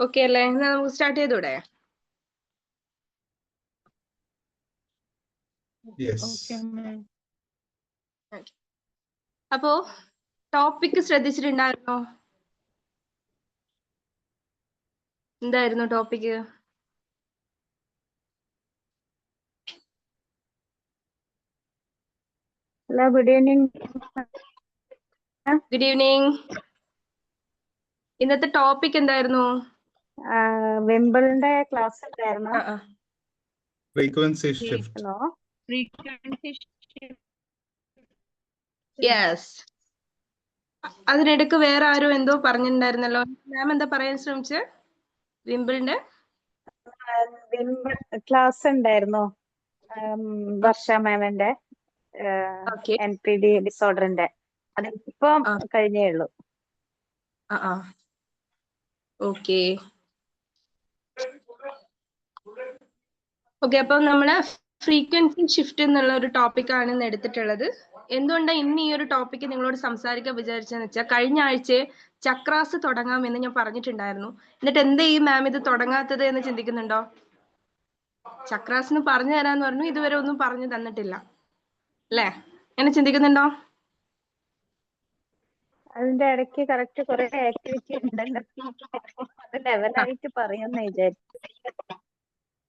Okay അല്ലേ? എന്നാ നമുക്ക് സ്റ്റാർട്ട് ചെയ്തൂടെ? അപ്പോ ടോപ്പിക് ശ്രദ്ധിച്ചിട്ടുണ്ടായിരുന്നോ? എന്തായിരുന്നു topic? Hello, good evening. Good evening. ഇന്നത്തെ ടോപ്പിക് എന്തായിരുന്നു? വിംബിളിന്റെ ക്ലാസ് ഉണ്ടായിരുന്നു. Frequency shift. Hello, frequency yes. അതിനിടക്ക് വേറെ ആരും എന്തോ പറഞ്ഞിട്ടുണ്ടായിരുന്നല്ലോ. മാം എന്താ പറയാൻ ശ്രമിച്ചത്? വിംബിളിന്റെ ക്ലാസ് ഉണ്ടായിരുന്നു. വർഷ മാമിന്റെ NPD ഡിസോർഡറിന്റെ. അതിപ്പം കഴിഞ്ഞേ ഉള്ളൂ. Okay okay. അപ്പൊ നമ്മള് ഫ്രീക്വൻസി ഷിഫ്റ്റ് എന്നുള്ള ഒരു ടോപ്പിക്കാണ് ഇന്ന് എടുത്തിട്ടുള്ളത്. എന്തുകൊണ്ടാണ് ഇന്ന് ഈ ഒരു ടോപ്പിക്ക് നിങ്ങളോട് സംസാരിക്കാൻ വിചാരിച്ചതെന്ന് വെച്ചാൽ, കഴിഞ്ഞ ആഴ്ച ചക്രാസ് തുടങ്ങാമെന്ന് ഞാൻ പറഞ്ഞിട്ടുണ്ടായിരുന്നു. എന്നിട്ട് എന്താ ഈ മാം ഇത് തുടങ്ങാത്തത് എന്ന് ചിന്തിക്കുന്നുണ്ടോ? ചക്രാസിന് പറഞ്ഞു തരാന്ന് പറഞ്ഞു, ഇതുവരെ ഒന്നും പറഞ്ഞു തന്നിട്ടില്ല അല്ലേ? എന്നെ ചിന്തിക്കുന്നുണ്ടോ? അതിന്റെ ഇടയ്ക്ക് കറക്റ്റ് കുറെ ആക്ടിവിറ്റി ഉണ്ടല്ലോ, അത് ലെവലായിട്ട് പറയുമെന്ന്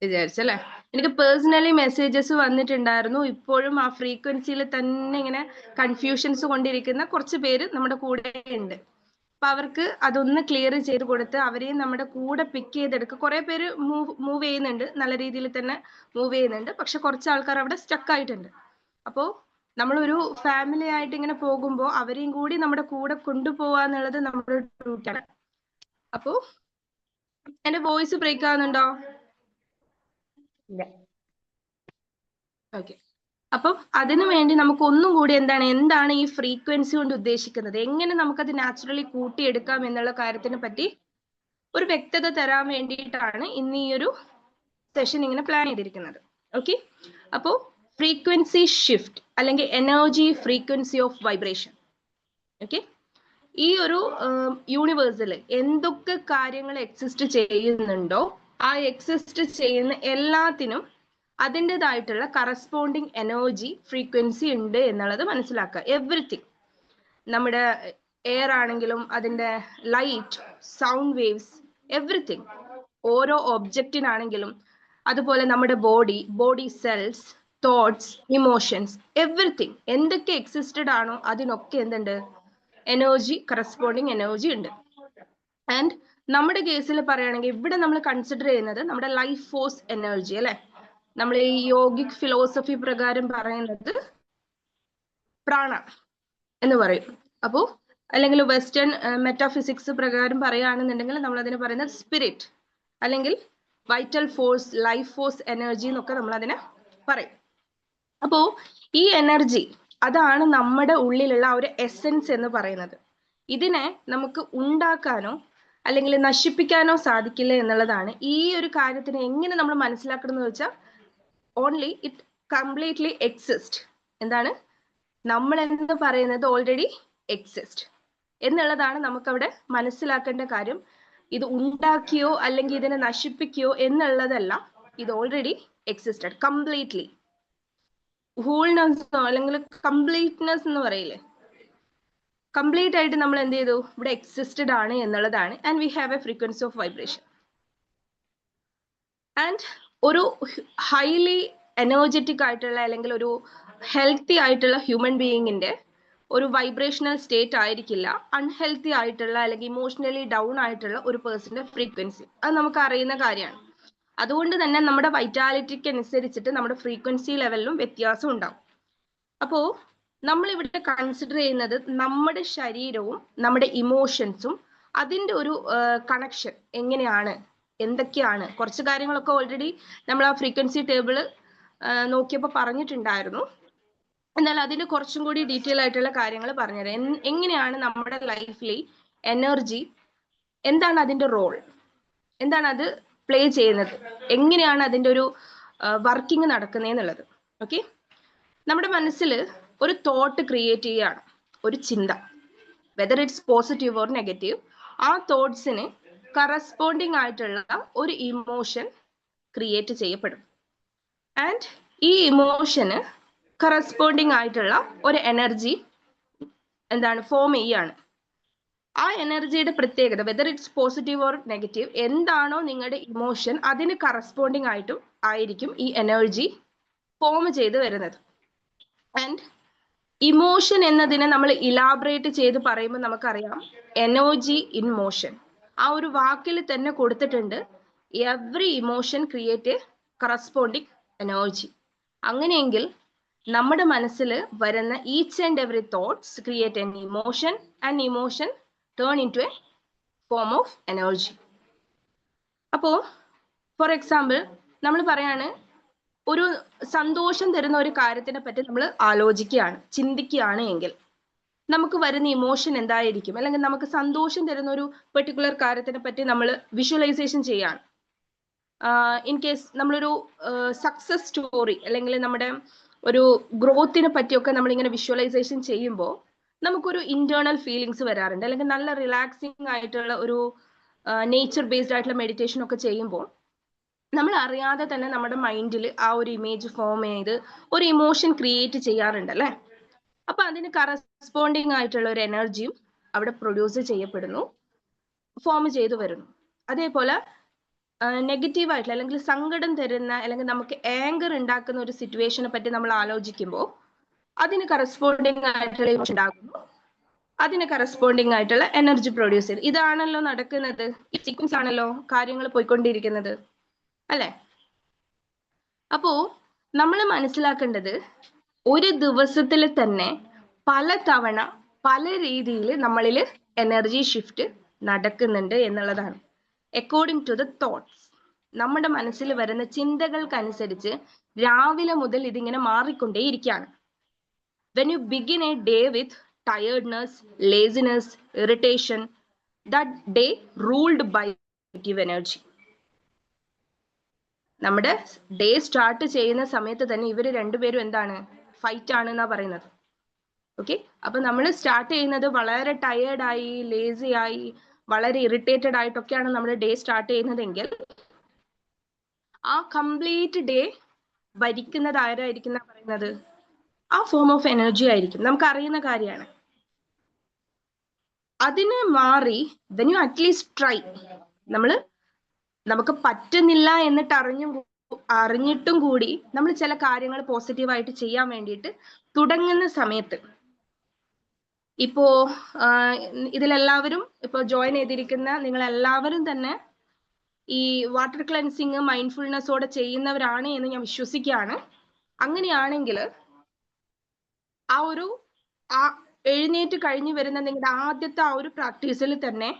വിചാരിച്ചല്ലേ? എനിക്ക് പേഴ്സണലി മെസ്സേജസ് വന്നിട്ടുണ്ടായിരുന്നു. ഇപ്പോഴും ആ ഫ്രീക്വൻസിയിൽ തന്നെ ഇങ്ങനെ കൺഫ്യൂഷൻസ് കൊണ്ടിരിക്കുന്ന കുറച്ച് പേര് നമ്മുടെ കൂടെ ഉണ്ട്. അപ്പൊ അവർക്ക് അതൊന്ന് ക്ലിയർ ചെയ്ത് കൊടുത്ത് അവരെയും നമ്മുടെ കൂടെ പിക്ക് ചെയ്തെടുക്കുക. കുറെ പേര് മൂവ് ചെയ്യുന്നുണ്ട്, നല്ല രീതിയിൽ തന്നെ മൂവ് ചെയ്യുന്നുണ്ട്. പക്ഷെ കുറച്ച് ആൾക്കാർ അവിടെ സ്റ്റക്ക് ആയിട്ടുണ്ട്. അപ്പോൾ നമ്മളൊരു ഫാമിലി ആയിട്ട് ഇങ്ങനെ പോകുമ്പോൾ അവരെയും കൂടി നമ്മുടെ കൂടെ കൊണ്ടുപോവാന്നുള്ളത് നമ്മുടെ ഡ്യൂട്ടിയാണ്. അപ്പോ എന്റെ വോയിസ് ബ്രേക്ക് ആവുന്നുണ്ടോ? ഓക്കെ. അപ്പം അതിനു വേണ്ടി നമുക്ക് ഒന്നും കൂടി എന്താണ് ഈ ഫ്രീക്വൻസി കൊണ്ട് ഉദ്ദേശിക്കുന്നത്, എങ്ങനെ നമുക്കത് നാച്ചുറലി കൂട്ടിയെടുക്കാം എന്നുള്ള കാര്യത്തിനെ പറ്റി ഒരു വ്യക്തത തരാൻ വേണ്ടിയിട്ടാണ് ഇന്ന് ഈ ഒരു സെഷൻ ഇങ്ങനെ പ്ലാൻ ചെയ്തിരിക്കുന്നത്. ഓക്കെ. അപ്പോൾ ഫ്രീക്വൻസി ഷിഫ്റ്റ് അല്ലെങ്കിൽ energy frequency of vibration. Okay. ഈ ഒരു യൂണിവേഴ്സിൽ എന്തൊക്കെ കാര്യങ്ങൾ എക്സിസ്റ്റ് ചെയ്യുന്നുണ്ടോ, ആ എക്സിസ്റ്റ് ചെയ്യുന്ന എല്ലാത്തിനും അതിൻ്റെതായിട്ടുള്ള കറസ്പോണ്ടിങ് എനർജി ഫ്രീക്വൻസി ഉണ്ട് എന്നുള്ളത് മനസ്സിലാക്കുക. എവറിത്തിങ്, നമ്മുടെ എയർ ആണെങ്കിലും അതിൻ്റെ ലൈറ്റ്, സൗണ്ട് വേവ്സ്, എവറിത്തിങ്, ഓരോ ഒബ്ജക്റ്റിനാണെങ്കിലും, അതുപോലെ നമ്മുടെ body cells, thoughts, emotions, everything എന്തൊക്കെ എക്സിസ്റ്റഡ് ആണോ അതിനൊക്കെ എന്തുണ്ട്? എനർജി, കറസ്പോണ്ടിങ് എനർജി ഉണ്ട്. ആൻഡ് നമ്മുടെ കേസിൽ പറയുകയാണെങ്കിൽ ഇവിടെ നമ്മൾ കൺസിഡർ ചെയ്യുന്നത് നമ്മുടെ ലൈഫ് ഫോഴ്സ് എനർജി അല്ലെ. നമ്മൾ ഈ യോഗിക് ഫിലോസഫി പ്രകാരം പറയുന്നത് പ്രാണ എന്ന് പറയും. അപ്പോൾ അല്ലെങ്കിൽ വെസ്റ്റേൺ മെറ്റാഫിസിക്സ് പ്രകാരം പറയുകയാണെന്നുണ്ടെങ്കിൽ നമ്മൾ അതിനെ പറയുന്നത് സ്പിരിറ്റ് അല്ലെങ്കിൽ vital force, life force energy എന്നൊക്കെ നമ്മൾ അതിനെ പറയും. അപ്പോൾ ഈ എനർജി അതാണ് നമ്മുടെ ഉള്ളിലുള്ള ഒരു എസെൻസ് എന്ന് പറയുന്നത്. ഇതിനെ നമുക്ക് ഉണ്ടാക്കാനോ അല്ലെങ്കിൽ നശിപ്പിക്കാനോ സാധിക്കില്ല എന്നുള്ളതാണ്. ഈ ഒരു കാര്യത്തിന് എങ്ങനെ നമ്മൾ മനസ്സിലാക്കണം എന്ന് വെച്ചാൽ, ഓൺലി ഇറ്റ് കംപ്ലീറ്റ്ലി എക്സിസ്റ്റ്. എന്താണ് നമ്മൾ എന്ന് പറയുന്നത്? ഓൾറെഡി എക്സിസ്റ്റ് എന്നുള്ളതാണ് നമുക്കവിടെ മനസ്സിലാക്കേണ്ട കാര്യം. ഇത് ഉണ്ടാക്കിയോ അല്ലെങ്കിൽ ഇതിനെ നശിപ്പിക്കുകയോ എന്നുള്ളതല്ല. ഇത് ഓൾറെഡി എക്സിസ്റ്റഡ് കംപ്ലീറ്റ്ലി. ഹോൾനെസ് അല്ലെങ്കിൽ കംപ്ലീറ്റ്നെസ് എന്ന് പറയില്ലേ, കംപ്ലീറ്റ് ആയിട്ട് നമ്മൾ എന്ത് ചെയ്തു? ഇവിടെ എക്സിസ്റ്റഡ് ആണ് എന്നുള്ളതാണ്. And we have A frequency of vibration. And ഒരു ഹൈലി എനർജറ്റിക് ആയിട്ടുള്ള അല്ലെങ്കിൽ ഒരു ഹെൽത്തി ആയിട്ടുള്ള ഹ്യൂമൻ ബീയിങ്ങിന്റെ ഒരു വൈബ്രേഷണൽ സ്റ്റേറ്റ് ആയിരിക്കില്ല അൺഹെൽത്തി ആയിട്ടുള്ള അല്ലെങ്കിൽ ഇമോഷണലി ഡൗൺ ആയിട്ടുള്ള ഒരു പേഴ്സന്റെ ഫ്രീക്വൻസി. അത് നമുക്ക് അറിയുന്ന കാര്യമാണ്. അതുകൊണ്ട് തന്നെ നമ്മുടെ വൈറ്റാലിറ്റിക്ക് അനുസരിച്ചിട്ട് നമ്മുടെ ഫ്രീക്വൻസി ലെവലിലും വ്യത്യാസം ഉണ്ടാവും. അപ്പോൾ നമ്മൾ ഇവിടെ കൺസിഡർ ചെയ്യുന്നത് നമ്മുടെ ശരീരവും നമ്മുടെ ഇമോഷൻസും അതിൻ്റെ ഒരു കണക്ഷൻ എങ്ങനെയാണ്, എന്തൊക്കെയാണ്. കുറച്ച് കാര്യങ്ങളൊക്കെ ഓൾറെഡി നമ്മൾ ആ ഫ്രീക്വൻസി ടേബിൾ നോക്കിയപ്പോൾ പറഞ്ഞിട്ടുണ്ടായിരുന്നു. എന്നാൽ അതിന് കുറച്ചും കൂടി ഡീറ്റെയിൽ ആയിട്ടുള്ള കാര്യങ്ങൾ പറഞ്ഞുതരാം. എങ്ങനെയാണ് നമ്മുടെ ലൈഫിൽ എനർജി, എന്താണ് അതിൻ്റെ റോൾ, എന്താണ് അത് പ്ലേ ചെയ്യുന്നത്, എങ്ങനെയാണ് അതിൻ്റെ ഒരു വർക്കിംഗ് നടക്കുന്നതെന്നുള്ളത്. ഓക്കെ. നമ്മുടെ മനസ്സിൽ ഒരു തോട്ട് ക്രിയേറ്റ് ചെയ്യുകയാണ്, ഒരു ചിന്ത, whether it's positive or negative. ആ തോട്ട്സിന് കറസ്പോണ്ടിങ് ആയിട്ടുള്ള ഒരു ഇമോഷൻ ക്രിയേറ്റ് ചെയ്യപ്പെടും. ആൻഡ് ഈ ഇമോഷന് കറസ്പോണ്ടിങ് ആയിട്ടുള്ള ഒരു എനർജി എന്താണ് ഫോം ചെയ്യാണ്. ആ എനർജിയുടെ പ്രത്യേകത whether it's positive or negative, എന്താണോ നിങ്ങളുടെ ഇമോഷൻ അതിന് കറസ്പോണ്ടിങ് ആയിട്ടും ആയിരിക്കും ഈ എനർജി ഫോം ചെയ്ത് വരുന്നത്. ആൻഡ് ഇമോഷൻ എന്നതിനെ നമ്മൾ ഇലാബറേറ്റ് ചെയ്ത് പറയുമ്പോൾ നമുക്കറിയാം എനർജി ഇൻ മോഷൻ. ആ ഒരു വാക്കിൽ തന്നെ കൊടുത്തിട്ടുണ്ട് every emotion create a corresponding energy. അങ്ങനെയെങ്കിൽ നമ്മുടെ മനസ്സിൽ വരുന്ന each and every thoughts create an emotion and emotion turn in to a form of energy. അപ്പോ ഫോർ എക്സാമ്പിൾ നമ്മൾ പറയാണ് ഒരു സന്തോഷം തരുന്ന ഒരു കാര്യത്തിനെ പറ്റി നമ്മൾ ആലോചിക്കുകയാണ്, ചിന്തിക്കുകയാണ് എങ്കിൽ നമുക്ക് വരുന്ന ഇമോഷൻ എന്തായിരിക്കും? അല്ലെങ്കിൽ നമുക്ക് സന്തോഷം തരുന്ന ഒരു പെർട്ടിക്കുലർ കാര്യത്തിനെ പറ്റി നമ്മൾ വിഷ്വലൈസേഷൻ ചെയ്യാണ്. ഇൻ കേസ് നമ്മളൊരു സക്സസ് സ്റ്റോറി അല്ലെങ്കിൽ നമ്മുടെ ഒരു ഗ്രോത്തിനെ പറ്റിയൊക്കെ നമ്മളിങ്ങനെ വിഷ്വലൈസേഷൻ ചെയ്യുമ്പോൾ നമുക്കൊരു ഇന്റേണൽ ഫീലിങ്സ് വരാറുണ്ട്. അല്ലെങ്കിൽ നല്ല റിലാക്സിങ് ആയിട്ടുള്ള ഒരു നേച്ചർ ബേസ്ഡ് ആയിട്ടുള്ള മെഡിറ്റേഷൻ ഒക്കെ ചെയ്യുമ്പോൾ നമ്മൾ അറിയാതെ തന്നെ നമ്മുടെ മൈൻഡിൽ ആ ഒരു ഇമേജ് ഫോം ചെയ്ത് ഒരു ഇമോഷൻ ക്രിയേറ്റ് ചെയ്യാറുണ്ട് അല്ലേ? അപ്പൊ അതിന് കറസ്പോണ്ടിങ് ആയിട്ടുള്ള ഒരു എനർജിയും അവിടെ പ്രൊഡ്യൂസ് ചെയ്യപ്പെടുന്നു, ഫോം ചെയ്തു വരുന്നു. അതേപോലെ നെഗറ്റീവ് ആയിട്ടുള്ള അല്ലെങ്കിൽ സങ്കടം തരുന്ന അല്ലെങ്കിൽ നമുക്ക് ആങ്കർ ഉണ്ടാക്കുന്ന ഒരു സിറ്റുവേഷനെ പറ്റി നമ്മൾ ആലോചിക്കുമ്പോൾ അതിന് കറസ്പോണ്ടിങ് ആയിട്ടുള്ള ഇമോഷൻ ഉണ്ടാകുന്നു, അതിന് കറസ്പോണ്ടിങ് ആയിട്ടുള്ള എനർജി പ്രൊഡ്യൂസ് ചെയ്ത്. ഇതാണല്ലോ നടക്കുന്നത്, ഈ സീക്വൻസ് ആണല്ലോ കാര്യങ്ങൾ പോയിക്കൊണ്ടിരിക്കുന്നത് അല്ലെ? അപ്പോ നമ്മൾ മനസ്സിലാക്കേണ്ടത് ഒരു ദിവസത്തിൽ തന്നെ പല തവണ പല രീതിയിൽ നമ്മളിൽ എനർജി ഷിഫ്റ്റ് നടക്കുന്നുണ്ട് എന്നുള്ളതാണ്. അക്കോർഡിംഗ് ടു ദ തോട്ട്സ്, നമ്മുടെ മനസ്സിൽ വരുന്ന ചിന്തകൾക്കനുസരിച്ച് രാവിലെ മുതൽ ഇതിങ്ങനെ മാറിക്കൊണ്ടേയിരിക്കുകയാണ്. When you begin a day with tiredness, laziness, irritation, that day ruled by negative energy. നമ്മുടെ ഡേ സ്റ്റാർട്ട് ചെയ്യുന്ന സമയത്ത് തന്നെ ഇവര് രണ്ടുപേരും എന്താണ്? ഫൈറ്റ് ആണ് എന്നാ പറയുന്നത്. ഓക്കെ, അപ്പൊ നമ്മൾ സ്റ്റാർട്ട് ചെയ്യുന്നത് വളരെ ടയേർഡ് ആയി, ലേസി ആയി, വളരെ ഇറിറ്റേറ്റഡ് ആയിട്ടൊക്കെയാണ് നമ്മുടെ ഡേ സ്റ്റാർട്ട് ചെയ്യുന്നതെങ്കിൽ ആ കംപ്ലീറ്റ് ഡേ ഭരിക്കുന്നത് ആരായിരിക്കും എന്നാ പറയുന്നത്? ആ ഫോം ഓഫ് എനർജി ആയിരിക്കും. നമുക്ക് അറിയുന്ന കാര്യമാണ്. അതിന് മാറി വെൻ യു അറ്റ്ലീസ്റ്റ് ട്രൈ, നമുക്ക് പറ്റുന്നില്ല എന്നിട്ട് അറിഞ്ഞിട്ടും കൂടി നമ്മൾ ചില കാര്യങ്ങൾ പോസിറ്റീവായിട്ട് ചെയ്യാൻ വേണ്ടിയിട്ട് തുടങ്ങുന്ന സമയത്ത്, ഇപ്പോ ഇതിലെല്ലാവരും ഇപ്പോ ജോയിൻ ചെയ്തിരിക്കുന്ന നിങ്ങൾ എല്ലാവരും തന്നെ ഈ വാട്ടർ ക്ലെൻസിങ് മൈൻഡ്ഫുൾനെസ്സോടെ ചെയ്യുന്നവരാണ് എന്ന് ഞാൻ വിശ്വസിക്കുകയാണ്. അങ്ങനെയാണെങ്കിൽ ആ എഴുന്നേറ്റ് കഴിഞ്ഞു വരുന്ന നിങ്ങളുടെ ആദ്യത്തെ ആ ഒരു പ്രാക്ടീസിൽ തന്നെ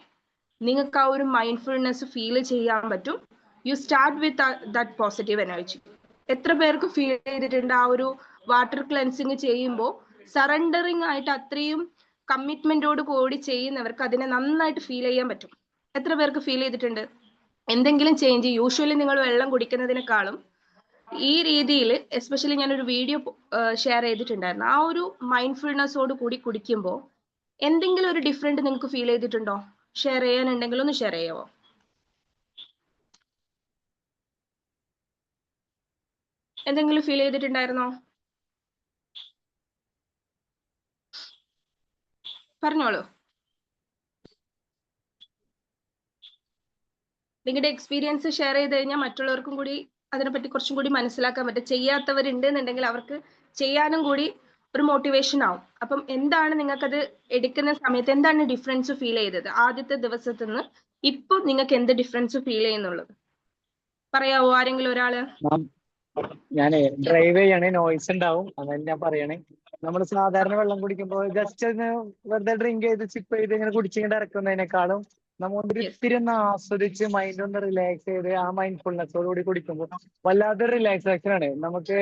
നിങ്ങൾക്ക് ആ ഒരു മൈൻഡ്ഫുൾനെസ് ഫീൽ ചെയ്യാൻ പറ്റും. You start with that positive energy. എത്ര പേർക്ക് ഫീൽ ചെയ്തിട്ടുണ്ട് ആ ഒരു വാട്ടർ ക്ലെൻസിങ് ചെയ്യുമ്പോൾ സറണ്ടറിങ് ആയിട്ട് അത്രയും കമ്മിറ്റ്മെന്റോട് കൂടി ചെയ്യുന്നവർക്ക് അതിനെ നന്നായിട്ട് ഫീൽ ചെയ്യാൻ പറ്റും? എത്ര പേർക്ക് ഫീൽ ചെയ്തിട്ടുണ്ട്? എന്തെങ്കിലും ചേഞ്ച്, യൂഷ്വലി നിങ്ങൾ വെള്ളം കുടിക്കുന്നതിനേക്കാളും ഈ രീതിയിൽ, എസ്പെഷ്യലി ഞാനൊരു വീഡിയോ ഷെയർ ചെയ്തിട്ടുണ്ടായിരുന്നു, ആ ഒരു മൈൻഡ്ഫുൾനെസ്സോട് കൂടി കുടിക്കുമ്പോൾ എന്തെങ്കിലും ഒരു ഡിഫറെന്റ് നിങ്ങൾക്ക് ഫീൽ ചെയ്തിട്ടുണ്ടോ? ഷെയർ ചെയ്യാനുണ്ടെങ്കിൽ ഒന്ന് ഷെയർ ചെയ്യാവോ? എന്തെങ്കിലും ഫീൽ ചെയ്തിട്ടുണ്ടായിരുന്നോ? പറഞ്ഞോളൂ. നിങ്ങളുടെ എക്സ്പീരിയൻസ് ഷെയർ ചെയ്ത് കഴിഞ്ഞാൽ മറ്റുള്ളവർക്കും കൂടി അതിനെപ്പറ്റി കുറച്ചും കൂടി മനസ്സിലാക്കാൻ പറ്റും. ചെയ്യാത്തവരുണ്ട് എന്നുണ്ടെങ്കിൽ അവർക്ക് ചെയ്യാനും കൂടി ഒരു മോട്ടിവേഷൻ ആവും. അപ്പം എന്താണ് നിങ്ങൾക്കത് എടുക്കുന്ന സമയത്ത് എന്താണ് ഡിഫറൻസ് ഫീൽ ചെയ്തത്? ആദ്യത്തെ ദിവസത്തിൽ നിന്ന് ഇപ്പൊ നിങ്ങൾക്ക് എന്ത് ഡിഫറൻസ് ഫീൽ ചെയ്യുന്നുള്ളത് പറയാവോ ആരെങ്കിലും ഒരാള്? ഞാനേ ഡ്രൈവ് ചെയ്യണേ, നോയ്സ് ഉണ്ടാവും, അതാണ് ഞാൻ പറയണേ. നമ്മൾ സാധാരണ വെള്ളം കുടിക്കുമ്പോൾ ജസ്റ്റ് ഒന്ന് വെറുതെ ഡ്രിങ്ക് ചെയ്ത് സിപ്പ് ചെയ്ത് ഇങ്ങനെ കുടിച്ചിങ്ങനെ ഇറക്കുന്നതിനേക്കാളും നമ്മൾ ഇത്തിരി ഒന്ന് ആസ്വദിച്ച് മൈൻഡ് ഒന്ന് റിലാക്സ് ചെയ്ത് ആ മൈൻഡ്ഫുൾനെസ്സോട് കൂടി കുടിക്കുമ്പോൾ വല്ലാത്തൊരു റിലാക്സേഷൻ ആണ്. നമുക്ക്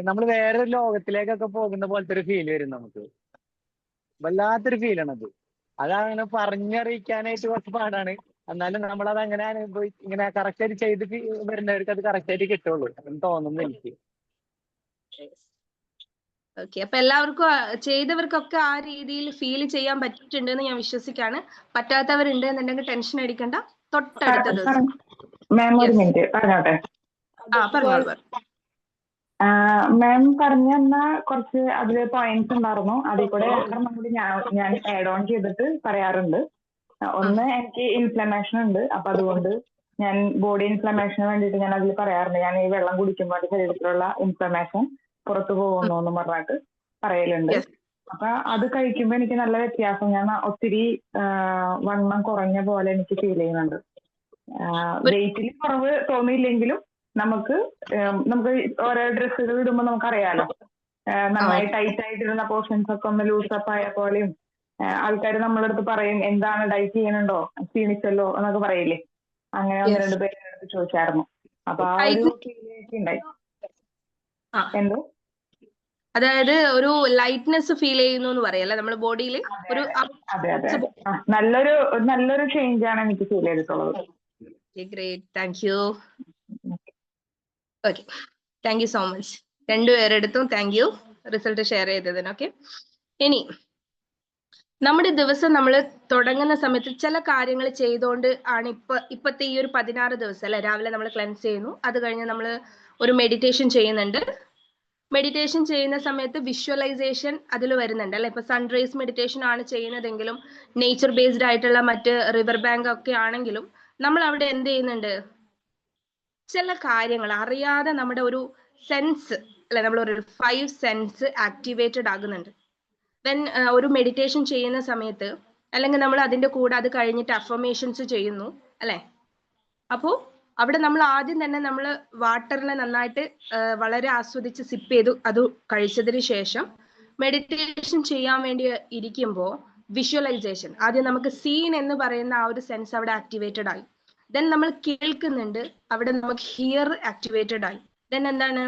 നമ്മൾ വേറെ ലോകത്തിലേക്കൊക്കെ പോകുന്ന പോലത്തെ ഒരു ഫീൽ വരും. നമുക്ക് വല്ലാത്തൊരു ഫീലാണത്. അതങ്ങനെ പറഞ്ഞറിയിക്കാനായിട്ട് കുറച്ച് പാടാണ്. എന്നാലും നമ്മളത് അങ്ങനെ ഇങ്ങനെ കറക്റ്റ് ആയിട്ട് ചെയ്ത് വരുന്നവർക്ക് അത് കറക്റ്റ് ആയിട്ട് കിട്ടുള്ളൂ എന്ന് തോന്നുന്നു എനിക്ക്. ഓക്കെ, അപ്പൊ എല്ലാവർക്കും ചെയ്തവർക്കൊക്കെ ആ രീതിയിൽ ഫീൽ ചെയ്യാൻ പറ്റിയിട്ടുണ്ടെന്ന് ഞാൻ വിശ്വസിക്കാണ്. പറ്റാത്തവരുണ്ട് എന്നുണ്ടെങ്കിൽ ടെൻഷൻ അടിക്കണ്ട. തൊട്ടടുത്ത ദിവസം മാം ഒരു Yes. മിനിറ്റ് പറഞ്ഞോട്ടെ. പറഞ്ഞോളൂ. മാം പറഞ്ഞു തന്ന കുറച്ച് അതിൽ പോയിന്റ്സ് ഉണ്ടായിരുന്നു. അതിൽ കൂടെ കൂടി ഞാൻ ആഡ് ഓൺ ചെയ്തിട്ട് പറയാറുണ്ട്. ഒന്ന്, എനിക്ക് ഇൻഫ്ലമേഷൻ ഉണ്ട്. അപ്പൊ അതുകൊണ്ട് ഞാൻ ബോഡി ഇൻഫ്ലമേഷന് വേണ്ടിയിട്ട് ഞാൻ അതിൽ പറയാറുണ്ട്. ഞാൻ ഈ വെള്ളം കുടിക്കുമ്പോൾ ശരീരത്തിലുള്ള ഇൻഫ്ലമേഷൻ പുറത്തു പോകുന്നു എന്ന് പറഞ്ഞിട്ട് പറയലുണ്ട്. അപ്പൊ അത് കഴിക്കുമ്പോ എനിക്ക് നല്ല വ്യത്യാസം, ഞാൻ ഒത്തിരി വണ്ണം കുറഞ്ഞ പോലെ എനിക്ക് ഫീൽ ചെയ്യുന്നുണ്ട്. വെയിറ്റിൽ കുറവ് തോന്നിയില്ലെങ്കിലും നമുക്ക് ഓരോ ഡ്രസ്സുകൾ ഇടുമ്പോൾ നമുക്കറിയാലോ, നന്നായി ടൈറ്റ് ആയിട്ടിരുന്ന പോർഷൻസ് ഒക്കെ ഒന്ന് ലൂസപ്പ് ആയ പോലെയും ആൾക്കാർ നമ്മളെ അടുത്ത് പറയും എന്താണ് ഡയറ്റ് ചെയ്യണുണ്ടോ, ക്ഷീണിച്ചല്ലോ എന്നൊക്കെ പറയില്ലേ. അങ്ങനെ ഒന്ന് രണ്ട് പേര് അടുത്ത് ചോദിച്ചായിരുന്നു. അപ്പൊ ആ ഒരു ഫീലിംഗ് ഉണ്ടായി. എന്തോ അതായത് ഒരു ലൈറ്റ്നെസ് ഫീൽ ചെയ്യുന്നു എന്ന് പറയല്ലേ നമ്മൾ ബോഡിയിൽ. ഒരു അതെ അതെ നല്ലൊരു ചേഞ്ച് ആണ് എനിക്ക് ഫീൽ ചെയ്തിട്ടുള്ളത്. Great, thank you. Okay, thank you so much രണ്ടുപേരെടുത്തും. താങ്ക് യു റിസൾട്ട് ഷെയർ ചെയ്തതിന്. ഓക്കെ, ഇനി നമ്മുടെ ദിവസം നമ്മൾ തുടങ്ങുന്ന സമയത്ത് ചില കാര്യങ്ങൾ ചെയ്തുകൊണ്ട് ആണ് ഇപ്പത്തെ ഈ ഒരു 16 ദിവസം അല്ലെ. രാവിലെ നമ്മൾ ക്ലെൻസ് ചെയ്യുന്നു, അത് കഴിഞ്ഞ് നമ്മൾ ഒരു മെഡിറ്റേഷൻ ചെയ്യുന്നുണ്ട്. മെഡിറ്റേഷൻ ചെയ്യുന്ന സമയത്ത് വിഷ്വലൈസേഷൻ അതിൽ വരുന്നുണ്ട് അല്ലെ. ഇപ്പൊ സൺറൈസ് മെഡിറ്റേഷൻ ആണ് ചെയ്യുന്നതെങ്കിലും നേച്ചർ ബേസ്ഡ് ആയിട്ടുള്ള മറ്റ് റിവർ ബാങ്ക് ഒക്കെ ആണെങ്കിലും നമ്മൾ അവിടെ എന്ത് ചെയ്യുന്നുണ്ട്, ചില കാര്യങ്ങൾ അറിയാതെ നമ്മുടെ ഒരു സെൻസ് അല്ലെ, നമ്മൾ ഒരു 5 സെൻസ് ആക്ടിവേറ്റഡ് ആകുന്നുണ്ട്. ദെൻ ഒരു മെഡിറ്റേഷൻ ചെയ്യുന്ന സമയത്ത് അല്ലെങ്കിൽ നമ്മൾ അതിന്റെ കൂടെ അത് കഴിഞ്ഞിട്ട് അഫർമേഷൻസ് ചെയ്യുന്നു അല്ലെ. അപ്പോൾ അവിടെ നമ്മൾ ആദ്യം തന്നെ നമ്മൾ വാട്ടറിനെ നന്നായിട്ട് വളരെ ആസ്വദിച്ച് സിപ്പ് ചെയ്തു അത് കഴിച്ചതിന് ശേഷം മെഡിറ്റേഷൻ ചെയ്യാൻ വേണ്ടി ഇരിക്കുമ്പോൾ വിഷ്വലൈസേഷൻ ആദ്യം നമുക്ക് സീൻ എന്ന് പറയുന്ന ആ ഒരു സെൻസ് അവിടെ ആക്ടിവേറ്റഡ് ആയി. ദെൻ നമ്മൾ കേൾക്കുന്നുണ്ട്, അവിടെ നമുക്ക് ഹിയർ ആക്ടിവേറ്റഡ് ആയി. ദെൻ എന്താണ്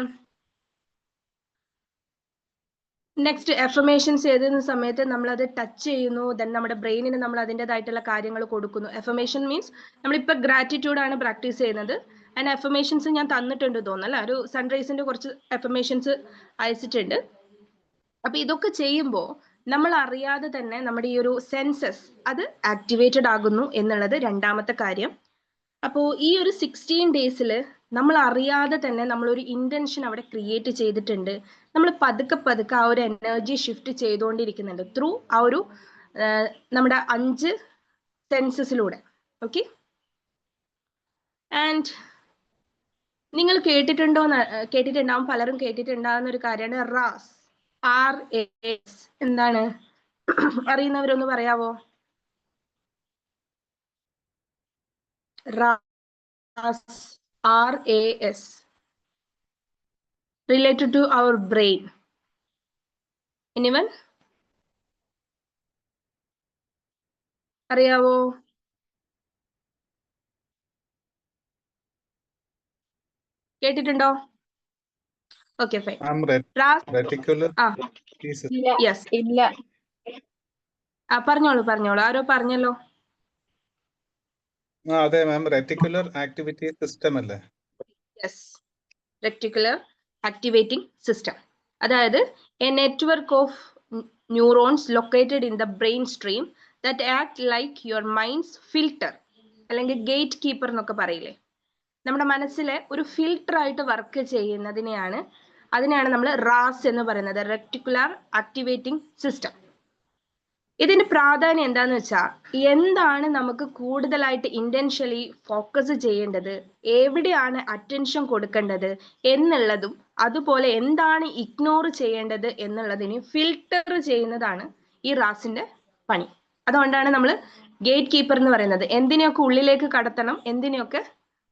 നെക്സ്റ്റ് അഫർമേഷൻസ് എഴുതുന്ന സമയത്ത് നമ്മൾ അത് ടച്ച് ചെയ്യുന്നു. ദെൻ നമ്മുടെ ബ്രെയിനിന് നമ്മൾ അതിൻ്റെതായിട്ടുള്ള കാര്യങ്ങൾ കൊടുക്കുന്നു. അഫർമേഷൻ മീൻസ് നമ്മളിപ്പോൾ ഗ്രാറ്റിറ്റ്യൂഡ് ആണ് പ്രാക്ടീസ് ചെയ്യുന്നത്. ആൻഡ് അഫർമേഷൻസ് ഞാൻ തന്നിട്ടുണ്ട് തോന്നല്ല, ഒരു സൺറൈസിന്റെ കുറച്ച് അഫർമേഷൻസ് അയച്ചിട്ടുണ്ട്. അപ്പൊ ഇതൊക്കെ ചെയ്യുമ്പോൾ നമ്മൾ അറിയാതെ തന്നെ നമ്മുടെ ഈ ഒരു സെൻസസ് അത് ആക്ടിവേറ്റഡ് ആകുന്നു എന്നുള്ളത് രണ്ടാമത്തെ കാര്യം. അപ്പോൾ ഈ ഒരു 16 ഡേയ്സിൽ നമ്മൾ അറിയാതെ തന്നെ നമ്മളൊരു ഇന്റൻഷൻ അവിടെ ക്രിയേറ്റ് ചെയ്തിട്ടുണ്ട്. നമ്മൾ പതുക്കെ ആ ഒരു എനർജി ഷിഫ്റ്റ് ചെയ്തുകൊണ്ടിരിക്കുന്നുണ്ട് ത്രൂ ആ ഒരു നമ്മുടെ 5 സെൻസസിലൂടെ. ഓക്കെ, ആൻഡ് നിങ്ങൾ കേട്ടിട്ടുണ്ടാവും, പലരും കേട്ടിട്ടുണ്ടാവുന്ന ഒരു കാര്യമാണ് റാസ്, RAS. എന്താണ് അറിയുന്നവരൊന്ന് പറയാവോ? RAS related to our brain. Anyone? അറിയാവോ? കേട്ടിട്ടുണ്ടോ? Okay, fine. Reticular pieces. Yes, ഇല്ല. പറഞ്ഞോളൂ. ആരോ പറഞ്ഞല്ലോ. അതെ മാം, റെറ്റിക്കുലർ ആക്ടിവിറ്റി സിസ്റ്റം അല്ലേ? Yes, reticular activating system. അതായത് a network of neurons located in the brain stream that act like your mind's filter, അല്ലെങ്കിൽ ഗേറ്റ് കീപ്പർ എന്നൊക്കെ പറയില്ലേ. നമ്മുടെ മനസ്സിലെ ഒരു ഫിൽട്ടർ ആയിട്ട് വർക്ക് അതിനെയാണ് നമ്മൾ റാസ് എന്ന് പറയുന്നത്, റെറ്റിക്കുലർ ആക്ടിവേറ്റിംഗ് സിസ്റ്റം. ഇതിന്റെ പ്രാധാന്യം എന്താന്ന് വെച്ചാൽ എന്താണ് നമുക്ക് കൂടുതലായിട്ട് ഇന്റൻഷ്യലി ഫോക്കസ് ചെയ്യേണ്ടത്, എവിടെയാണ് അറ്റൻഷൻ കൊടുക്കേണ്ടത് എന്നുള്ളതും അതുപോലെ എന്താണ് ഇഗ്നോർ ചെയ്യേണ്ടത് എന്നുള്ളതിന് ഫിൽട്ടർ ചെയ്യുന്നതാണ് ഈ റാസിന്റെ പണി. അതുകൊണ്ടാണ് നമ്മൾ ഗേറ്റ് കീപ്പർ എന്ന് പറയുന്നത്. എന്തിനെയൊക്കെ ഉള്ളിലേക്ക് കടത്തണം, എന്തിനെയൊക്കെ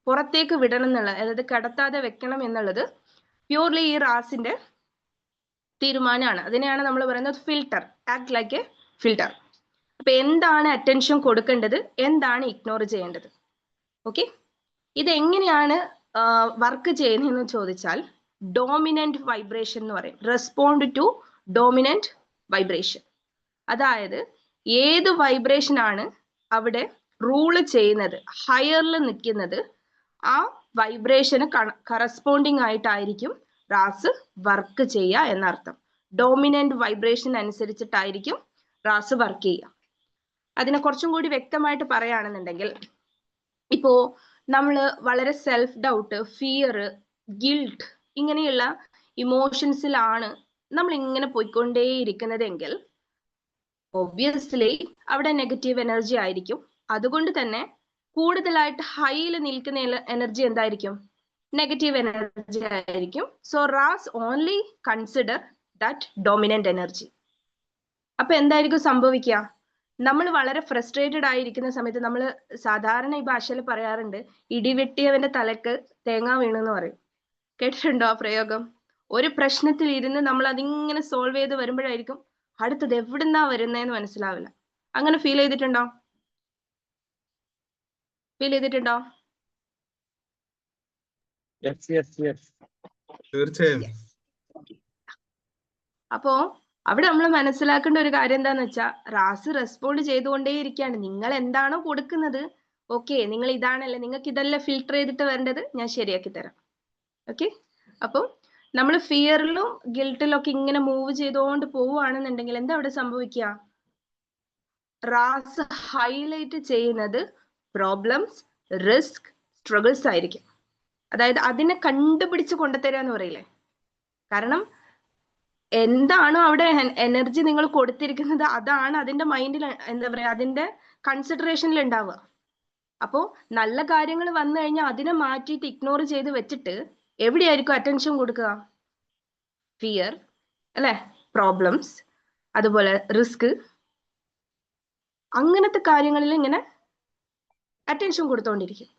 പുറത്തേക്ക് വിടണം എന്നുള്ളത്, അതായത് കടത്താതെ വെക്കണം എന്നുള്ളത് പ്യൂർലി ഈ റാസിന്റെ തീരുമാനമാണ്. അതിനെയാണ് നമ്മൾ പറയുന്നത് filter, act like A filter. അപ്പൊ എന്താണ് അറ്റൻഷൻ കൊടുക്കേണ്ടത്, എന്താണ് ഇഗ്നോർ ചെയ്യേണ്ടത്. ഓക്കെ, ഇതെങ്ങനെയാണ് വർക്ക് ചെയ്യുന്നതെന്ന് ചോദിച്ചാൽ ഡോമിനന്റ് വൈബ്രേഷൻ എന്ന് പറയും. Respond to dominant vibration. അതായത് ഏത് വൈബ്രേഷൻ ആണ് അവിടെ റൂള് ചെയ്യുന്നത്, ഹയറിൽ നിൽക്കുന്നത്, ആ വൈബ്രേഷന് കറസ്പോണ്ടിങ് ആയിട്ടായിരിക്കും റാസ് വർക്ക് ചെയ്യുക എന്നർത്ഥം. ഡോമിനന്റ് വൈബ്രേഷൻ അനുസരിച്ചിട്ടായിരിക്കും റാസ് വർക്ക് ചെയ്യുക. അതിനെ കുറച്ചും കൂടി വ്യക്തമായിട്ട് പറയുകയാണെന്നുണ്ടെങ്കിൽ, ഇപ്പോ നമ്മള് വളരെ സെൽഫ് ഡൗട്ട്, ഫിയർ, ഗിൽട്ട് ഇങ്ങനെയുള്ള ഇമോഷൻസിലാണ് നമ്മൾ ഇങ്ങനെ പോയിക്കൊണ്ടേയിരിക്കുന്നതെങ്കിൽ ഒബ്വിയസ്ലി അവിടെ നെഗറ്റീവ് എനർജി ആയിരിക്കും. അതുകൊണ്ട് തന്നെ കൂടുതലായിട്ട് ഹൈയിൽ നിൽക്കുന്ന എനർജി എന്തായിരിക്കും? നെഗറ്റീവ് എനർജി ആയിരിക്കും. So raise only consider that dominant energy. അപ്പൊ എന്തായിരിക്കും സംഭവിക്കുക? നമ്മൾ വളരെ ഫ്രസ്ട്രേറ്റഡ് ആയിരിക്കുന്ന സമയത്ത് നമ്മൾ സാധാരണ ഈ ഭാഷയിൽ പറയാറുണ്ട്, ഇടിവെട്ടിയവന്റെ തലക്ക് തേങ്ങ വീണെന്ന് പറയും. കേട്ടിട്ടുണ്ടോ ആ പ്രയോഗം? ഒരു പ്രശ്നത്തിൽ ഇരുന്ന് നമ്മൾ അതിങ്ങനെ സോൾവ് ചെയ്ത് വരുമ്പോഴായിരിക്കും അടുത്തത് എവിടുന്നാ വരുന്നതെന്ന് മനസ്സിലാവില്ല. അങ്ങനെ ഫീൽ ചെയ്തിട്ടുണ്ടോ? ഫീൽ ചെയ്തിട്ടുണ്ടോ? തീർച്ചയായും. അപ്പോ അവിടെ നമ്മൾ മനസ്സിലാക്കേണ്ട ഒരു കാര്യം എന്താന്ന് വെച്ചാൽ, റാസ് റെസ്പോണ്ട് ചെയ്തുകൊണ്ടേയിരിക്കുകയാണ്. നിങ്ങൾ എന്താണോ കൊടുക്കുന്നത്, ഓക്കെ നിങ്ങൾ ഇതാണല്ലേ, നിങ്ങൾക്ക് ഇതല്ലേ ഫിൽട്ടർ ചെയ്തിട്ട് വരേണ്ടത്, ഞാൻ ശരിയാക്കി തരാം. ഓക്കെ, അപ്പോൾ നമ്മൾ ഫിയറിലും ഗിൽട്ടിലും ഒക്കെ ഇങ്ങനെ മൂവ് ചെയ്തുകൊണ്ട് പോവുകയാണെന്നുണ്ടെങ്കിൽ എന്താ അവിടെ സംഭവിക്കുക? റാസ് ഹൈലൈറ്റ് ചെയ്യുന്നത് പ്രോബ്ലംസ്, റിസ്ക്, സ്ട്രഗിൾസ് ആയിരിക്കും. അതായത് അതിനെ കണ്ടുപിടിച്ച് കൊണ്ടുതരിക എന്ന് പറയില്ലേ. കാരണം എന്താണോ അവിടെ എനർജി നിങ്ങൾ കൊടുത്തിരിക്കുന്നത്, അതാണ് അതിന്റെ മൈൻഡിൽ, എന്താ പറയാ, അതിന്റെ കൺസിഡറേഷനിൽ ഉണ്ടാവുക. അപ്പോ നല്ല കാര്യങ്ങൾ വന്നു കഴിഞ്ഞാൽ അതിനെ മാറ്റിയിട്ട് ഇഗ്നോർ ചെയ്ത് വെച്ചിട്ട് എവിടെയായിരിക്കും അറ്റൻഷൻ കൊടുക്കുക? ഫിയർ അല്ലെ, പ്രോബ്ലംസ്, അതുപോലെ റിസ്ക്, അങ്ങനത്തെ കാര്യങ്ങളിൽ ഇങ്ങനെ അറ്റൻഷൻ കൊടുത്തോണ്ടിരിക്കും.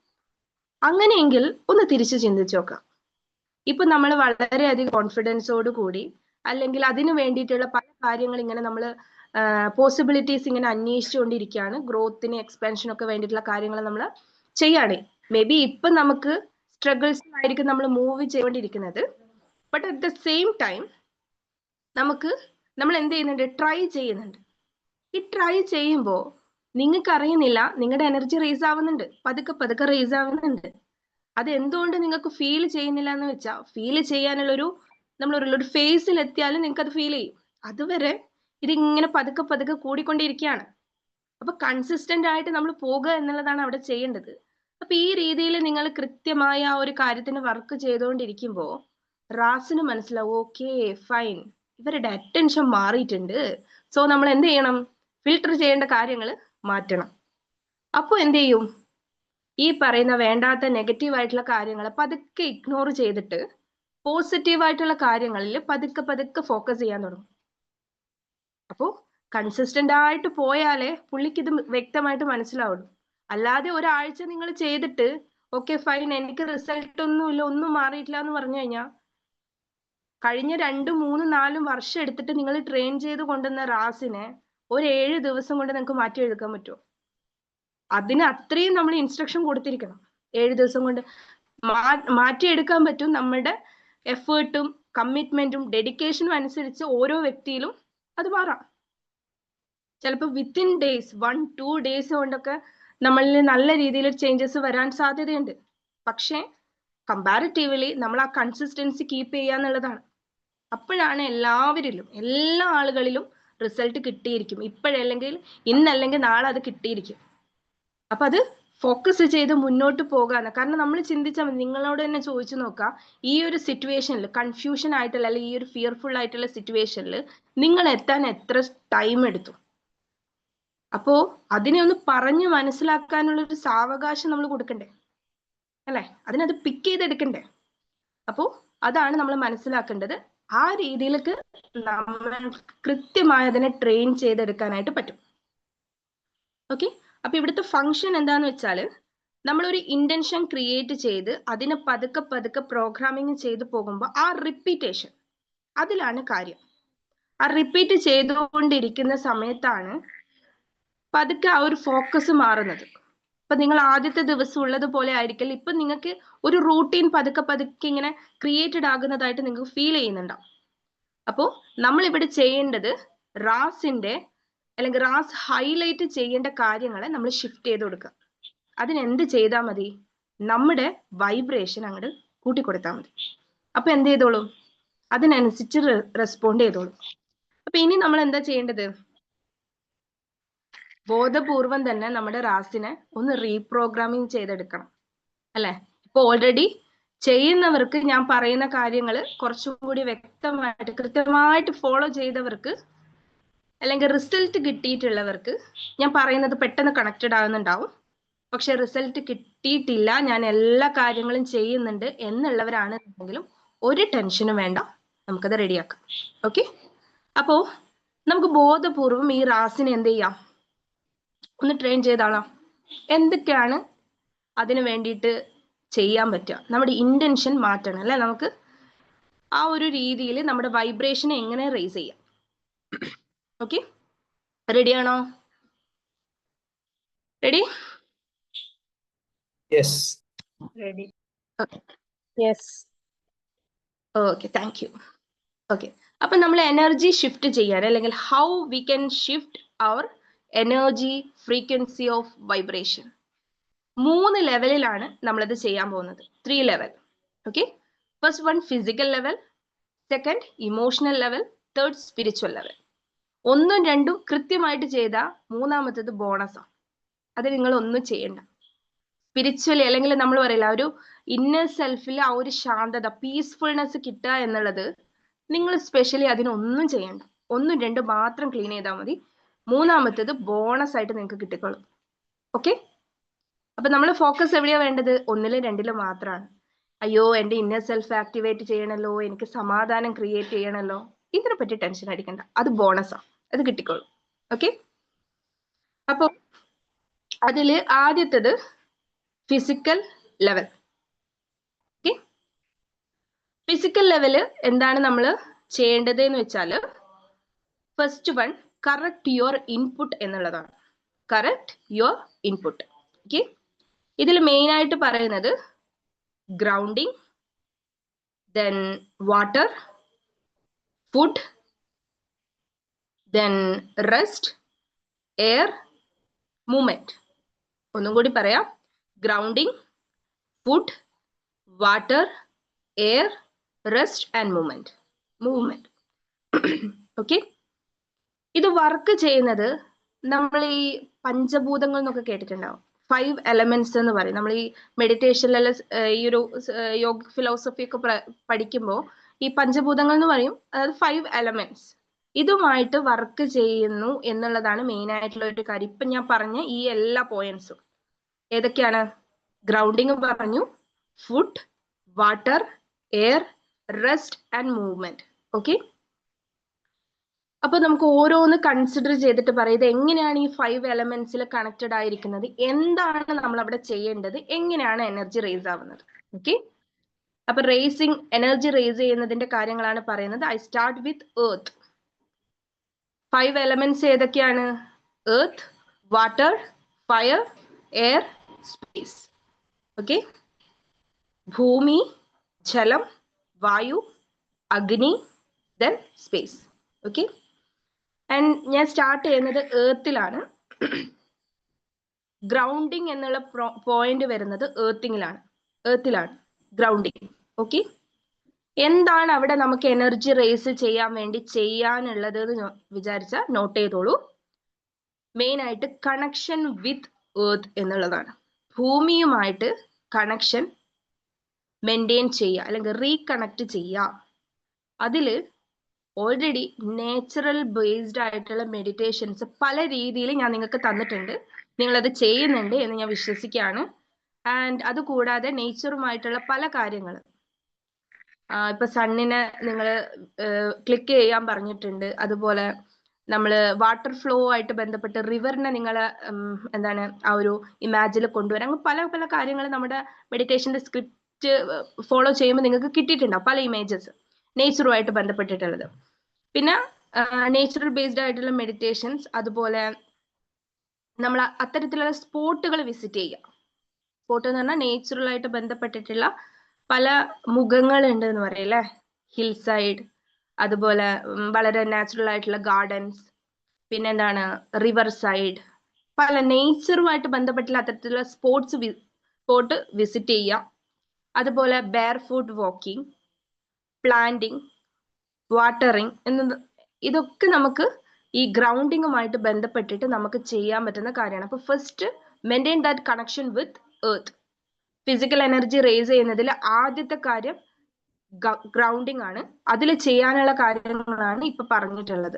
അങ്ങനെയെങ്കിൽ ഒന്ന് തിരിച്ചു ചിന്തിച്ചു നോക്കാം. ഇപ്പൊ നമ്മൾ വളരെയധികം കോൺഫിഡൻസോട് കൂടി, അല്ലെങ്കിൽ അതിനു വേണ്ടിയിട്ടുള്ള പല കാര്യങ്ങൾ ഇങ്ങനെ നമ്മൾ പോസിബിലിറ്റീസ് ഇങ്ങനെ അന്വേഷിച്ചുകൊണ്ടിരിക്കുകയാണ്. ഗ്രോത്തിന്, എക്സ്പാൻഷനും ഒക്കെ വേണ്ടിയിട്ടുള്ള കാര്യങ്ങൾ നമ്മൾ ചെയ്യാണ്. മേ ബി ഇപ്പൊ നമുക്ക് സ്ട്രഗിൾസ് ആയിരിക്കും നമ്മൾ മൂവ് ചെയ്തുകൊണ്ടിരിക്കുന്നത്. But at the same time നമ്മൾ എന്ത് ചെയ്യുന്നുണ്ട്? ട്രൈ ചെയ്യുന്നുണ്ട്. ഈ ട്രൈ ചെയ്യുമ്പോൾ നിങ്ങൾക്ക് അറിയുന്നില്ല, നിങ്ങളുടെ എനർജി റേസ് ആവുന്നുണ്ട്, പതുക്കെ പതുക്കെ റേസ് ആവുന്നുണ്ട്. അത് എന്തുകൊണ്ട് നിങ്ങൾക്ക് ഫീൽ ചെയ്യുന്നില്ല എന്ന് വെച്ചാൽ, ഫീൽ ചെയ്യാനുള്ള ഒരു ഫേസിൽ എത്തിയാലും നിങ്ങൾക്ക് അത് ഫീൽ ചെയ്യും. അതുവരെ ഇതിങ്ങനെ പതുക്കെ പതുക്കെ കൂടിക്കൊണ്ടിരിക്കുകയാണ്. അപ്പൊ കൺസിസ്റ്റന്റ് ആയിട്ട് നമ്മൾ പോകുക എന്നുള്ളതാണ് അവിടെ ചെയ്യേണ്ടത്. അപ്പൊ ഈ രീതിയിൽ നിങ്ങൾ കൃത്യമായ ആ ഒരു കാര്യത്തിന് വർക്ക് ചെയ്തുകൊണ്ടിരിക്കുമ്പോൾ റാസിന് മനസ്സിലാവും, ഓക്കെ ഫൈൻ, ഇവരുടെ അറ്റൻഷൻ മാറിയിട്ടുണ്ട്. സോ നമ്മൾ എന്ത് ചെയ്യണം? ഫിൽട്ടർ ചെയ്യേണ്ട കാര്യങ്ങൾ മാറ്റണം. അപ്പൊ എന്ത് ചെയ്യും? ഈ പറയുന്ന വേണ്ടാത്ത നെഗറ്റീവ് ആയിട്ടുള്ള കാര്യങ്ങളെ പതുക്കെ ഇഗ്നോർ ചെയ്തിട്ട് പോസിറ്റീവ് ആയിട്ടുള്ള കാര്യങ്ങളിൽ പതുക്കെ പതുക്കെ ഫോക്കസ് ചെയ്യാൻ തുടങ്ങും. അപ്പോ കൺസിസ്റ്റന്റ് ആയിട്ട് പോയാലേ പുള്ളിക്ക് ഇത് വ്യക്തമായിട്ട് മനസ്സിലാവുള്ളൂ. അല്ലാതെ ഒരാഴ്ച നിങ്ങൾ ചെയ്തിട്ട് ഓക്കെ ഫൈൻ, എനിക്ക് റിസൾട്ട് ഒന്നുമില്ല, ഒന്നും മാറിയിട്ടില്ല എന്ന് പറഞ്ഞു കഴിഞ്ഞാൽ, കഴിഞ്ഞ 2, 3, 4 വർഷം എടുത്തിട്ട് നിങ്ങൾ ട്രെയിൻ ചെയ്ത് കൊണ്ടുവന്ന റാസിനെ ഒരു 7 ദിവസം കൊണ്ട് നിങ്ങൾക്ക് മാറ്റിയെടുക്കാൻ പറ്റുമോ? അതിന് അത്രയും നമ്മൾ ഇൻസ്ട്രക്ഷൻ കൊടുത്തിരിക്കണം. 7 ദിവസം കൊണ്ട് മാറ്റിയെടുക്കാൻ പറ്റും. നമ്മുടെ എഫേർട്ടും കമ്മിറ്റ്മെന്റും ഡെഡിക്കേഷനും അനുസരിച്ച് ഓരോ വ്യക്തിയിലും അത് മാറാം. ചിലപ്പോൾ വിത്തിൻ ഡേയ്സ്, 1-2 ഡേയ്സ് കൊണ്ടൊക്കെ നമ്മളിൽ നല്ല രീതിയിൽ ചേഞ്ചസ് വരാൻ സാധ്യതയുണ്ട്. പക്ഷേ കമ്പാരിറ്റീവ്ലി നമ്മൾ ആ കൺസിസ്റ്റൻസി കീപ്പ് ചെയ്യുക എന്നുള്ളതാണ്. അപ്പോഴാണ് എല്ലാവരിലും, എല്ലാ ആളുകളിലും റിസൾട്ട് കിട്ടിയിരിക്കും. ഇപ്പോഴല്ലെങ്കിൽ ഇന്നല്ലെങ്കിൽ നാളെ അത് കിട്ടിയിരിക്കും. അപ്പൊ അത് ഫോക്കസ് ചെയ്ത് മുന്നോട്ട് പോകാന്ന്. കാരണം നമ്മൾ ചിന്തിച്ചാൽ മതി, നിങ്ങളോട് തന്നെ ചോദിച്ചു നോക്കാം, ഈ ഒരു സിറ്റുവേഷനിൽ കൺഫ്യൂഷൻ ആയിട്ടുള്ള, അല്ലെങ്കിൽ ഈ ഒരു ഫിയർഫുൾ ആയിട്ടുള്ള സിറ്റുവേഷനിൽ നിങ്ങൾ എത്താൻ എത്ര ടൈം എടുത്തു? അപ്പോ അതിനെ ഒന്ന് പറഞ്ഞു മനസ്സിലാക്കാനുള്ള ഒരു സാവകാശം നമ്മൾ കൊടുക്കണ്ടേ അല്ലെ? അതിനത് പിക്ക് ചെയ്തെടുക്കണ്ടേ? അപ്പോ അതാണ് നമ്മൾ മനസ്സിലാക്കേണ്ടത്. ആ രീതിയിലേക്ക് നമ്മൾ കൃത്യമായി അതിനെ ട്രെയിൻ ചെയ്തെടുക്കാനായിട്ട് പറ്റും. ഓക്കെ, അപ്പൊ ഇവിടുത്തെ ഫംഗ്ഷൻ എന്താന്ന് വെച്ചാൽ, നമ്മളൊരു ഇന്റൻഷൻ ക്രിയേറ്റ് ചെയ്ത് അതിനെ പതുക്കെ പതുക്കെ പ്രോഗ്രാമിങ് ചെയ്ത് പോകുമ്പോൾ ആ റിപ്പീറ്റേഷൻ, അതിലാണ് കാര്യം. ആ റിപ്പീറ്റ് ചെയ്തുകൊണ്ടിരിക്കുന്ന സമയത്താണ് പതുക്കെ ആ ഒരു ഫോക്കസ് മാറുന്നത്. ഇപ്പൊ നിങ്ങൾ ആദ്യത്തെ ദിവസം ഉള്ളതുപോലെ ആയിരിക്കില്ല, ഇപ്പൊ നിങ്ങൾക്ക് ഒരു റൂട്ടീൻ പതുക്കെ പതുക്കെ ഇങ്ങനെ ക്രിയേറ്റഡ് ആകുന്നതായിട്ട് നിങ്ങൾക്ക് ഫീൽ ചെയ്യുന്നുണ്ടാവും. അപ്പോ നമ്മൾ ഇവിടെ ചെയ്യേണ്ടത് റാസിന്റെ, അല്ലെങ്കിൽ റാസ് ഹൈലൈറ്റ് ചെയ്യേണ്ട കാര്യങ്ങളെ നമ്മൾ ഷിഫ്റ്റ് ചെയ്ത് കൊടുക്കുക. അതിനെന്ത് ചെയ്താൽ മതി? നമ്മുടെ വൈബ്രേഷൻ അങ്ങോട്ട് കൂട്ടിക്കൊടുത്താൽ മതി. അപ്പൊ എന്ത് ചെയ്തോളും? അതിനനുസരിച്ച് റെസ്പോണ്ട് ചെയ്തോളും. അപ്പൊ ഇനി നമ്മൾ എന്താ ചെയ്യേണ്ടത്? ബോധപൂർവം തന്നെ നമ്മുടെ റാസിനെ ഒന്ന് റീപ്രോഗ്രാമിംഗ് ചെയ്തെടുക്കണം അല്ലെ? ഇപ്പൊ ഓൾറെഡി ചെയ്യുന്നവർക്ക് ഞാൻ പറയുന്ന കാര്യങ്ങൾ കുറച്ചും കൂടി വ്യക്തമായിട്ട് കൃത്യമായിട്ട് ഫോളോ ചെയ്തവർക്ക് അല്ലെങ്കിൽ റിസൾട്ട് കിട്ടിയിട്ടുള്ളവർക്ക് ഞാൻ പറയുന്നത് പെട്ടെന്ന് കണക്റ്റഡ് ആകുന്നുണ്ടാവും. പക്ഷെ റിസൾട്ട് കിട്ടിയിട്ടില്ല, ഞാൻ എല്ലാ കാര്യങ്ങളും ചെയ്യുന്നുണ്ട് എന്നുള്ളവരാണെന്നുണ്ടെങ്കിലും ഒരു ടെൻഷനും വേണ്ട, നമുക്കത് റെഡിയാക്കാം. ഓക്കെ, അപ്പോ നമുക്ക് ബോധപൂർവം ഈ റാസിനെ എന്ത് ചെയ്യാം? ഒന്ന് ട്രെയിൻ ചെയ്താളാം. എന്തൊക്കെയാണ് അതിന് വേണ്ടിയിട്ട് ചെയ്യാൻ പറ്റുക? നമ്മുടെ ഇന്റൻഷൻ മാറ്റണം അല്ലെ? നമുക്ക് ആ ഒരു രീതിയിൽ നമ്മുടെ വൈബ്രേഷനെ എങ്ങനെ റേസ് ചെയ്യാം? ഓക്കെ, റെഡിയാണോ? Ready? Yes. Ready. Okay, yes. Okay, thank you. Okay, അപ്പൊ നമ്മൾ എനർജി ഷിഫ്റ്റ് ചെയ്യാൻ അല്ലെങ്കിൽ how we can shift our energy frequency of vibration 3 ലെവലിലാണ് നമ്മളത് ചെയ്യാൻ പോകുന്നത്. 3 level. Okay, first one physical level, second emotional level, third spiritual level. 1ഉം 2ഉം കൃത്യമായിട്ട് ചെയ്താൽ മൂന്നാമത്തത് ബോണസാണ്. അത് നിങ്ങൾ ഒന്നും ചെയ്യണ്ട. സ്പിരിച്വലി അല്ലെങ്കിൽ നമ്മൾ പറയില്ല ഒരു ഇന്നർ സെൽഫിൽ ആ ഒരു ശാന്തത, പീസ്ഫുൾനെസ് കിട്ടുക എന്നുള്ളത് നിങ്ങൾ സ്പെഷ്യലി അതിനൊന്നും ചെയ്യണ്ട. 1ഉം 2ഉം മാത്രം ക്ലീൻ ചെയ്താൽ മതി. മൂന്നാമത്തത് ബോണസ് ആയിട്ട് നിങ്ങൾക്ക് കിട്ടിക്കോളും. ഓക്കെ, അപ്പൊ നമ്മൾ ഫോക്കസ് എവിടെയാ വേണ്ടത്? 1ലും 2ലും മാത്രമാണ്. അയ്യോ എന്റെ ഇന്നർ സെൽഫ് ആക്ടിവേറ്റ് ചെയ്യണല്ലോ, എനിക്ക് സമാധാനം ക്രിയേറ്റ് ചെയ്യണല്ലോ, ഇതിനെ പറ്റി ടെൻഷൻ അടിക്കണ്ട. അത് ബോണസാ, അത് കിട്ടിക്കോളും. ഓക്കെ, അപ്പൊ അതില് ആദ്യത്തത് physical level. Okay, physical level എന്താണ് നമ്മൾ ചെയ്യേണ്ടത് എന്ന് വെച്ചാൽ first one correct your input എന്നുള്ളതാണ്. Correct your input. ഓക്കെ, ഇതിൽ മെയിൻ ആയിട്ട് പറയുന്നത് grounding, then water, food, then rest, air, movement. ഒന്നും കൂടി പറയാം. Grounding, food, water, air, rest and movement. Movement. Okay, ഇത് വർക്ക് ചെയ്യുന്നത് നമ്മൾ ഈ പഞ്ചഭൂതങ്ങൾ എന്നൊക്കെ കേട്ടിട്ടുണ്ടാവും. 5 എലമെന്റ്സ് എന്ന് പറയും. നമ്മൾ ഈ മെഡിറ്റേഷനിലെ ഈ ഒരു യോഗ ഫിലോസഫി ഒക്കെ പഠിക്കുമ്പോൾ ഈ പഞ്ചഭൂതങ്ങൾ എന്ന് പറയും. അതായത് 5 എലമെന്റ്സ് ഇതുമായിട്ട് വർക്ക് ചെയ്യുന്നു എന്നുള്ളതാണ് മെയിൻ ആയിട്ടുള്ള ഒരു കാര്യം. ഇപ്പൊ ഞാൻ പറഞ്ഞ ഈ എല്ലാ പോയിന്റ്സും ഏതൊക്കെയാണ്? ഗ്രൗണ്ടിങ് പറഞ്ഞു, food, water, air, rest and movement. Okay, അപ്പൊ നമുക്ക് ഓരോന്ന് കൺസിഡർ ചെയ്തിട്ട് പറയാം ഇത് എങ്ങനെയാണ് ഈ 5 എലമെന്റ്സിൽ കണക്റ്റഡ് ആയിരിക്കുന്നത്, എന്താണ് നമ്മൾ അവിടെ ചെയ്യേണ്ടത്, എങ്ങനെയാണ് എനർജി റേസ് ആവുന്നത്. ഓക്കെ, അപ്പൊ റേസിംഗ് എനർജി റേസ് ചെയ്യുന്നതിന്റെ കാര്യങ്ങളാണ് പറയുന്നത്. I start with earth. 5 elements ഏതൊക്കെയാണ്? Earth, water, fire, air, space. Okay, ഭൂമി, ജലം, വായു, അഗ്നി, ദെൻ സ്പേസ്. ഓക്കെ, ആൻഡ് ഞാൻ സ്റ്റാർട്ട് ചെയ്യുന്നത് എർത്തിലാണ്. ഗ്രൗണ്ടിങ് എന്നുള്ള പോയിന്റ് വരുന്നത് എർത്തിലാണ് ഗ്രൗണ്ടിങ്. ഓക്കെ, എന്താണ് അവിടെ നമുക്ക് എനർജി റേസ് ചെയ്യാൻ വേണ്ടി ചെയ്യാനുള്ളത് എന്ന് വിചാരിച്ചാൽ നോട്ട് ചെയ്തോളൂ. മെയിൻ ആയിട്ട് കണക്ഷൻ വിത്ത് എർത്ത് എന്നുള്ളതാണ്. ഭൂമിയുമായിട്ട് കണക്ഷൻ മെയിൻറ്റെയിൻ ചെയ്യുക അല്ലെങ്കിൽ റീകണക്ട് ചെയ്യുക. അതില് ഓൾറെഡി നേച്ചുറൽ ബേസ്ഡ് ആയിട്ടുള്ള മെഡിറ്റേഷൻസ് പല രീതിയിൽ ഞാൻ നിങ്ങൾക്ക് തന്നിട്ടുണ്ട്. നിങ്ങളത് ചെയ്യുന്നുണ്ട് എന്ന് ഞാൻ വിശ്വസിക്കുകയാണ്. ആൻഡ് അത് കൂടാതെ നേച്ചറുമായിട്ടുള്ള പല കാര്യങ്ങൾ ഇപ്പൊ സണ്ണിനെ നിങ്ങൾ ക്ലിക്ക് ചെയ്യാൻ പറഞ്ഞിട്ടുണ്ട്. അതുപോലെ നമ്മൾ വാട്ടർ ഫ്ലോ ആയിട്ട് ബന്ധപ്പെട്ട് റിവറിനെ നിങ്ങൾ എന്താണ് ആ ഒരു ഇമാജിൽ കൊണ്ടുവരാൻ, അങ്ങനെ പല പല കാര്യങ്ങൾ നമ്മുടെ മെഡിറ്റേഷന്റെ സ്ക്രിപ്റ്റ് ഫോളോ ചെയ്യുമ്പോൾ നിങ്ങൾക്ക് കിട്ടിയിട്ടുണ്ടാവും പല ഇമേജസ് നേച്ചറുമായിട്ട് ബന്ധപ്പെട്ടിട്ടുള്ളത്. പിന്നെ നേച്ചുറൽ ബേസ്ഡ് ആയിട്ടുള്ള മെഡിറ്റേഷൻസ്, അതുപോലെ നമ്മൾ അത്തരത്തിലുള്ള സ്പോട്ടുകൾ വിസിറ്റ് ചെയ്യുക. സ്പോട്ട് എന്ന് പറഞ്ഞാൽ നേച്ചുറൽ ആയിട്ട് ബന്ധപ്പെട്ടിട്ടുള്ള പല മുഖങ്ങളുണ്ട് എന്ന് പറയല്ലേ. ഹിൽ സൈഡ്, അതുപോലെ വളരെ നാച്ചുറൽ ആയിട്ടുള്ള ഗാർഡൻസ്, പിന്നെ എന്താണ് റിവർ സൈഡ്, പല നേച്ചറുമായിട്ട് ബന്ധപ്പെട്ടുള്ള അത്തരത്തിലുള്ള സ്പോട്ട് വിസിറ്റ് ചെയ്യുക. അതുപോലെ barefoot walking, planting, watering എന്നത് ഇതൊക്കെ നമുക്ക് ഈ ഗ്രൗണ്ടിങ്ങുമായിട്ട് ബന്ധപ്പെട്ടിട്ട് നമുക്ക് ചെയ്യാൻ പറ്റുന്ന കാര്യമാണ്. അപ്പൊ first maintain that connection with earth. Physical energy raise ചെയ്യുന്നതിൽ ആദ്യത്തെ കാര്യം ഗ്രൗണ്ടിങ് ആണ്. അതിൽ ചെയ്യാനുള്ള കാര്യങ്ങളാണ് ഇപ്പൊ പറഞ്ഞിട്ടുള്ളത്.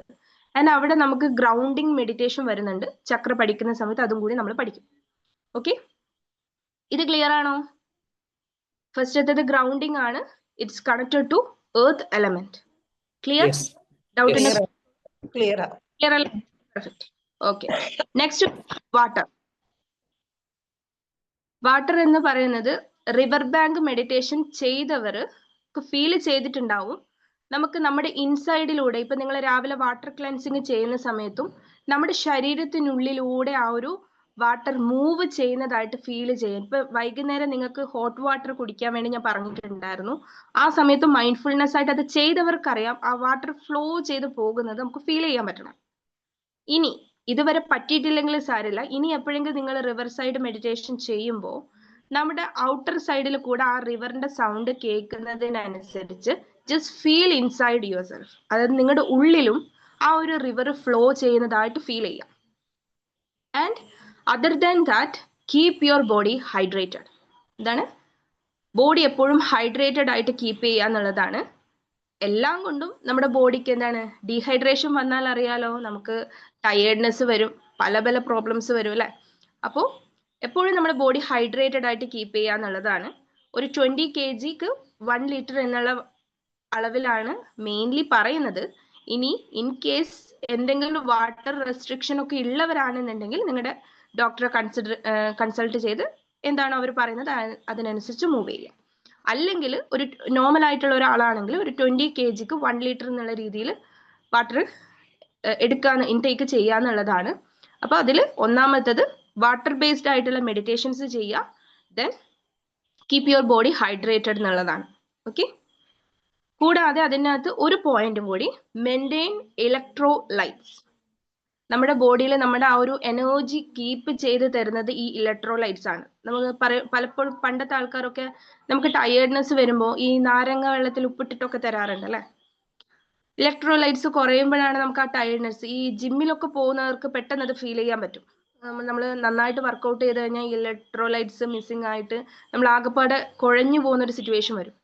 ആൻഡ് അവിടെ നമുക്ക് ഗ്രൗണ്ടിങ് മെഡിറ്റേഷൻ വരുന്നുണ്ട്. ചക്ര പഠിക്കുന്ന സമയത്ത് അതും കൂടി നമ്മൾ പഠിക്കും. ഓക്കെ, ഇത് ക്ലിയർ ആണോ? ഫസ്റ്റത്തേത് ഗ്രൗണ്ടിങ് ആണ്. It's connected to earth element. Clear? Doubt clear clear അല്ലേ? Perfect. Okay, next water. Water എന്ന് പറയുന്നത് റിവർ ബാങ്ക് മെഡിറ്റേഷൻ ചെയ്തവർ ഫീൽ ചെയ്തിട്ടുണ്ടാവും. നമുക്ക് നമ്മുടെ ഇൻസൈഡിലൂടെ ഇപ്പൊ നിങ്ങൾ രാവിലെ വാട്ടർ ക്ലെൻസിങ് ചെയ്യുന്ന സമയത്തും നമ്മുടെ ശരീരത്തിനുള്ളിലൂടെ ആ ഒരു വാട്ടർ മൂവ് ചെയ്യുന്നതായിട്ട് ഫീൽ ചെയ്യും. ഇപ്പൊ വൈകുന്നേരം നിങ്ങൾക്ക് ഹോട്ട് വാട്ടർ കുടിക്കാൻ വേണ്ടി ഞാൻ പറഞ്ഞിട്ടുണ്ടായിരുന്നു. ആ സമയത്ത് മൈൻഡ്ഫുൾനെസ് ആയിട്ട് അത് ചെയ്തവർക്കറിയാം ആ വാട്ടർ ഫ്ലോ ചെയ്ത് പോകുന്നത് നമുക്ക് ഫീൽ ചെയ്യാൻ പറ്റണം. ഇനി ഇതുവരെ പറ്റിയിട്ടില്ലെങ്കിൽ സാരില്ല. ഇനി എപ്പോഴെങ്കിലും നിങ്ങൾ റിവർ സൈഡ് മെഡിറ്റേഷൻ ചെയ്യുമ്പോൾ നമ്മുടെ ഔട്ടർ സൈഡിൽ കൂടെ ആ റിവറിന്റെ സൗണ്ട് കേൾക്കുന്നതിനനുസരിച്ച് just feel inside yourself. അതായത് നിങ്ങളുടെ ഉള്ളിലും ആ ഒരു റിവർ ഫ്ലോ ചെയ്യുന്നതായിട്ട് ഫീൽ ചെയ്യാം. And other than that keep your body hydrated. എന്താണ്? ബോഡി എപ്പോഴും ഹൈഡ്രേറ്റഡ് ആയിട്ട് കീപ്പ് ചെയ്യുക എന്നുള്ളതാണ്. എല്ലാം കൊണ്ടും നമ്മുടെ ബോഡിക്ക് എന്താണ്, ഡീഹൈഡ്രേഷൻ വന്നാൽ അറിയാലോ, നമുക്ക് ടയേർഡ്നെസ് വരും, പല പല പ്രോബ്ലംസ് വരും അല്ലെ. അപ്പോൾ എപ്പോഴും നമ്മുടെ ബോഡി ഹൈഡ്രേറ്റഡ് ആയിട്ട് കീപ്പ് ചെയ്യുക എന്നുള്ളതാണ്. ഒരു 20 kg 1 ലിറ്റർ എന്നുള്ള അളവിലാണ് മെയിൻലി പറയുന്നത്. ഇനി ഇൻ കേസ് എന്തെങ്കിലും വാട്ടർ റെസ്ട്രിക്ഷൻ ഒക്കെ ഉള്ളവരാണെന്നുണ്ടെങ്കിൽ നിങ്ങളുടെ ഡോക്ടറെ കൺസൾട്ട് ചെയ്ത് എന്താണോ അവർ പറയുന്നത് അതിനനുസരിച്ച് മൂവ് ചെയ്യുക. അല്ലെങ്കിൽ ഒരു നോർമൽ ആയിട്ടുള്ള ഒരാളാണെങ്കിൽ ഒരു 20 kg 1 ലിറ്റർ എന്നുള്ള രീതിയിൽ വാട്ടർ എടുക്കാൻ ഇൻടേക്ക് ചെയ്യാന്നുള്ളതാണ്. അപ്പൊ അതിൽ ഒന്നാമത്തത് വാട്ടർ ബേസ്ഡ് ആയിട്ടുള്ള മെഡിറ്റേഷൻസ് ചെയ്യുക. Then keep your body hydrated എന്നുള്ളതാണ്. ഓക്കെ, കൂടാതെ അതിനകത്ത് ഒരു പോയിന്റും കൂടി, മെയിൻറ്റെയിൻ ഇലക്ട്രോലൈറ്റ്സ്. നമ്മുടെ ബോഡിയിൽ നമ്മുടെ ആ ഒരു എനർജി കീപ്പ് ചെയ്ത് തരുന്നത് ഈ ഇലക്ട്രോലൈറ്റ്സ് ആണ്. നമുക്ക് പലപ്പോഴും പണ്ടത്തെ ആൾക്കാരൊക്കെ നമുക്ക് ടയേർഡ്നെസ് വരുമ്പോൾ ഈ നാരങ്ങ വെള്ളത്തിൽ ഉപ്പിട്ടിട്ടൊക്കെ തരാറുണ്ട് അല്ലെ. ഇലക്ട്രോലൈറ്റ്സ് കുറയുമ്പോഴാണ് നമുക്ക് ആ ടയേർഡ്നെസ്, ഈ ജിമ്മിലൊക്കെ പോകുന്നവർക്ക് പെട്ടെന്ന് അത് ഫീൽ ചെയ്യാൻ പറ്റും. നമ്മൾ നന്നായിട്ട് വർക്കൗട്ട് ചെയ്ത് കഴിഞ്ഞാൽ ഇലക്ട്രോലൈറ്റ്സ് മിസ്സിംഗ് ആയിട്ട് നമ്മൾ ആകെപ്പാടെ കുഴഞ്ഞു പോകുന്ന ഒരു സിറ്റുവേഷൻ വരും.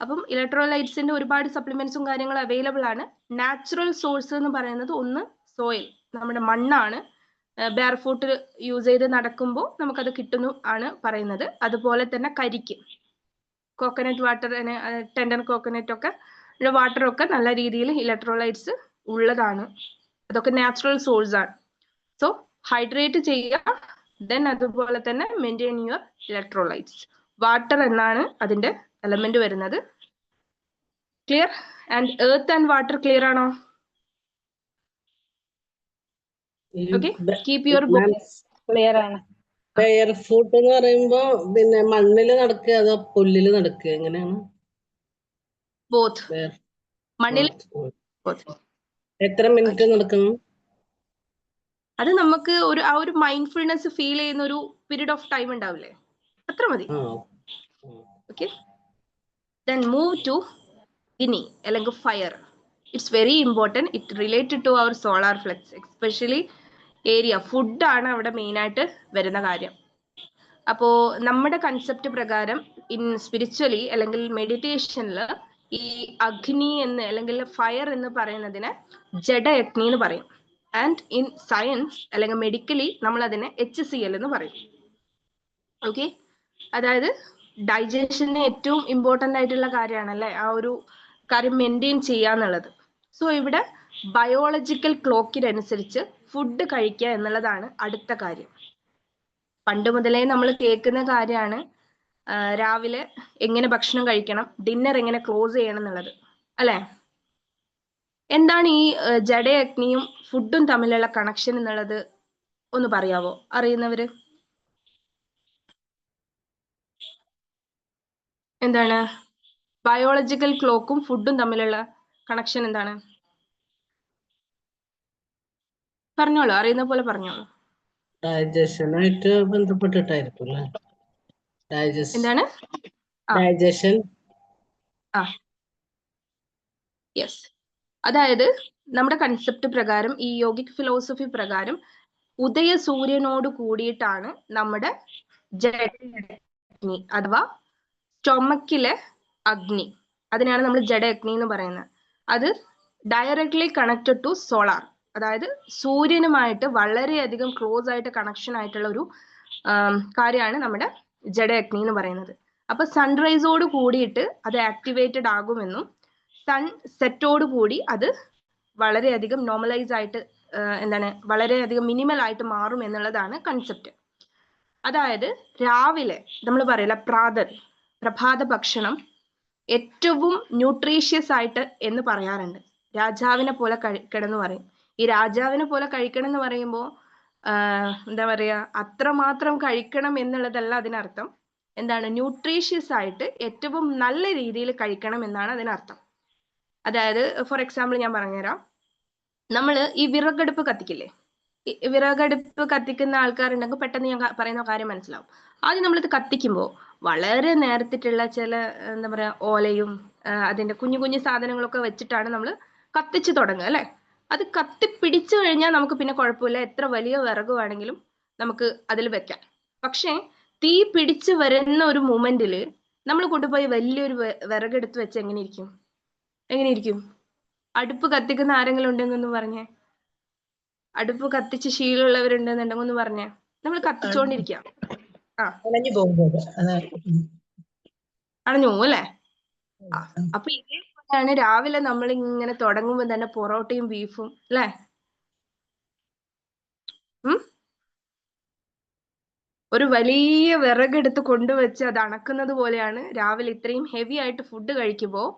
അപ്പം ഇലക്ട്രോലൈറ്റ്സിന്റെ ഒരുപാട് സപ്ലിമെന്റ്സും കാര്യങ്ങളും അവൈലബിൾ ആണ്. നാച്ചുറൽ സോഴ്സ് എന്ന് പറയുന്നത് ഒന്ന് സോയിൽ, നമ്മുടെ മണ്ണാണ്. ബെയർ ഫുട്ട് യൂസ് ചെയ്ത് നടക്കുമ്പോൾ നമുക്കത് കിട്ടുന്നു ആണ് പറയുന്നത്. അതുപോലെ തന്നെ കരിക്ക്, കോക്കനട്ട് വാട്ടർ, ടെൻഡർ കോക്കനട്ട് ഒക്കെ വാട്ടറൊക്കെ നല്ല രീതിയിൽ ഇലക്ട്രോലൈറ്റ്സ് ഉള്ളതാണ്. അതൊക്കെ നാച്ചുറൽ സോഴ്സ് ആണ്. സോ ഹൈഡ്രേറ്റ് ചെയ്യുക. ദെൻ അതുപോലെ തന്നെ മെയിൻറ്റെയിൻ യുവർ ഇലക്ട്രോലൈറ്റ്സ്. വാട്ടർ എന്നാണ് അതിന്റെ എലമെന്റ് വരുന്നത്. Clear? And earth and water clear ആണോ? Okay, keep your body clear ആണ്. ബെയർ ഫുട്ട് എന്ന് പറയുമ്പോ പിന്നെ മണ്ണില് നടക്കുക അതോ പുല്ലില് നടക്കുക, എങ്ങനെയാണ്? ബോത്ത്. മണ്ണിൽ എത്ര മിനിറ്റ് നടക്കണം? അത് നമുക്ക് ആ ഒരു മൈൻഡ്ഫുൾനെസ് ഫീൽ ചെയ്യുന്ന ഒരു പീരീഡ് ഓഫ് ടൈം ഉണ്ടാവില്ലേ, അത്ര മതി. ഓക്കെ, ദെൻ മൂവ് ടു അഗ്നി അല്ലെങ്കിൽ fire. It's very important. It related to our solar flex, especially area. ഫുഡാണ് അവിടെ മെയിൻ ആയിട്ട് വരുന്ന കാര്യം. അപ്പോ നമ്മുടെ കൺസെപ്റ്റ് പ്രകാരം ഇൻ സ്പിരിച്വലി അല്ലെങ്കിൽ മെഡിറ്റേഷനിൽ ഈ അഗ്നി എന്ന് അല്ലെങ്കിൽ ഫയർ എന്ന് പറയുന്നതിനെ ജഡയഗ്നി എന്ന് പറയും. ആൻഡ് ഇൻ സയൻസ് അല്ലെങ്കിൽ മെഡിക്കലി നമ്മൾ അതിനെ HCl എന്ന് പറയും. ഓക്കെ, അതായത് ഡൈജഷന് ഏറ്റവും ഇമ്പോർട്ടൻ്റ് ആയിട്ടുള്ള കാര്യമാണ് അല്ലെ, ആ ഒരു കാര്യം മെയിൻറ്റെയിൻ ചെയ്യാന്നുള്ളത്. സോ ഇവിടെ ബയോളജിക്കൽ ക്ലോക്കിനനുസരിച്ച് ഫുഡ് കഴിക്കുക എന്നുള്ളതാണ് അടുത്ത കാര്യം. പണ്ട് മുതലേ നമ്മൾ കേൾക്കുന്ന കാര്യമാണ് രാവിലെ എങ്ങനെ ഭക്ഷണം കഴിക്കണം, ഡിന്നർ എങ്ങനെ ക്ലോസ് ചെയ്യണം എന്നുള്ളത് അല്ലെ. എന്താണ് ഈ ജഡയഗ്നിയും ഫുഡും തമ്മിലുള്ള കണക്ഷൻ എന്നുള്ളത് ഒന്ന് പറയാവോ അറിയുന്നവര്? എന്താണ് ബയോളജിക്കൽ ക്ലോക്കും ഫുഡും തമ്മിലുള്ള കണക്ഷൻ എന്താണ്? പറഞ്ഞോളൂ, അറിയുന്ന പോലെ പറഞ്ഞോളൂ. ഡൈജഷനായിട്ട് ബന്ധപ്പെട്ടിട്ടായിരിക്കും അല്ലേ? എന്താണ്? ഡൈജഷൻ. യെസ്, അതായത് നമ്മുടെ കൺസെപ്റ്റ് പ്രകാരം, ഈ യോഗിക് ഫിലോസഫി പ്രകാരം ഉദയ സൂര്യനോട് കൂടിയിട്ടാണ് നമ്മുടെ ജഡഗ്നി അഥവാ സ്റ്റൊമക്കിലെ അഗ്നി, അതിനാണ് നമ്മൾ ജഡഅഗ്നി എന്ന് പറയുന്നത്. അത് ഡയറക്ട്ലി കണക്റ്റഡ് ടു സോളാർ, അതായത് സൂര്യനുമായിട്ട് വളരെയധികം ക്ലോസ് ആയിട്ട് കണക്ഷൻ ആയിട്ടുള്ള ഒരു കാര്യമാണ് നമ്മുടെ ജഡഅഗ്നി എന്ന് പറയുന്നത്. അപ്പൊ സൺറൈസോട് കൂടിയിട്ട് അത് ആക്ടിവേറ്റഡ് ആകുമെന്നും സൺ സെറ്റോട് കൂടി അത് വളരെയധികം നോർമലൈസ് ആയിട്ട് വളരെയധികം മിനിമൽ ആയിട്ട് മാറും എന്നുള്ളതാണ് കൺസെപ്റ്റ്. അതായത് രാവിലെ നമ്മൾ പറയില്ല പ്രഭാത ഭക്ഷണം ഏറ്റവും ന്യൂട്രീഷ്യസ് ആയിട്ട് എന്ന് പറയാറുണ്ട്. രാജാവിനെ പോലെ കഴിക്കണം എന്ന് പറയും. ഈ രാജാവിനെ പോലെ കഴിക്കണം എന്ന് പറയുമ്പോൾ എന്താ പറയാ, അത്രമാത്രം കഴിക്കണം എന്നുള്ളതല്ല അതിനർത്ഥം. എന്താണ് ന്യൂട്രീഷ്യസ് ആയിട്ട് ഏറ്റവും നല്ല രീതിയിൽ കഴിക്കണം എന്നാണ് അതിനർത്ഥം. അതായത് ഫോർ എക്സാമ്പിൾ ഞാൻ പറഞ്ഞുതരാം. നമ്മൾ ഈ വിറകടുപ്പ് കത്തിക്കില്ലേ, വിറകടുപ്പ് കത്തിക്കുന്ന ആൾക്കാരുണ്ടെങ്കിൽ പെട്ടെന്ന് ഞാൻ പറയുന്ന കാര്യം മനസ്സിലാവും. ആദ്യം നമ്മളിത് കത്തിക്കുമ്പോൾ വളരെ നേരത്തിട്ടുള്ള ചില എന്താ പറയാ ഓലയും അതിന്റെ കുഞ്ഞു കുഞ്ഞു സാധനങ്ങളൊക്കെ വെച്ചിട്ടാണ് നമ്മൾ കത്തിച്ചു തുടങ്ങുക അല്ലെ. അത് കത്തിപ്പിടിച്ചു കഴിഞ്ഞാൽ നമുക്ക് പിന്നെ കുഴപ്പമില്ല, എത്ര വലിയ വിറക് വേണമെങ്കിലും നമുക്ക് അതിൽ വെക്കാം. പക്ഷെ തീ പിടിച്ചു വരുന്ന ഒരു മൊമെന്റില് നമ്മൾ കൊണ്ടുപോയി വലിയൊരു വിറകെടുത്ത് വെച്ച് എങ്ങനെയിരിക്കും? അടുപ്പ് കത്തിക്കുന്ന ആരെങ്കിലും ഉണ്ടെങ്കിൽ ഒന്ന് പറഞ്ഞേ. അടുപ്പ് കത്തിച്ച് ശീലമുള്ളവരുണ്ടെന്നുണ്ടെങ്കിൽ ഒന്ന് പറഞ്ഞേ. നമ്മൾ കത്തിച്ചോണ്ടിരിക്കാം, അണഞ്ഞു പോകും അല്ലെ. അപ്പൊ ഇതേപോലെയാണ് രാവിലെ നമ്മൾ ഇങ്ങനെ തുടങ്ങുമ്പോൾ തന്നെ പൊറോട്ടയും ബീഫും അല്ലെ. ഒരു വലിയ വിറകെടുത്ത് കൊണ്ടുവച്ച് അത് അണക്കുന്നത് പോലെയാണ് രാവിലെ ഇത്രയും ഹെവി ആയിട്ട് ഫുഡ് കഴിക്കുമ്പോൾ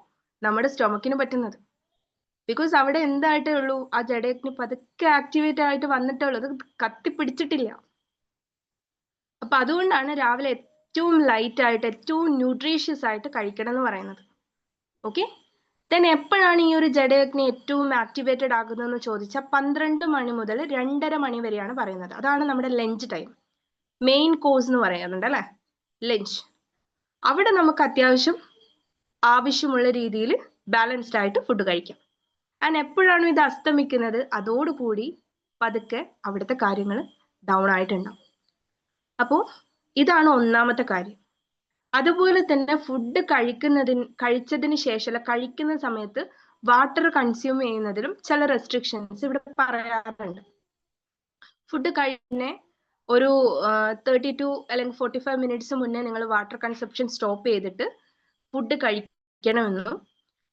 നമ്മുടെ സ്റ്റൊമക്കിന് പറ്റുന്നത്. ബിക്കോസ് അവിടെ എന്തായിട്ടേ ഉള്ളൂ, ആ ജഡയഗ്നി പതുക്കെ ആക്ടിവേറ്റ് ആയിട്ട് വന്നിട്ടേ ഉള്ളൂ, അത് കത്തിപ്പിടിച്ചിട്ടില്ല. അപ്പൊ അതുകൊണ്ടാണ് രാവിലെ ഏറ്റവും ലൈറ്റ് ആയിട്ട് ഏറ്റവും ന്യൂട്രീഷ്യസ് ആയിട്ട് കഴിക്കണം എന്ന് പറയുന്നത്. ഓക്കെ, ദെൻ എപ്പോഴാണ് ഈ ഒരു ജഡയഗ്നി ഏറ്റവും ആക്ടിവേറ്റഡ് ആകുന്നതെന്ന് ചോദിച്ചാൽ 12 മണി മുതൽ 2:30 മണി വരെയാണ് പറയുന്നത്. അതാണ് നമ്മുടെ ലഞ്ച് ടൈം, മെയിൻ കോഴ്സ് എന്ന് പറയാറുണ്ട് അല്ലെ, ലഞ്ച്. അവിടെ നമുക്ക് അത്യാവശ്യം ആവശ്യമുള്ള രീതിയിൽ ബാലൻസ്ഡ് ആയിട്ട് ഫുഡ് കഴിക്കാം. ആൻഡ് എപ്പോഴാണ് ഇത് അസ്തമിക്കുന്നത്, അതോടുകൂടി പതുക്കെ അവിടുത്തെ കാര്യങ്ങൾ ഡൗൺ ആയിട്ടുണ്ടാവും. അപ്പോൾ ഇതാണ് ഒന്നാമത്തെ കാര്യം. അതുപോലെ തന്നെ ഫുഡ് കഴിച്ചതിന് ശേഷം കഴിക്കുന്ന സമയത്ത് വാട്ടർ കൺസ്യൂം ചെയ്യുന്നതിലും ചില റെസ്ട്രിക്ഷൻസ് ഇവിടെ പറയാറുണ്ട്. ഫുഡ് കഴിഞ്ഞ് ഒരു 32 അല്ലെങ്കിൽ 45 മിനിറ്റ്സ് മുന്നേ നിങ്ങൾ വാട്ടർ കൺസപ്ഷൻ സ്റ്റോപ്പ് ചെയ്തിട്ട് ഫുഡ് കഴിക്കണമെന്നും,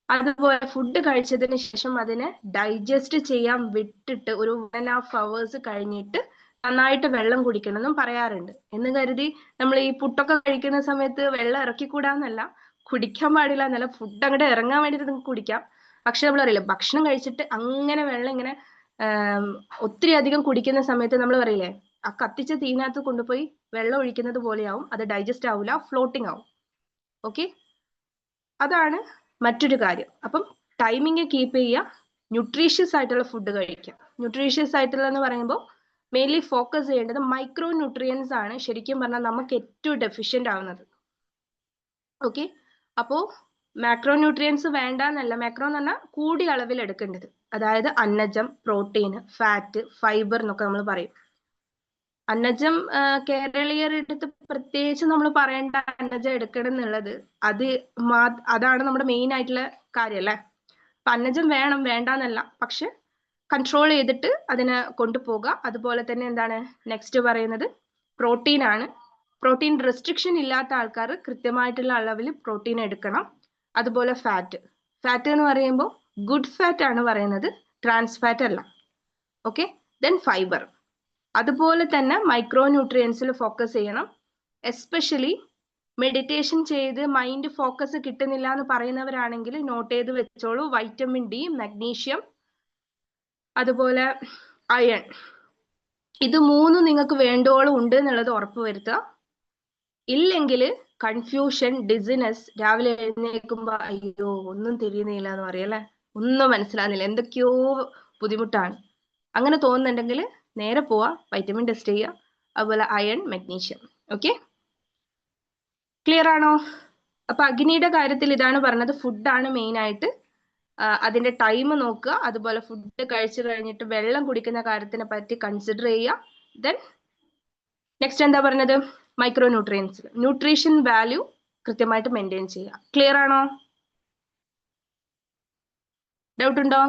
അതുപോലെ ഫുഡ് കഴിച്ചതിന് ശേഷം അതിനെ ഡൈജസ്റ്റ് ചെയ്യാൻ വിട്ടിട്ട് ഒരു 1.5 hours കഴിഞ്ഞിട്ട് നന്നായിട്ട് വെള്ളം കുടിക്കണമെന്നും പറയാറുണ്ട്. എന്ന് കരുതി നമ്മൾ ഈ പുട്ടൊക്കെ കഴിക്കുന്ന സമയത്ത് വെള്ളം ഇറക്കിക്കൂടാന്നല്ല, കുടിക്കാൻ പാടില്ല എന്നല്ല, ഫുഡ് അങ്ങോട്ട് ഇറങ്ങാൻ വേണ്ടിയിട്ട് നിങ്ങൾക്ക് കുടിക്കാം. പക്ഷെ നമ്മൾ അറിയില്ല, ഭക്ഷണം കഴിച്ചിട്ട് അങ്ങനെ വെള്ളം ഇങ്ങനെ ഒത്തിരി അധികം കുടിക്കുന്ന സമയത്ത് നമ്മൾ പറയില്ലേ, ആ കത്തിച്ച തീനകത്ത് കൊണ്ടുപോയി വെള്ളം ഒഴിക്കുന്നത് പോലെയാവും, അത് ഡൈജസ്റ്റ് ആവില്ല, ഫ്ലോട്ടിംഗ് ആവും. ഓക്കെ, അതാണ് മറ്റൊരു കാര്യം. അപ്പം ടൈമിങ് കീപ്പ് ചെയ്യുക, ന്യൂട്രീഷ്യസ് ആയിട്ടുള്ള ഫുഡ് കഴിക്കുക. ന്യൂട്രീഷ്യസ് ആയിട്ടുള്ള എന്ന് പറയുമ്പോൾ മെയിൻലി ഫോക്കസ് ചെയ്യേണ്ടത് മൈക്രോ ന്യൂട്രിയൻസ് ആണ് ശരിക്കും പറഞ്ഞാൽ നമുക്ക് ഏറ്റവും ഡെഫിഷ്യന്റ് ആവുന്നത്. ഓക്കെ, അപ്പോ മാക്രോ ന്യൂട്രിയൻസ് വേണ്ട എന്നല്ല, മാക്രോ എന്ന് പറഞ്ഞാൽ കൂടിയ അളവിൽ എടുക്കേണ്ടത്. അതായത് അന്നജം, പ്രോട്ടീൻ, ഫാറ്റ്, ഫൈബർ എന്നൊക്കെ നമ്മൾ പറയും. അന്നജം കേരളീയർ എടുത്ത് പ്രത്യേകിച്ച് നമ്മൾ പറയേണ്ട അന്നജം എടുക്കണം എന്നുള്ളത് അതാണ് നമ്മുടെ മെയിൻ ആയിട്ടുള്ള കാര്യം അല്ലേ. അപ്പൊ അന്നജം വേണം, വേണ്ടാന്നല്ല, പക്ഷെ കൺട്രോൾ ചെയ്തിട്ട് അതിനെ കൊണ്ടുപോകുക. അതുപോലെ തന്നെ എന്താണ് നെക്സ്റ്റ് പറയുന്നത്, പ്രോട്ടീൻ ആണ്. പ്രോട്ടീൻ റെസ്ട്രിക്ഷൻ ഇല്ലാത്ത ആൾക്കാർ കൃത്യമായിട്ടുള്ള അളവിൽ പ്രോട്ടീൻ എടുക്കണം. അതുപോലെ ഫാറ്റ് എന്ന് പറയുമ്പോൾ ഗുഡ് ഫാറ്റ് ആണ് പറയുന്നത്, ട്രാൻസ് ഫാറ്റ് അല്ല. Okay, then fibre. അതുപോലെ തന്നെ മൈക്രോ ന്യൂട്രിയൻസിൽ ഫോക്കസ് ചെയ്യണം. എസ്പെഷ്യലി മെഡിറ്റേഷൻ ചെയ്ത് മൈൻഡ് ഫോക്കസ് കിട്ടുന്നില്ല എന്ന് പറയുന്നവരാണെങ്കിൽ നോട്ട് ചെയ്ത് വെച്ചോളൂ. വൈറ്റമിൻ ഡി, മഗ്നീഷ്യം, അതുപോലെ അയൺ, ഇത് 3 നിങ്ങൾക്ക് വേണ്ടോളം ഉണ്ട് എന്നുള്ളത് ഉറപ്പ് വരുത്തുക. ഇല്ലെങ്കിൽ കൺഫ്യൂഷൻ, ഡിസിനെസ്, രാവിലെ എഴുന്നേൽക്കുമ്പോൾ അയ്യോ ഒന്നും തിരിയുന്നില്ല എന്ന് പറയല്ലേ, ഒന്നും മനസ്സിലാകുന്നില്ല, എന്തൊക്കെയോ ബുദ്ധിമുട്ടാണ്, അങ്ങനെ തോന്നുന്നുണ്ടെങ്കിൽ നേരെ പോവാ, വൈറ്റമിൻ ടെസ്റ്റ് ചെയ്യുക. അതുപോലെ അയൺ, മഗ്നീഷ്യം. ഓക്കെ, ക്ലിയർ ആണോ? അപ്പൊ അഗ്നിയുടെ കാര്യത്തിൽ ഇതാണ് പറഞ്ഞത്, ഫുഡാണ് മെയിൻ ആയിട്ട് അതിന്റെ ടൈം നോക്കുക, അതുപോലെ ഫുഡ് കഴിച്ചു കഴിഞ്ഞിട്ട് വെള്ളം കുടിക്കുന്ന കാര്യത്തിനെ പറ്റി കൺസിഡർ ചെയ്യുക. ദെൻ നെക്സ്റ്റ് എന്താ പറഞ്ഞത്, മൈക്രോ ന്യൂട്രിയൻസ്, ന്യൂട്രീഷൻ വാല്യൂ കൃത്യമായിട്ട് മെയിൻറ്റെയിൻ ചെയ്യുക. ക്ലിയർ ആണോ? ഡൗട്ട് ഉണ്ടോ?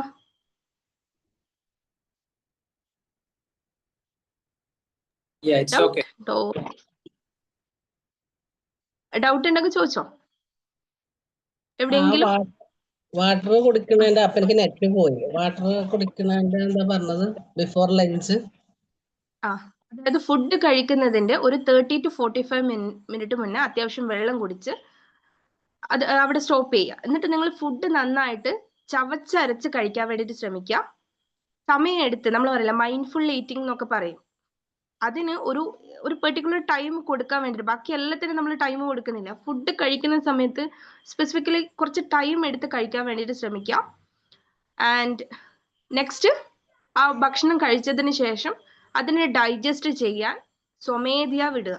ഡൗട്ട് ഉണ്ടെങ്കിൽ ചോദിച്ചോ എവിടെയെങ്കിലും. വാട്ടർ കുടിക്കണതിന്റെ അപ്പൊ എനിക്ക് നെറ്റ് പോയി. വാട്ടർ കുടിക്കണതിന്റെ എന്താ പറഞ്ഞത്? Before lunch. അതായത് ഫുഡ് കഴിക്കുന്നതിന്റെ ഒരു 30 to 45 മിനിറ്റ് മുന്നേ അത്യാവശ്യം വെള്ളം കുടിച്ച് അത് അവിടെ സ്റ്റോപ്പ് ചെയ്യുക. എന്നിട്ട് നിങ്ങൾ ഫുഡ് നന്നായിട്ട് ചവച്ചരച്ച് കഴിക്കാൻ വേണ്ടിയിട്ട് ശ്രമിക്കുക. സമയം എടുത്ത്, നമ്മൾ പറയില്ല മൈൻഡ്ഫുൾ ഈറ്റിംഗ് എന്നൊക്കെ പറയും, അതിന് ഒരു പെർട്ടിക്കുലർ ടൈം കൊടുക്കാൻ വേണ്ടിയിട്ട്. ബാക്കി എല്ലാത്തിനും നമ്മൾ ടൈം കൊടുക്കുന്നില്ല. ഫുഡ് കഴിക്കുന്ന സമയത്ത് സ്പെസിഫിക്കലി കുറച്ച് ടൈം എടുത്ത് കഴിക്കാൻ വേണ്ടിയിട്ട് ശ്രമിക്കുക. ആൻഡ് നെക്സ്റ്റ്, ആ ഭക്ഷണം കഴിച്ചതിന് ശേഷം അതിനെ ഡൈജസ്റ്റ് ചെയ്യാൻ സ്വമേധയാ വിടുക.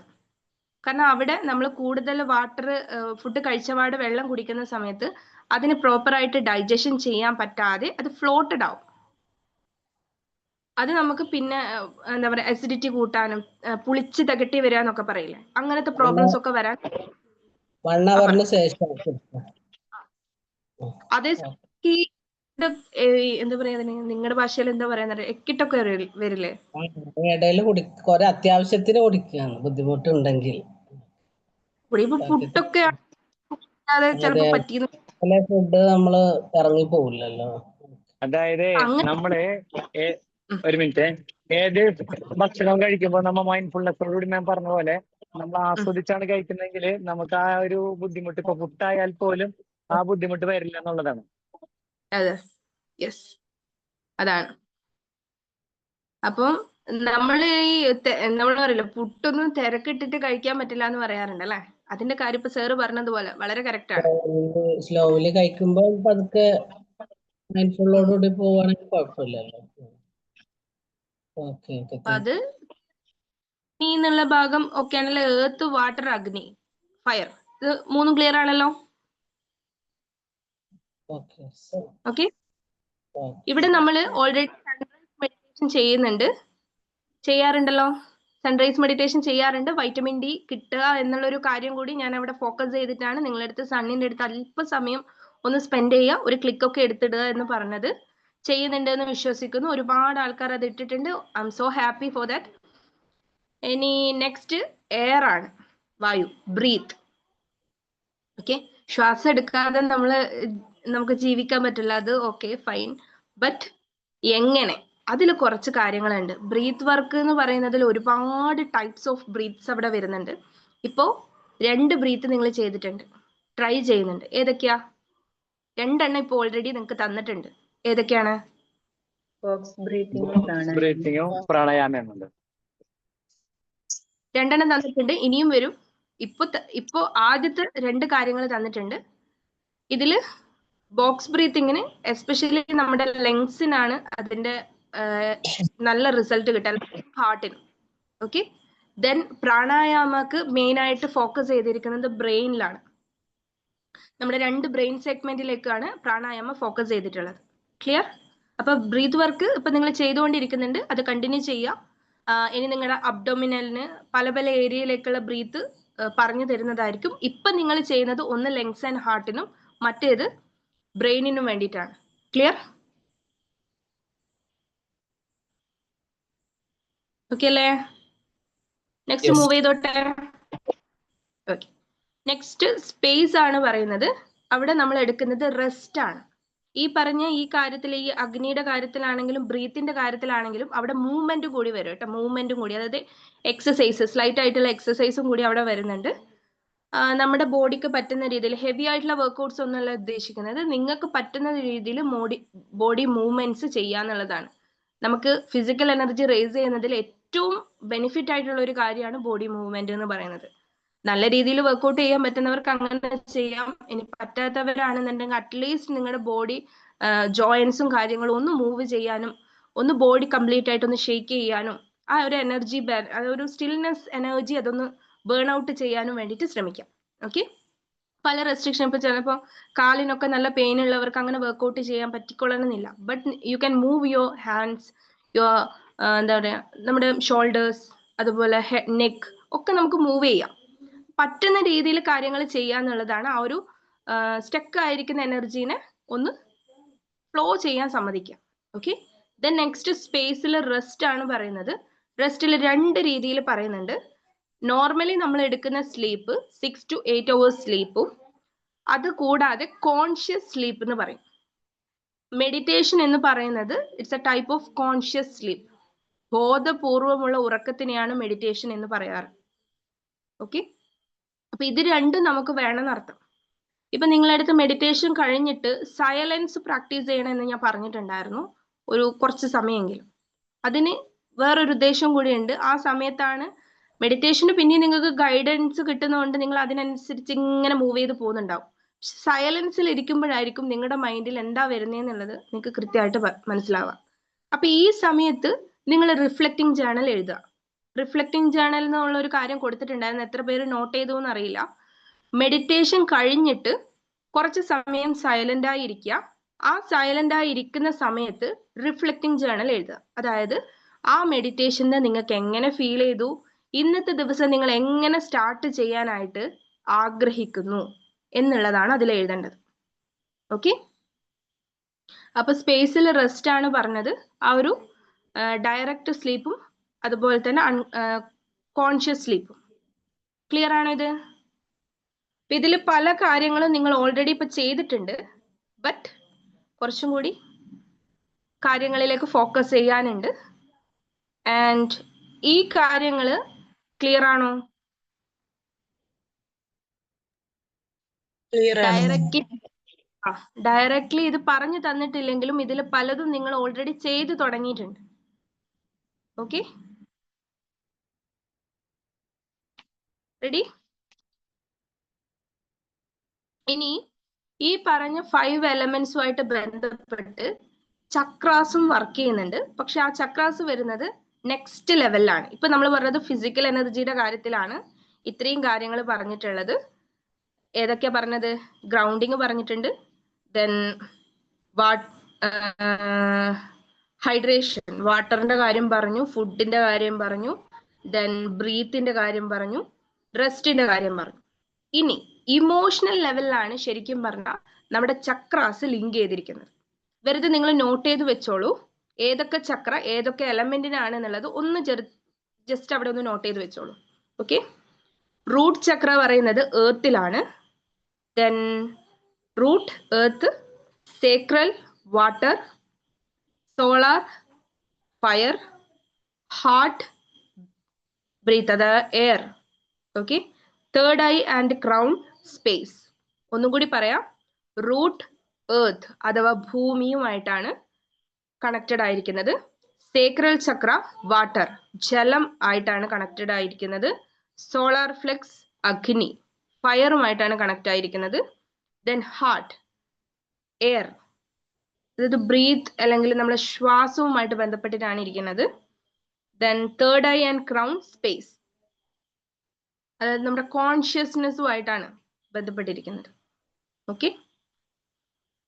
കാരണം അവിടെ നമ്മൾ കൂടുതൽ വാട്ടർ, ഫുഡ് കഴിച്ചപാട് വെള്ളം കുടിക്കുന്ന സമയത്ത് അതിന് പ്രോപ്പറായിട്ട് ഡൈജഷൻ ചെയ്യാൻ പറ്റാതെ അത് ഫ്ലോട്ടഡ് ആവും. അത് നമുക്ക് പിന്നെ എന്താ പറയാ, അസിഡിറ്റി കൂട്ടാനും പുളിച്ച് തകട്ടി വരാന്നൊക്കെ പറയില്ലേ, അങ്ങനത്തെ പ്രോബ്ലംസ് ഒക്കെ വരാൻ. 1 hourന് ശേഷം അതേ എന്താ പറയാ, നിങ്ങളുടെ ഭാഷയിൽ എന്താ പറയാ, എക്കിട്ടൊക്കെ വരില്ലേ? ഇടയിൽ കുറെ അത്യാവശ്യത്തിന് കുടിക്കുകയാണ്, ബുദ്ധിമുട്ടുണ്ടെങ്കിൽ. പുട്ടൊക്കെ ചിലപ്പോ പറ്റിയെന്ന്. ഫുഡ് നമ്മള് ഇറങ്ങി പോവില്ലല്ലോ. അതായത് നമ്മള് ഒരു മിനിറ്റ്, ഏത് ഭക്ഷണം കഴിക്കുമ്പോൾ നമ്മൾ മൈൻഡ്ഫുൾനെസ്സോടുകൂടി ഞാൻ പറഞ്ഞ പോലെ നമ്മൾ ആസ്വദിച്ചാണ് കഴിക്കുന്നതെങ്കിൽ നമുക്ക് ആ ഒരു ബുദ്ധിമുട്ട്, ഇപ്പൊ പുട്ടായാൽ പോലും ആ ബുദ്ധിമുട്ട് വരില്ല എന്നുള്ളതാണ്. അതെ, യെസ്, അതാണ്. അപ്പം നമ്മള് നമ്മൾ പറയില്ല പുട്ടൊന്നും തിരക്കിട്ടിട്ട് കഴിക്കാൻ പറ്റില്ല എന്ന് പറയാറുണ്ട് അല്ലെ. അതിന്റെ കാര്യം ഇപ്പൊ സാറ് പറഞ്ഞതുപോലെ വളരെ കറക്റ്റ് ആണ്. സ്ലോലി കഴിക്കുമ്പോൾ പതുക്കെ മൈൻഡ്ഫുള്ളോടുകൂടി പോവാണെങ്കിൽ കുഴപ്പമില്ലല്ലോ. അത് അഗ്നി എന്നുള്ള ഭാഗം ഒക്കെ ആണല്ലോ. എർത്ത്, വാട്ടർ, അഗ്നി, ഫയർ, ഇത് 3 ക്ലിയർ ആണല്ലോ. ഓക്കെ, ഇവിടെ നമ്മൾ ഓൾറെഡി സൺറൈസ് മെഡിറ്റേഷൻ ചെയ്യാറുണ്ടല്ലോ. സൺറൈസ് മെഡിറ്റേഷൻ ചെയ്യാറുണ്ട്. വൈറ്റമിൻ ഡി കിട്ടുക എന്നുള്ളൊരു കാര്യം കൂടി ഞാൻ അവിടെ ഫോക്കസ് ചെയ്തിട്ടാണ് നിങ്ങളുടെ അടുത്ത് സണ്ണിന്റെ അടുത്ത് അല്പസമയം ഒന്ന് സ്പെൻഡ് ചെയ്യുക, ഒരു ക്ലിക്കൊക്കെ എടുത്തിടുക എന്ന് പറഞ്ഞത്. ചെയ്യുന്നുണ്ട് എന്ന് വിശ്വസിക്കുന്നു. ഒരുപാട് ആൾക്കാർ അത് ഇട്ടിട്ടുണ്ട്. I M so happy for that. ഇനി നെക്സ്റ്റ് എയർ ആണ്, വായു, ബ്രീത്ത്. ഓക്കെ, ശ്വാസം എടുക്കാതെ നമുക്ക് ജീവിക്കാൻ പറ്റില്ല, അത് ഓക്കെ ഫൈൻ. ബട്ട് എങ്ങനെ, അതിൽ കുറച്ച് കാര്യങ്ങളുണ്ട്. ബ്രീത്ത് വർക്ക് എന്ന് പറയുന്നതിൽ ഒരുപാട് ടൈപ്സ് ഓഫ് ബ്രീത്ത്സ് അവിടെ വരുന്നുണ്ട്. ഇപ്പോ 2 ബ്രീത്ത് നിങ്ങൾ ചെയ്തിട്ടുണ്ട്, ട്രൈ ചെയ്യുന്നുണ്ട്. ഏതൊക്കെയാ? 2 എണ്ണം ഇപ്പൊ ഓൾറെഡി നിങ്ങൾക്ക് തന്നിട്ടുണ്ട്. ഏതൊക്കെയാണ്? ബോക്സ് ബ്രീത്തിങ്ങും പ്രാണായാമം 2 എണ്ണം തന്നിട്ടുണ്ട്, ഇനിയും വരും. ഇപ്പോ ആദ്യത്തെ 2 കാര്യങ്ങൾ തന്നിട്ടുണ്ട്. ഇതില് ബോക്സ് ബ്രീത്തിങ്ങിന് എസ്പെഷ്യലി നമ്മുടെ ലങ്സിനാണ് അതിന്റെ നല്ല റിസൾട്ട് കിട്ടാൻ, ഹാർട്ടിന്. ഓക്കെ, ദെൻ പ്രാണായാമക്ക് മെയിൻ ആയിട്ട് ഫോക്കസ് ചെയ്തിരിക്കുന്നത് ബ്രെയിനിലാണ്. നമ്മുടെ 2 ബ്രെയിൻ സെഗ്മെന്റിലേക്കാണ് പ്രാണായാമം ഫോക്കസ് ചെയ്തിട്ടുള്ളത്. ക്ലിയർ? അപ്പൊ ബ്രീത്ത് വർക്ക് ഇപ്പൊ നിങ്ങൾ ചെയ്തുകൊണ്ടിരിക്കുന്നുണ്ട്, അത് കണ്ടിന്യൂ ചെയ്യുക. ഇനി നിങ്ങളുടെ അബ്ഡോമിനലിന് പല പല ഏരിയയിലേക്കുള്ള ബ്രീത്ത് പറഞ്ഞു തരുന്നതായിരിക്കും. ഇപ്പൊ നിങ്ങൾ ചെയ്യുന്നത് ഒന്ന് ലങ്സ് ആൻഡ് ഹാർട്ടിനും മറ്റേത് ബ്രെയിനിനും വേണ്ടിയിട്ടാണ്. ക്ലിയർ? ഓക്കെ അല്ലേ? നെക്സ്റ്റ് മൂവ് ചെയ്തോട്ടെ. ഓക്കെ, നെക്സ്റ്റ് സ്പേസ് ആണ് പറയുന്നത്. അവിടെ നമ്മൾ എടുക്കുന്നത് റെസ്റ്റ് ആണ്. ഈ പറഞ്ഞ ഈ കാര്യത്തിൽ, ഈ അഗ്നിയുടെ കാര്യത്തിലാണെങ്കിലും ബ്രീത്തിന്റെ കാര്യത്തിലാണെങ്കിലും അവിടെ മൂവ്മെന്റ് കൂടി വരും കേട്ടോ. മൂവ്മെന്റും കൂടി, അതായത് എക്സസൈസ്, സ്ലൈറ്റ് ആയിട്ടുള്ള എക്സസൈസും കൂടി അവിടെ വരുന്നുണ്ട്. നമ്മുടെ ബോഡിക്ക് പറ്റുന്ന രീതിയിൽ ഹെവി ആയിട്ടുള്ള വർക്ക്ഔട്ട്സ് ഒന്നുമല്ല ഉദ്ദേശിക്കുന്നത്. നിങ്ങൾക്ക് പറ്റുന്ന രീതിയിൽ ബോഡി മൂവ്മെന്റ്സ് ചെയ്യാന്നുള്ളതാണ്. നമുക്ക് ഫിസിക്കൽ എനർജി റേസ് ചെയ്യുന്നതിൽ ഏറ്റവും ബെനിഫിറ്റ് ആയിട്ടുള്ള ഒരു കാര്യമാണ് ബോഡി മൂവ്മെന്റ് എന്ന് പറയുന്നത്. നല്ല രീതിയിൽ വർക്ക്ഔട്ട് ചെയ്യാൻ പറ്റുന്നവർക്ക് അങ്ങനെ ചെയ്യാം. ഇനി പറ്റാത്തവരാണെന്നുണ്ടെങ്കിൽ അറ്റ്ലീസ്റ്റ് നിങ്ങളുടെ ബോഡി ജോയിന്റ്സും കാര്യങ്ങളും ഒന്ന് മൂവ് ചെയ്യാനും, ഒന്ന് ബോഡി കംപ്ലീറ്റ് ആയിട്ട് ഒന്ന് ഷേക്ക് ചെയ്യാനും, ആ ഒരു എനർജി, ഒരു സ്റ്റിൽനെസ് എനർജി അതൊന്ന് ബേൺ ഔട്ട് ചെയ്യാനും വേണ്ടിയിട്ട് ശ്രമിക്കാം. ഓക്കെ, പല റെസ്ട്രിക്ഷൻ, ഇപ്പൊ ചിലപ്പോൾ കാലിനൊക്കെ നല്ല പെയിൻ ഉള്ളവർക്ക് അങ്ങനെ വർക്ക്ഔട്ട് ചെയ്യാൻ പറ്റിക്കൊള്ളണമെന്നില്ല. But you can move your hands, your എന്താ പറയാ, നമ്മുടെ ഷോൾഡേഴ്സ്, അതുപോലെ നെക്ക് ഒക്കെ നമുക്ക് മൂവ് ചെയ്യാം. പറ്റുന്ന രീതിയിൽ കാര്യങ്ങൾ ചെയ്യാന്നുള്ളതാണ് ആ ഒരു സ്റ്റക്ക് ആയിരിക്കുന്ന എനർജീനെ ഒന്ന് ഫ്ലോ ചെയ്യാൻ സമ്മതിക്കുക. ഓക്കെ. ദെൻ നെക്സ്റ്റ് സ്പേസിൽ റെസ്റ്റ് ആണ് പറയുന്നത്. റെസ്റ്റിൽ 2 രീതിയിൽ പറയുന്നുണ്ട്. നോർമലി നമ്മൾ എടുക്കുന്ന സ്ലീപ്പ് 6 to 8 hours സ്ലീപ്പും, അത് കൂടാതെ കോൺഷ്യസ് സ്ലീപ്പ് എന്ന് പറയും. മെഡിറ്റേഷൻ എന്ന് പറയുന്നത് it's a type of conscious sleep. ബോധപൂർവമുള്ള ഉറക്കത്തിനെയാണ് മെഡിറ്റേഷൻ എന്ന് പറയാറ്. ഓക്കെ. അപ്പൊ ഇത് രണ്ടും നമുക്ക് വേണമെന്നർത്ഥം. ഇപ്പൊ നിങ്ങളടുത്ത് മെഡിറ്റേഷൻ കഴിഞ്ഞിട്ട് സൈലൻസ് പ്രാക്ടീസ് ചെയ്യണമെന്ന് ഞാൻ പറഞ്ഞിട്ടുണ്ടായിരുന്നു ഒരു കുറച്ച് സമയമെങ്കിലും. അതിന് വേറൊരു ഉദ്ദേശം കൂടിയുണ്ട്. ആ സമയത്താണ് മെഡിറ്റേഷന് പിന്നെ നിങ്ങൾക്ക് ഗൈഡൻസ് കിട്ടുന്നതുകൊണ്ട് നിങ്ങൾ അതിനനുസരിച്ച് ഇങ്ങനെ മൂവ് ചെയ്ത് പോകുന്നുണ്ടാവും. സൈലൻസിൽ ഇരിക്കുമ്പോഴായിരിക്കും നിങ്ങളുടെ മൈൻഡിൽ എന്താ വരുന്നതെന്നുള്ളത് നിങ്ങൾക്ക് കൃത്യമായിട്ട് മനസ്സിലാവുക. അപ്പൊ ഈ സമയത്ത് നിങ്ങൾ റിഫ്ലക്റ്റിംഗ് ജേണൽ എഴുതുക. റിഫ്ലക്റ്റിംഗ് ജേണൽ എന്നുള്ള ഒരു കാര്യം കൊടുത്തിട്ടുണ്ടായിരുന്നു, എത്ര പേര് നോട്ട് ചെയ്തു എന്നറിയില്ല. മെഡിറ്റേഷൻ കഴിഞ്ഞിട്ട് കുറച്ച് സമയം സൈലന്റ് ആയി ഇരിക്കുക. ആ സൈലന്റ് ആയി ഇരിക്കുന്ന സമയത്ത് റിഫ്ലക്റ്റിംഗ് ജേണൽ എഴുതുക. അതായത് ആ മെഡിറ്റേഷന് നിങ്ങൾക്ക് എങ്ങനെ ഫീൽ ചെയ്തു, ഇന്നത്തെ ദിവസം നിങ്ങൾ എങ്ങനെ സ്റ്റാർട്ട് ചെയ്യാനായിട്ട് ആഗ്രഹിക്കുന്നു എന്നുള്ളതാണ് അതിൽ എഴുതേണ്ടത്. ഓക്കെ. അപ്പൊ സ്പേസിൽ റെസ്റ്റ് ആണ് പറഞ്ഞത്. ആ ഒരു ഡയറക്റ്റ് സ്ലീപ്പും അതുപോലെ തന്നെ കോൺഷ്യസ് സ്ലീപ്പും. ക്ലിയർ ആണോ ഇത്? ഇതിൽ പല കാര്യങ്ങളും നിങ്ങൾ ഓൾറെഡി ഇപ്പൊ ചെയ്തിട്ടുണ്ട്. ബട്ട് കുറച്ചും കൂടി കാര്യങ്ങളിലേക്ക് ഫോക്കസ് ചെയ്യാനുണ്ട്. ആൻഡ് ഈ കാര്യങ്ങൾ ക്ലിയർ ആണോ? ഡയറക്റ്റ്ലി ഇത് പറഞ്ഞു തന്നിട്ടില്ലെങ്കിലും ഇതിൽ പലതും നിങ്ങൾ ഓൾറെഡി ചെയ്തു തുടങ്ങിയിട്ടുണ്ട്. ഓക്കെ. റെഡി? ഇനി ഈ പറഞ്ഞ 5 എലമെന്റ്സുമായിട്ട് ബന്ധപ്പെട്ട് ചക്രാസും വർക്ക് ചെയ്യുന്നുണ്ട്. പക്ഷെ ആ ചക്രാസ് വരുന്നത് നെക്സ്റ്റ് ലെവലിലാണ്. ഇപ്പൊ നമ്മൾ പറഞ്ഞത് ഫിസിക്കൽ എനർജിയുടെ കാര്യത്തിലാണ് ഇത്രയും കാര്യങ്ങൾ പറഞ്ഞിട്ടുള്ളത്. ഏതൊക്കെയാ പറഞ്ഞത്? ഗ്രൗണ്ടിങ് പറഞ്ഞിട്ടുണ്ട്, ദെൻ ഹൈഡ്രേഷൻ, വാട്ടറിന്റെ കാര്യം പറഞ്ഞു, ഫുഡിന്റെ കാര്യം പറഞ്ഞു, ദെൻ ബ്രീത്തിന്റെ കാര്യം പറഞ്ഞു, റെസ്റ്റിന്റെ കാര്യം പറഞ്ഞു. ഇനി ഇമോഷണൽ ലെവലിലാണ് ശരിക്കും പറഞ്ഞാൽ നമ്മുടെ ചക്രാസ് ലിങ്ക് ചെയ്തിരിക്കുന്നത്. വെറുതെ നിങ്ങൾ നോട്ട് ചെയ്ത് വെച്ചോളൂ ഏതൊക്കെ ചക്ര ഏതൊക്കെ എലമെന്റിനാണ് എന്നുള്ളത്. ഒന്ന് ജസ്റ്റ് അവിടെ ഒന്ന് നോട്ട് ചെയ്ത് വെച്ചോളൂ. ഓക്കെ. റൂട്ട് ചക്ര പറയുന്നത് എർത്തിലാണ്. Then root earth, sacral water, solar fire, heart breath, അത് air. Okay. Third eye and crown space. ഒന്നും കൂടി പറയാം. റൂട്ട് എർത്ത് അഥവാ ഭൂമിയുമായിട്ടാണ് കണക്റ്റഡ് ആയിരിക്കുന്നത്. സേക്രൽ ചക്ര വാട്ടർ, ജലം ആയിട്ടാണ് കണക്റ്റഡ് ആയിരിക്കുന്നത്. സോളാർ ഫ്ലെക്സ് അഗ്നി, ഫയറുമായിട്ടാണ് കണക്ട് ആയിരിക്കുന്നത്. ദെൻ ഹാർട്ട് എയർ, അതായത് ബ്രീത്ത് അല്ലെങ്കിൽ നമ്മുടെ ശ്വാസവുമായിട്ട് ബന്ധപ്പെട്ടിട്ടാണ് ഇരിക്കുന്നത്. Then third eye and crown space, അതായത് നമ്മുടെ കോൺഷ്യസ്നെസ്സുമായിട്ടാണ് ബന്ധപ്പെട്ടിരിക്കുന്നത്. ഓക്കെ.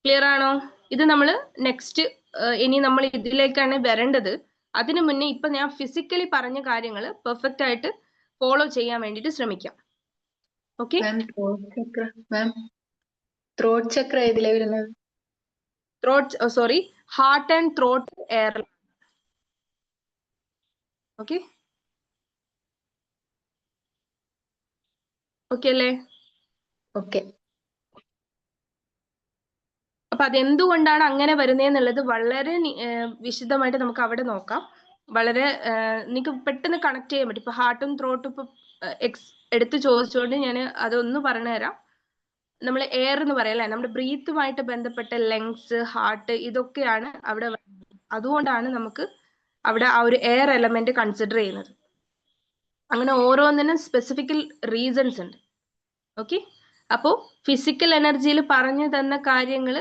ക്ലിയർ ആണോ? ഇത് നമ്മൾ നെക്സ്റ്റ് ഇനി നമ്മൾ ഇതിലേക്കാണ് വരേണ്ടത്. അതിനു മുന്നേ ഇപ്പൊ ഞാൻ ഫിസിക്കലി പറഞ്ഞ കാര്യങ്ങൾ പെർഫെക്റ്റ് ആയിട്ട് ഫോളോ ചെയ്യാൻ വേണ്ടിയിട്ട് ശ്രമിക്കാം. ഓക്കെ. ത്രോട്ട് ചക്ര ഏതിലാ വരുന്നത്? Sorry, heart and throat air. Okay. Okay അല്ലേ? ഓക്കെ. അപ്പൊ അതെന്തുകൊണ്ടാണ് അങ്ങനെ വരുന്നതെന്നുള്ളത് വളരെ വിശദമായിട്ട് നമുക്ക് അവിടെ നോക്കാം. വളരെ നിങ്ങൾക്ക് പെട്ടെന്ന് കണക്ട് ചെയ്യാൻ പറ്റും. ഇപ്പൊ ഹാർട്ടും ത്രോട്ടും ഇപ്പൊ എടുത്ത് ചോദിച്ചുകൊണ്ട് ഞാൻ അതൊന്ന് പറഞ്ഞു തരാം. നമ്മൾ എയർ എന്ന് പറയല്ലേ, നമ്മുടെ ബ്രീത്തുമായിട്ട് ബന്ധപ്പെട്ട ലങ്സ്, ഹാർട്ട്, ഇതൊക്കെയാണ് അവിടെ. അതുകൊണ്ടാണ് നമുക്ക് അവിടെ ആ ഒരു എയർ എലമെന്റ് കൺസിഡർ ചെയ്യുന്നത്. അങ്ങനെ ഓരോന്നിനും സ്പെസിഫിക്കൽ റീസൺസ് ഉണ്ട്. ഓക്കെ. അപ്പോ ഫിസിക്കൽ എനർജിയിൽ പറഞ്ഞു തന്ന കാര്യങ്ങൾ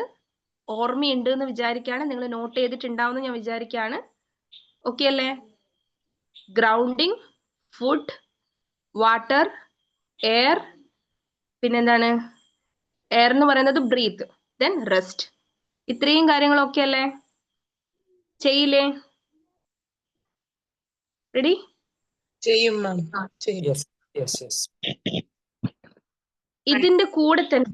ഓർമ്മയുണ്ട് എന്ന് വിചാരിക്കുകയാണ്, നിങ്ങൾ നോട്ട് ചെയ്തിട്ടുണ്ടാവുമെന്ന് ഞാൻ വിചാരിക്കുകയാണ്. ഓക്കെ അല്ലേ? ഗ്രൗണ്ടിങ്, ഫുഡ്, വാട്ടർ, എയർ, പിന്നെന്താണ് എയർ എന്ന് പറയുന്നത് ബ്രീത്ത്, ദെൻ റെസ്റ്റ്. ഇത്രയും കാര്യങ്ങളൊക്കെ അല്ലേ? ചെയ്യില്ലേ? റെഡി? ചെയ്യും മാം. ഇതിന്റെ കൂടെ തന്നെ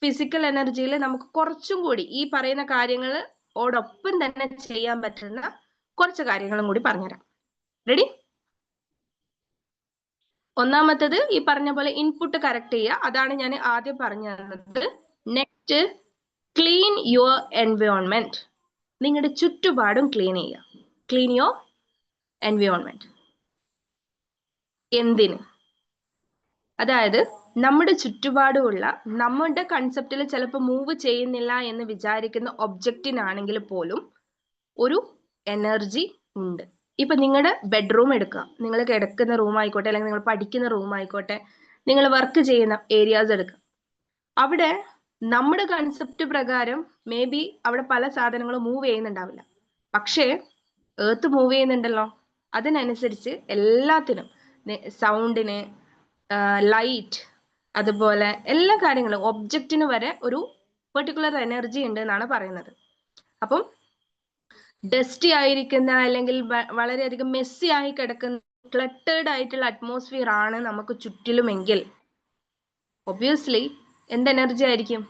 ഫിസിക്കൽ എനർജിയിൽ നമുക്ക് കുറച്ചും കൂടി ഈ പറയുന്ന കാര്യങ്ങളോടൊപ്പം തന്നെ ചെയ്യാൻ പറ്റുന്ന കുറച്ച് കാര്യങ്ങളും കൂടി പറഞ്ഞുതരാം. റെഡി? ഒന്നാമത്തത് ഈ പറഞ്ഞ പോലെ ഇൻപുട്ട് കറക്റ്റ് ചെയ്യുക. അതാണ് ഞാൻ ആദ്യം പറഞ്ഞു തന്നത്. Next, clean your environment. നിങ്ങളുടെ ചുറ്റുപാടും ക്ലീൻ ചെയ്യുക. Clean your environment. എന്തിന്? അതായത് നമ്മുടെ ചുറ്റുപാടുമുള്ള നമ്മുടെ കൺസെപ്റ്റിൽ ചിലപ്പോൾ മൂവ് ചെയ്യുന്നില്ല എന്ന് വിചാരിക്കുന്ന ഒബ്ജക്റ്റിനാണെങ്കിൽ പോലും ഒരു എനർജി ഉണ്ട്. ഇപ്പൊ നിങ്ങളുടെ ബെഡ്റൂം എടുക്കുക, നിങ്ങൾ കിടക്കുന്ന റൂം ആയിക്കോട്ടെ, അല്ലെങ്കിൽ നിങ്ങൾ പഠിക്കുന്ന റൂം ആയിക്കോട്ടെ, നിങ്ങൾ വർക്ക് ചെയ്യുന്ന ഏരിയാസ് എടുക്കുക. അവിടെ നമ്മുടെ കൺസെപ്റ്റ് പ്രകാരം മേ ബി അവിടെ പല സാധനങ്ങളും മൂവ് ചെയ്യുന്നുണ്ടാവില്ല. പക്ഷേ എർത്ത് മൂവ് ചെയ്യുന്നുണ്ടല്ലോ. അതിനനുസരിച്ച് എല്ലാത്തിനും, സൗണ്ടിന്, ലൈറ്റ്, അതുപോലെ എല്ലാ കാര്യങ്ങളും, ഒബ്ജക്റ്റിന് വരെ ഒരു പെർട്ടിക്കുലർ എനർജി ഉണ്ട് എന്നാണ് പറയുന്നത്. അപ്പം ഡസ്റ്റി ആയിരിക്കുന്ന അല്ലെങ്കിൽ വളരെയധികം മെസ്സി ആയി കിടക്കുന്ന ക്ലട്ടേർഡ് ആയിട്ടുള്ള അറ്റ്മോസ്ഫിയർ ആണ് നമുക്ക് ചുറ്റിലുമെങ്കിൽ ഒബ്വിയസ്ലി എന്ത് എനർജി ആയിരിക്കും?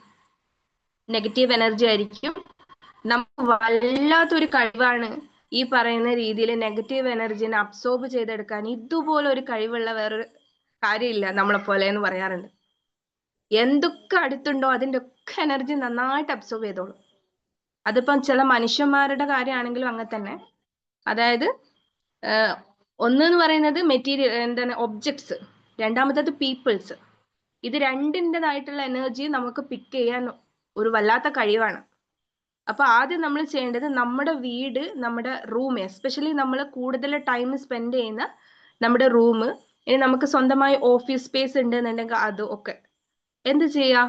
നെഗറ്റീവ് എനർജി ആയിരിക്കും. നമുക്ക് വല്ലാത്തൊരു കഴിവാണ് ഈ പറയുന്ന രീതിയിൽ നെഗറ്റീവ് എനർജിനെ അബ്സോർബ് ചെയ്തെടുക്കാൻ. ഇതുപോലെ ഒരു കഴിവുള്ള വേറൊരു കാര്യമില്ല നമ്മളെ പോലെ എന്ന് പറയാറുണ്ട്. എന്തൊക്കെ അടുത്തുണ്ടോ അതിൻ്റെ ഒക്കെ എനർജി നന്നായിട്ട് അബ്സോർബ് ചെയ്തോളും. അതിപ്പം ചില മനുഷ്യന്മാരുടെ കാര്യമാണെങ്കിലും അങ്ങനെ തന്നെ. അതായത് ഒന്നെന്ന് പറയുന്നത് മെറ്റീരിയൽ, എന്താണ്, ഒബ്ജക്ട്സ്. രണ്ടാമത്തത് പീപ്പിൾസ്. ഇത് രണ്ടിൻ്റെതായിട്ടുള്ള എനർജി നമുക്ക് പിക്ക് ചെയ്യാൻ ഒരു വല്ലാത്ത കഴിവാണ്. അപ്പൊ ആദ്യം നമ്മൾ ചെയ്യേണ്ടത് നമ്മുടെ വീട്, നമ്മുടെ റൂം, എസ്പെഷ്യലി നമ്മൾ കൂടുതൽ ടൈം സ്പെൻഡ് ചെയ്യുന്ന നമ്മുടെ റൂം, ഇനി നമുക്ക് സ്വന്തമായി ഓഫീസ് സ്പേസ് ഉണ്ട് എന്നുണ്ടെങ്കിൽ അത് ഒക്കെ എന്ത് ചെയ്യുക,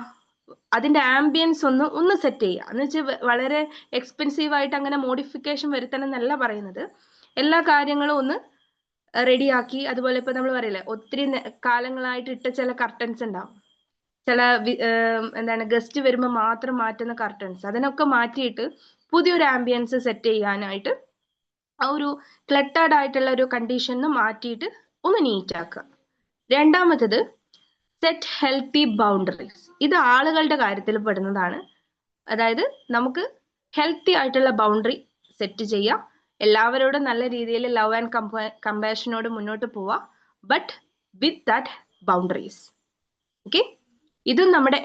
അതിന്റെ ആംബിയൻസ് ഒന്ന് സെറ്റ് ചെയ്യുക. എന്ന് വെച്ചാൽ വളരെ എക്സ്പെൻസീവ് ആയിട്ട് അങ്ങനെ മോഡിഫിക്കേഷൻ വരുത്തണം എന്നല്ല പറയുന്നത്. എല്ലാ കാര്യങ്ങളും ഒന്ന് റെഡിയാക്കി, അതുപോലെ ഇപ്പൊ നമ്മൾ പറയില്ലേ, ഒത്തിരി കാലങ്ങളായിട്ട് ഇട്ട ചില കർട്ടൻസ് ഉണ്ടാവും, ചില എന്താണ് ഗസ്റ്റ് വരുമ്പോൾ മാത്രം മാറ്റുന്ന കർട്ടൻസ്, അതിനൊക്കെ മാറ്റിയിട്ട് പുതിയൊരു ആംബിയൻസ് സെറ്റ് ചെയ്യാനായിട്ട് ആ ഒരു ക്ലട്ടേർഡ് ആയിട്ടുള്ള ഒരു കണ്ടീഷന് മാറ്റിയിട്ട് ഒന്ന് നീറ്റ് ആക്കുക. രണ്ടാമത്തത്, സെറ്റ് ഹെൽത്തി ബൗണ്ടറീസ്. ഇത് ആളുകളുടെ കാര്യത്തിൽ പെടുന്നതാണ്. അതായത് നമുക്ക് ഹെൽത്തി ആയിട്ടുള്ള ബൗണ്ടറി സെറ്റ് ചെയ്യാം. എല്ലാവരോടും നല്ല രീതിയിൽ ലവ് ആൻഡ് കമ്പാഷനോട് മുന്നോട്ട് പോവാം, but with that boundaries. Okay, ഇതും നമ്മുടെ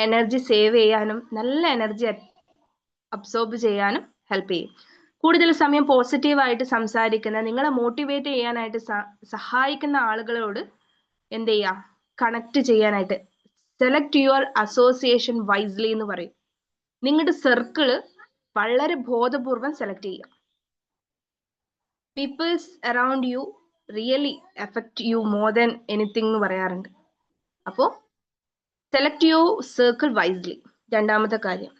എനർജി സേവ് ചെയ്യാനും നല്ല എനർജി അബ്സോർബ് ചെയ്യാനും ഹെൽപ്പ് ചെയ്യും. കൂടുതൽ സമയം പോസിറ്റീവായിട്ട് സംസാരിക്കുന്ന, നിങ്ങളെ മോട്ടിവേറ്റ് ചെയ്യാനായിട്ട് സഹായിക്കുന്ന ആളുകളോട് എന്ത് ചെയ്യാം, കണക്ട് ചെയ്യാനായിട്ട്. സെലക്ട് യുവർ അസോസിയേഷൻ വൈസ്ലി എന്ന് പറയും. നിങ്ങളുടെ സർക്കിള് വളരെ ബോധപൂർവം സെലക്ട് ചെയ്യുക. Peoples around you really affect you more than anything എന്ന് പറയാറുണ്ട്. അപ്പോൾ സെലക്ട് യുവർ സർക്കിൾ വൈസ്ലി, രണ്ടാമത്തെ കാര്യം.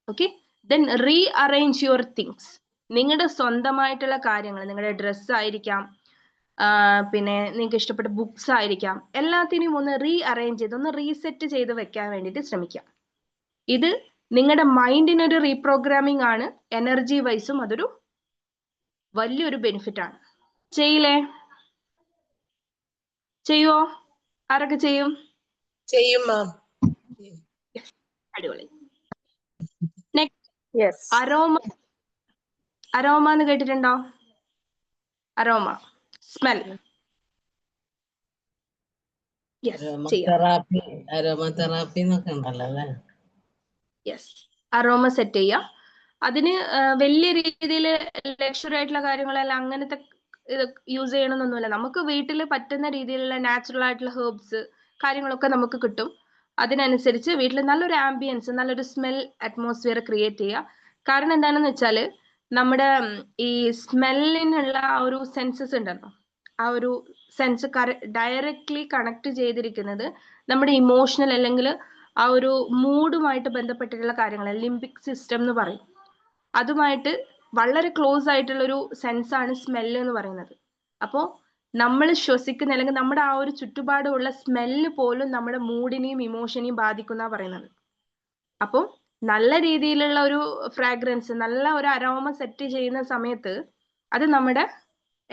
Okay, then rearrange your things. നിങ്ങളുടെ സ്വന്തമായിട്ടുള്ള കാര്യങ്ങൾ, നിങ്ങളുടെ ഡ്രസ്സ് ആയിരിക്കാം, പിന്നെ നിങ്ങൾക്ക് ഇഷ്ടപ്പെട്ട ബുക്സ് ആയിരിക്കാം, എല്ലാത്തിനെയും ഒന്ന് റീ അറേഞ്ച് ചെയ്ത് ഒന്ന് റീസെറ്റ് ചെയ്ത് വെക്കാൻ വേണ്ടിയിട്ട് ശ്രമിക്കാം. ഇത് നിങ്ങളുടെ മൈൻഡിനൊരു റീപ്രോഗ്രാമിംഗ് ആണ്. എനർജി വൈസും അതൊരു വലിയൊരു ബെനിഫിറ്റ് ആണ്. ചെയ്യില്ലേ? ചെയ്യുവോ? ആരൊക്കെ ചെയ്യും? ചെയ്യും മാം. അടിപൊളി. Next, aroma. അരോമ എന്ന് കേട്ടിട്ടുണ്ടോ? Aroma, smell. അരോമ തെറാപ്പി എന്നൊക്കെ ഉണ്ടല്ലോ അല്ലേ? യെസ്, അരോമ സെറ്റ് ചെയ്യാം. അതിന് വലിയ രീതിയിൽ ലക്ഷറി ആയിട്ടുള്ള കാര്യങ്ങളെല്ലാം അങ്ങനത്തെ ഇത് യൂസ് ചെയ്യണമെന്നൊന്നുമില്ല. നമുക്ക് വീട്ടിൽ പറ്റുന്ന രീതിയിലുള്ള നാച്ചുറൽ ആയിട്ടുള്ള ഹെർബ്സ് കാര്യങ്ങളൊക്കെ നമുക്ക് കിട്ടും. അതിനനുസരിച്ച് വീട്ടിൽ നല്ലൊരു ആംബിയൻസ്, നല്ലൊരു സ്മെൽ അറ്റ്മോസ്ഫിയർ ക്രിയേറ്റ് ചെയ്യുക. കാരണം എന്താണെന്ന് വെച്ചാൽ നമ്മുടെ ഈ സ്മെല്ലിനുള്ള ആ ഒരു സെൻസസ് ഉണ്ടല്ലോ, ആ ഒരു സെൻസ് ഡയറക്ട്ലി കണക്ട് ചെയ്തിരിക്കുന്നത് നമ്മുടെ ഇമോഷണൽ അല്ലെങ്കിൽ ആ ഒരു മൂഡുമായിട്ട് ബന്ധപ്പെട്ടിട്ടുള്ള കാര്യങ്ങൾ, ലിംബിക് സിസ്റ്റം എന്ന് പറയും. അതുമായിട്ട് വളരെ ക്ലോസ് ആയിട്ടുള്ള ഒരു സെൻസ് ആണ് സ്മെല്ല് എന്ന് പറയുന്നത്. അപ്പോൾ നമ്മൾ ശ്വസിക്കുന്ന അല്ലെങ്കിൽ നമ്മുടെ ആ ഒരു ചുറ്റുപാടുമുള്ള സ്മെല്ല് പോലും നമ്മുടെ മൂഡിനെയും ഇമോഷനെയും ബാധിക്കുന്ന പറയുന്നത്. അപ്പോൾ നല്ല രീതിയിലുള്ള ഒരു ഫ്രാഗ്രൻസ്, നല്ല ഒരു അരോമ സെറ്റ് ചെയ്യുന്ന സമയത്ത് അത് നമ്മുടെ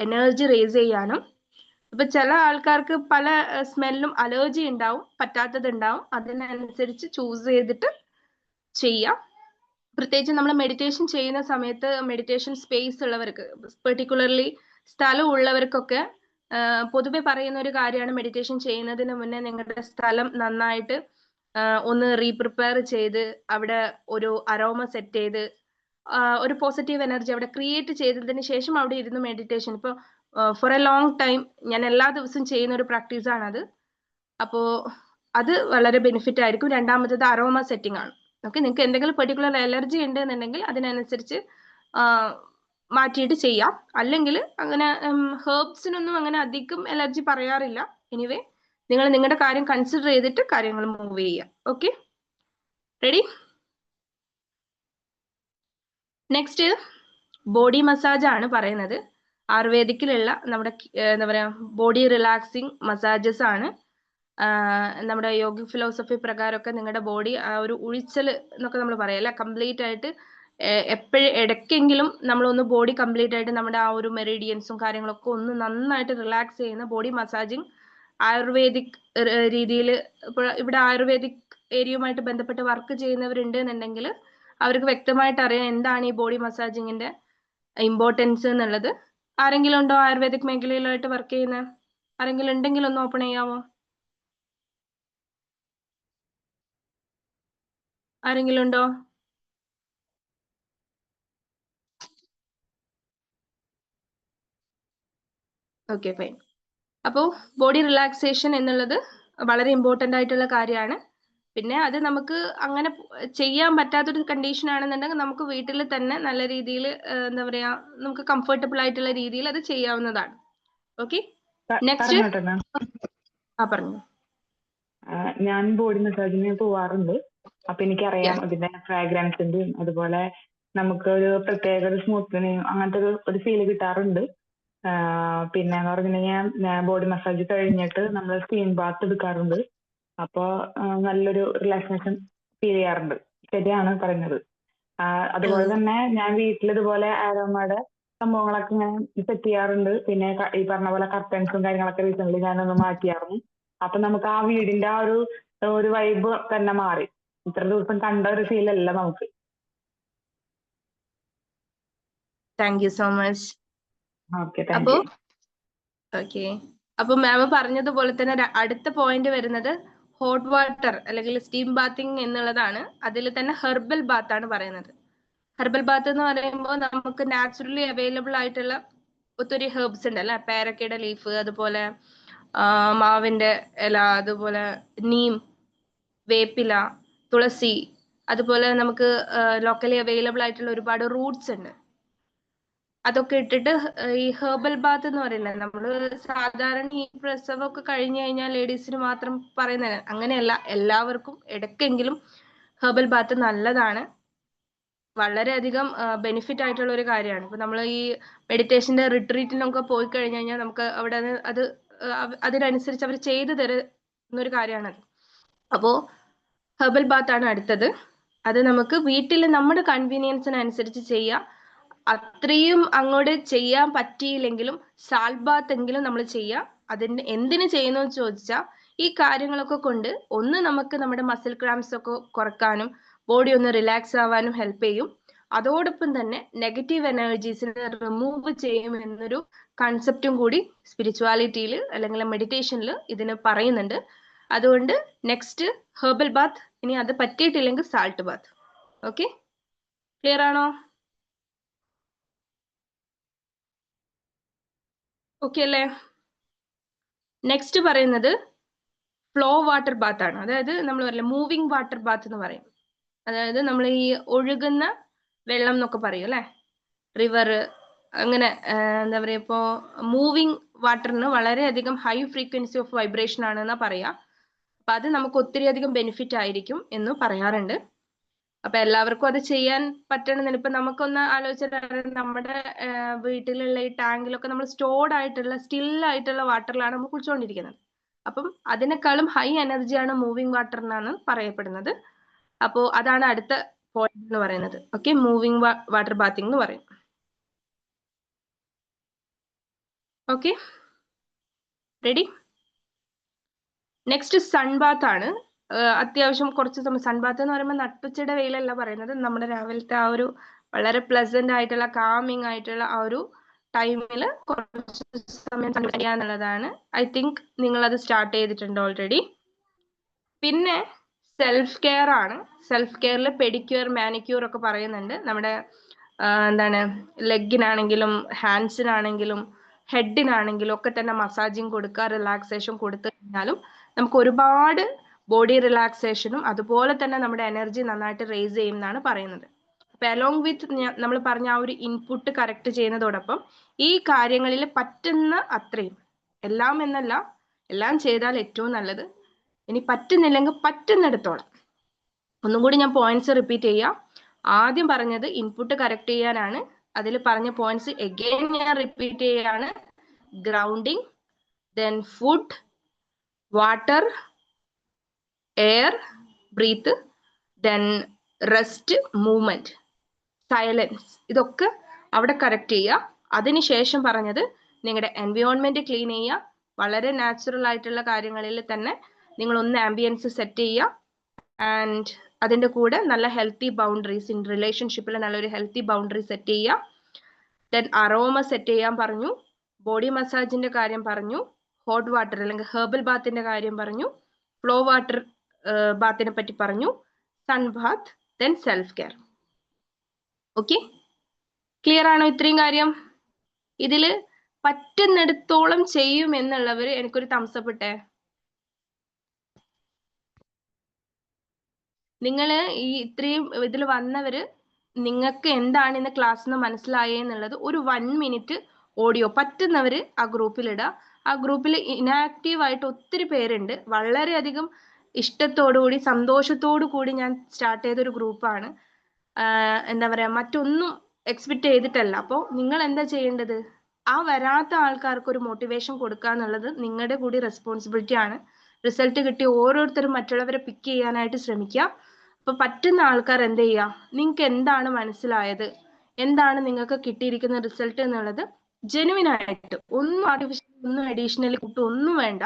എനർജി റേസ് ചെയ്യാനും, ഇപ്പൊ ചില ആൾക്കാർക്ക് പല സ്മെല്ലും അലർജി ഉണ്ടാവും, പറ്റാത്തത് ഉണ്ടാവും, അതിനനുസരിച്ച് ചൂസ് ചെയ്തിട്ട് ചെയ്യാം. പ്രത്യേകിച്ച് നമ്മൾ മെഡിറ്റേഷൻ ചെയ്യുന്ന സമയത്ത് മെഡിറ്റേഷൻ സ്പേസ് ഉള്ളവർക്ക്, പെർട്ടിക്കുലർലി സ്ഥലം ഉള്ളവർക്കൊക്കെ പൊതുവെ പറയുന്ന ഒരു കാര്യമാണ്, മെഡിറ്റേഷൻ ചെയ്യുന്നതിന് മുന്നേ നിങ്ങളുടെ സ്ഥലം നന്നായിട്ട് ഒന്ന് റീപ്രിപ്പയർ ചെയ്ത് അവിടെ ഒരു അരോമ സെറ്റ് ചെയ്ത് ഒരു പോസിറ്റീവ് എനർജി അവിടെ ക്രിയേറ്റ് ചെയ്തതിന് ശേഷം അവിടെ ഇരുന്ന് മെഡിറ്റേഷൻ. ഇപ്പോൾ ഫോർ എ ലോങ് ടൈം ഞാൻ എല്ലാ ദിവസവും ചെയ്യുന്ന ഒരു പ്രാക്ടീസ് ആണത്. അപ്പോ അത് വളരെ ബെനിഫിറ്റ് ആയിരിക്കും. രണ്ടാമത്തത് അരോമ സെറ്റിംഗ് ആണ്. ഓക്കെ, നിങ്ങൾക്ക് എന്തെങ്കിലും പെർട്ടിക്കുലർ അലർജി ഉണ്ട് എന്നുണ്ടെങ്കിൽ അതിനനുസരിച്ച് മാറ്റിയിട്ട് ചെയ്യാം. അല്ലെങ്കിൽ അങ്ങനെ ഹെർബ്സിനൊന്നും അങ്ങനെ അധികം അലർജി പറയാറില്ല. എനിവേ നിങ്ങൾ നിങ്ങളുടെ കാര്യം കൺസിഡർ ചെയ്തിട്ട് കാര്യങ്ങൾ മൂവ് ചെയ്യുക. Okay, ready? Next body massage ആണ് പറയുന്നത്. ആയുർവേദിക്കിലുള്ള നമ്മുടെ എന്താ പറയാ ബോഡി റിലാക്സിങ് മസാജസ് ആണ്. നമ്മുടെ യോഗ ഫിലോസഫി പ്രകാരമൊക്കെ നിങ്ങളുടെ ബോഡി ആ ഒരു ഉഴിച്ചൽ എന്നൊക്കെ നമ്മൾ പറയല്ലേ, കംപ്ലീറ്റ് ആയിട്ട് എപ്പോഴും ഇടയ്ക്കെങ്കിലും നമ്മളൊന്ന് ബോഡി കംപ്ലീറ്റ് ആയിട്ട് നമ്മുടെ ആ ഒരു മെറിഡിയൻസും കാര്യങ്ങളൊക്കെ ഒന്ന് നന്നായിട്ട് റിലാക്സ് ചെയ്യുന്ന ബോഡി മസാജിങ് ആയുർവേദിക് രീതിയിൽ. ഇപ്പോൾ ഇവിടെ ആയുർവേദിക് ഏരിയയുമായിട്ട് ബന്ധപ്പെട്ട് വർക്ക് ചെയ്യുന്നവരുണ്ട് എന്നുണ്ടെങ്കിൽ അവർക്ക് വ്യക്തമായിട്ട് അറിയാം എന്താണ് ഈ ബോഡി മസാജിങ്ങിന്റെ ഇമ്പോർട്ടൻസ് എന്നുള്ളത്. ആരെങ്കിലും ഉണ്ടോ ആയുർവേദിക് മേഖലയിലായിട്ട് വർക്ക് ചെയ്യുന്ന? ആരെങ്കിലും ഉണ്ടെങ്കിൽ ഒന്ന് ഓപ്പൺ ചെയ്യാമോ? ആരെങ്കിലും ഉണ്ടോ? Okay, fine. അപ്പോൾ ബോഡി റിലാക്സേഷൻ എന്നുള്ളത് വളരെ ഇമ്പോർട്ടൻ്റ് ആയിട്ടുള്ള കാര്യമാണ്. പിന്നെ അത് നമുക്ക് അങ്ങനെ ചെയ്യാൻ പറ്റാത്തൊരു കണ്ടീഷൻ ആണെന്നുണ്ടെങ്കിൽ നമുക്ക് വീട്ടിൽ തന്നെ നല്ല രീതിയിൽ എന്താ പറയാ നമുക്ക് കംഫർട്ടബിൾ ആയിട്ടുള്ള രീതിയിൽ അത് ചെയ്യാവുന്നതാണ്. Okay, next. പറഞ്ഞു. ഞാൻ ബോഡി മസാജിന് പോവാറുണ്ട്. അപ്പൊ എനിക്കറിയാം അതിന്റെ ഫ്രാഗ്രൻസിന്റെയും അതുപോലെ നമുക്ക് ഒരു പ്രത്യേക ഒരു സ്മൂത്തനിങ് അങ്ങനത്തെ ഒരു ഫീല് കിട്ടാറുണ്ട്. പിന്നെ എന്ന് പറഞ്ഞിട്ടുണ്ടെങ്കിൽ ഞാൻ ബോഡി മസാജ് കഴിഞ്ഞിട്ട് നമ്മൾ സ്റ്റീം ബാത്ത് എടുക്കാറുണ്ട്. അപ്പോ നല്ലൊരു റിലാക്സേഷൻ ഫീൽ ചെയ്യാറുണ്ട്. ശരിയാണ് പറഞ്ഞത്. അതുപോലെ തന്നെ ഞാൻ വീട്ടിൽ ഇതുപോലെ ആരോമയുടെ സംഭവങ്ങളൊക്കെ ഇങ്ങനെ സെറ്റ് ചെയ്യാറുണ്ട്. പിന്നെ ഈ പറഞ്ഞ പോലെ കർട്ടൻസും കാര്യങ്ങളൊക്കെ റീസെന്റ് ഞാനൊന്ന് മാറ്റിയായിരുന്നു. അപ്പൊ നമുക്ക് ആ വീടിന്റെ ആ ഒരു വൈബ് തന്നെ മാറി. ഇത്ര ദിവസം കണ്ട ഒരു ഫീൽ അല്ല നമുക്ക്. Thank you so much. Okay, thank you. Okay, അപ്പൊ മാം പറഞ്ഞതുപോലെ തന്നെ അടുത്ത പോയിന്റ് വരുന്നത് ഹോട്ട് വാട്ടർ അല്ലെങ്കിൽ സ്റ്റീം ബാത്തിങ് എന്നുള്ളതാണ്. അതിൽ തന്നെ ഹെർബൽ ബാത്ത് ആണ് പറയുന്നത്. ഹെർബൽ ബാത്ത് എന്ന് പറയുമ്പോൾ നമുക്ക് നാച്ചുറലി അവൈലബിൾ ആയിട്ടുള്ള ഒത്തിരി ഹെർബ്സ് ഉണ്ട് അല്ലെ. പേരക്കയുടെ ലീഫ്, അതുപോലെ മാവിന്റെ ഇല, അതുപോലെ നീം, വേപ്പില, തുളസി, അതുപോലെ നമുക്ക് ലോക്കലി അവൈലബിൾ ആയിട്ടുള്ള ഒരുപാട് റൂട്ട്സ് ഉണ്ട്. അതൊക്കെ ഇട്ടിട്ട് ഈ ഹെർബൽ ബാത്ത് എന്ന് പറയുന്നത് നമ്മള് സാധാരണ ഈ പ്രസവമൊക്കെ കഴിഞ്ഞു കഴിഞ്ഞാൽ ലേഡീസിന് മാത്രം പറയുന്നത് അങ്ങനെയല്ല, എല്ലാവർക്കും ഇടയ്ക്കെങ്കിലും ഹെർബൽ ബാത്ത് നല്ലതാണ്. വളരെയധികം ബെനിഫിറ്റ് ആയിട്ടുള്ള ഒരു കാര്യമാണ്. ഇപ്പൊ നമ്മൾ ഈ മെഡിറ്റേഷന്റെ റിട്രീറ്റിനൊക്കെ പോയി കഴിഞ്ഞു കഴിഞ്ഞാൽ നമുക്ക് അവിടെ അത് അതിനനുസരിച്ച് അവർ ചെയ്തു തരുന്ന ഒരു കാര്യമാണത്. അപ്പോ ഹെർബൽ ബാത്ത് ആണ് അടുത്തത്. അത് നമുക്ക് വീട്ടിൽ നമ്മുടെ കൺവീനിയൻസിനനുസരിച്ച് ചെയ്യാം. അത്രയും അങ്ങോട്ട് ചെയ്യാൻ പറ്റിയില്ലെങ്കിലും സാൾട്ട് ബാത്ത് എങ്കിലും നമ്മൾ ചെയ്യാം. അതിന് എന്തിനു ചെയ്യുന്നു എന്ന് ചോദിച്ചാൽ ഈ കാര്യങ്ങളൊക്കെ കൊണ്ട് ഒന്ന് നമുക്ക് നമ്മുടെ മസിൽ ക്രാംസ് ഒക്കെ കുറക്കാനും ബോഡി ഒന്ന് റിലാക്സ് ആവാനും ഹെൽപ്പ് ചെയ്യും. അതോടൊപ്പം തന്നെ നെഗറ്റീവ് എനർജീസിനെ റിമൂവ് ചെയ്യും എന്നൊരു കൺസെപ്റ്റും കൂടി സ്പിരിച്വാലിറ്റിയിൽ അല്ലെങ്കിൽ മെഡിറ്റേഷനിൽ ഇതിന് പറയുന്നുണ്ട്. അതുകൊണ്ട് നെക്സ്റ്റ് ഹെർബൽ ബാത്ത്, ഇനി അത് പറ്റിയിട്ടില്ലെങ്കിൽ സാൾട്ട് ബാത്ത്. ഓക്കെ, ക്ലിയർ ആണോ? ഓക്കെ അല്ലേ? നെക്സ്റ്റ് പറയുന്നത് ഫ്ലോ വാട്ടർ ബാത്ത് ആണ്. അതായത് നമ്മൾ പറയില്ല മൂവിങ് വാട്ടർ ബാത്ത് എന്ന് പറയും. അതായത് നമ്മൾ ഈ ഒഴുകുന്ന വെള്ളം എന്നൊക്കെ പറയും അല്ലെ, റിവർ അങ്ങനെ എന്താ പറയാ. ഇപ്പോ മൂവിങ് വാട്ടറിന് വളരെയധികം ഹൈ ഫ്രീക്വൻസി ഓഫ് വൈബ്രേഷൻ ആണെന്നാ പറയാ. അപ്പൊ അത് നമുക്ക് ഒത്തിരി അധികം ബെനിഫിറ്റ് ആയിരിക്കും എന്ന് പറയാറുണ്ട്. അപ്പൊ എല്ലാവർക്കും അത് ചെയ്യാൻ പറ്റണമെന്നില്ല. ഇപ്പൊ നമുക്കൊന്ന് ആലോചിച്ചിട്ട് നമ്മുടെ വീട്ടിലുള്ള ഈ ടാങ്കിലൊക്കെ നമ്മൾ സ്റ്റോർഡ് ആയിട്ടുള്ള സ്റ്റിൽ ആയിട്ടുള്ള വാട്ടറിലാണ് നമ്മൾ കുടിച്ചുകൊണ്ടിരിക്കുന്നത്. അപ്പം അതിനേക്കാളും ഹൈ എനർജിയാണ് മൂവിങ് വാട്ടറിനാണ് പറയപ്പെടുന്നത്. അപ്പോ അതാണ് അടുത്ത പോയിന്റ് എന്ന് പറയുന്നത്. ഓക്കെ, മൂവിങ് വാട്ടർ ബാത്തിങ് എന്ന് പറയും. Okay, ready? Next sun bath ആണ്. അത്യാവശ്യം കുറച്ച് സമയം സൺ ബാത്ത് എന്ന് പറയുമ്പോൾ നട്ടുച്ചയുടെ വെയിലല്ല പറയുന്നത്, നമ്മുടെ രാവിലത്തെ ആ ഒരു വളരെ പ്ലസന്റ് ആയിട്ടുള്ള കാമിങ് ആയിട്ടുള്ള ആ ഒരു ടൈമിൽ കുറച്ച് സമയം എന്നുള്ളതാണ്. ഐ തിങ്ക് നിങ്ങൾ അത് സ്റ്റാർട്ട് ചെയ്തിട്ടുണ്ട് ഓൾറെഡി. പിന്നെ സെൽഫ് കെയർ ആണ്. സെൽഫ് കെയറിൽ പെഡിക്യൂർ മാനിക്യൂർ ഒക്കെ പറയുന്നുണ്ട്. നമ്മുടെ എന്താണ് ലെഗിനാണെങ്കിലും ഹാൻഡ്സിനാണെങ്കിലും ഹെഡിനാണെങ്കിലും ഒക്കെ തന്നെ മസാജിങ് കൊടുക്കുക, റിലാക്സേഷൻ കൊടുത്തു കഴിഞ്ഞാലും നമുക്ക് ഒരുപാട് ബോഡി റിലാക്സേഷനും അതുപോലെ തന്നെ നമ്മുടെ എനർജി നന്നായിട്ട് റേസ് ചെയ്യും എന്നാണ് പറയുന്നത്. അപ്പൊ അലോങ് വിത്ത് നമ്മൾ പറഞ്ഞ ആ ഒരു ഇൻപുട്ട് കറക്റ്റ് ചെയ്യുന്നതോടൊപ്പം ഈ കാര്യങ്ങളിൽ പറ്റുന്ന അത്രയും, എല്ലാം എന്നല്ല, എല്ലാം ചെയ്താൽ ഏറ്റവും നല്ലത്. ഇനി പറ്റുന്നില്ലെങ്കിൽ പറ്റുന്നിടത്തോളം. ഒന്നും കൂടി ഞാൻ പോയിന്റ്സ് റിപ്പീറ്റ് ചെയ്യാം. ആദ്യം പറഞ്ഞത് ഇൻപുട്ട് കറക്റ്റ് ചെയ്യാനാണ്. അതിൽ പറഞ്ഞ പോയിന്റ്സ് എഗെയിൻ ഞാൻ റിപ്പീറ്റ് ചെയ്യാണ്. Grounding, then food, water, air, breathe, then rest, movement, silence, ഇതൊക്കെ അവിടെ കറക്റ്റ് ചെയ്യുക. അതിനുശേഷം പറഞ്ഞത് നിങ്ങളുടെ എൻവയോൺമെന്റ് ക്ലീൻ ചെയ്യുക. വളരെ നാച്ചുറൽ ആയിട്ടുള്ള കാര്യങ്ങളിൽ തന്നെ നിങ്ങൾ ഒന്ന് ആംബിയൻസ് സെറ്റ് ചെയ്യുക. ആൻഡ് അതിന്റെ കൂടെ നല്ല ഹെൽത്തി ബൗണ്ടറീസ്, ഇൻ റിലേഷൻഷിപ്പിൽ നല്ലൊരു ഹെൽത്തി ബൗണ്ടറി സെറ്റ് ചെയ്യുക. ദെൻ അറോമ സെറ്റ് ചെയ്യാൻ പറഞ്ഞു, ബോഡി മസാജിന്റെ കാര്യം പറഞ്ഞു, ഹോട്ട് വാട്ടർ അല്ലെങ്കിൽ ഹെർബൽ ബാത്തിന്റെ കാര്യം പറഞ്ഞു, ഫ്ലോ വാട്ടർ ബാത്തിനെ പറ്റി പറഞ്ഞു, sun bath, then self care. Okay, clear ആണോ ഇത്രയും കാര്യം? ഇതില് പറ്റുന്നിടത്തോളം ചെയ്യും എന്നുള്ളവര് എനിക്കൊരു തംസപ്പ് ഇട്ടേ. നിങ്ങള് ഈ ഇത്രയും ഇതിൽ വന്നവര് നിങ്ങൾക്ക് എന്താണ് ഇന്ന് ക്ലാസ്സിൽ നിന്ന് മനസ്സിലായേ എന്നുള്ളത് ഒരു 1 മിനിറ്റ് ഓഡിയോ പറ്റുന്നവര് ആ ഗ്രൂപ്പിൽ ഇടുക. ആ ഗ്രൂപ്പിൽ ഇനാക്റ്റീവ് ആയിട്ട് ഒത്തിരി പേരുണ്ട്. വളരെയധികം ഇഷ്ടത്തോടുകൂടി സന്തോഷത്തോടു കൂടി ഞാൻ സ്റ്റാർട്ട് ചെയ്തൊരു ഗ്രൂപ്പാണ്. എന്താ പറയാ, മറ്റൊന്നും എക്സ്പെക്ട് ചെയ്തിട്ടല്ല. അപ്പോൾ നിങ്ങൾ എന്താ ചെയ്യേണ്ടത്? ആ വരാത്ത ആൾക്കാർക്ക് ഒരു മോട്ടിവേഷൻ കൊടുക്കുക എന്നുള്ളത് നിങ്ങളുടെ കൂടി റെസ്പോൺസിബിലിറ്റി ആണ്. റിസൾട്ട് കിട്ടിയ ഓരോരുത്തരും മറ്റുള്ളവരെ പിക്ക് ചെയ്യാനായിട്ട് ശ്രമിക്കുക. അപ്പൊ പറ്റുന്ന ആൾക്കാർ എന്ത് ചെയ്യുക? നിങ്ങൾക്ക് എന്താണ് മനസ്സിലായത്, എന്താണ് നിങ്ങൾക്ക് കിട്ടിയിരിക്കുന്ന റിസൾട്ട് എന്നുള്ളത് ജെനുവിൻ ആയിട്ട്, ഒന്നും ആർട്ടിഫിഷ്യൽ, ഒന്നും അഡീഷണലി കൂട്ടും ഒന്നും വേണ്ട.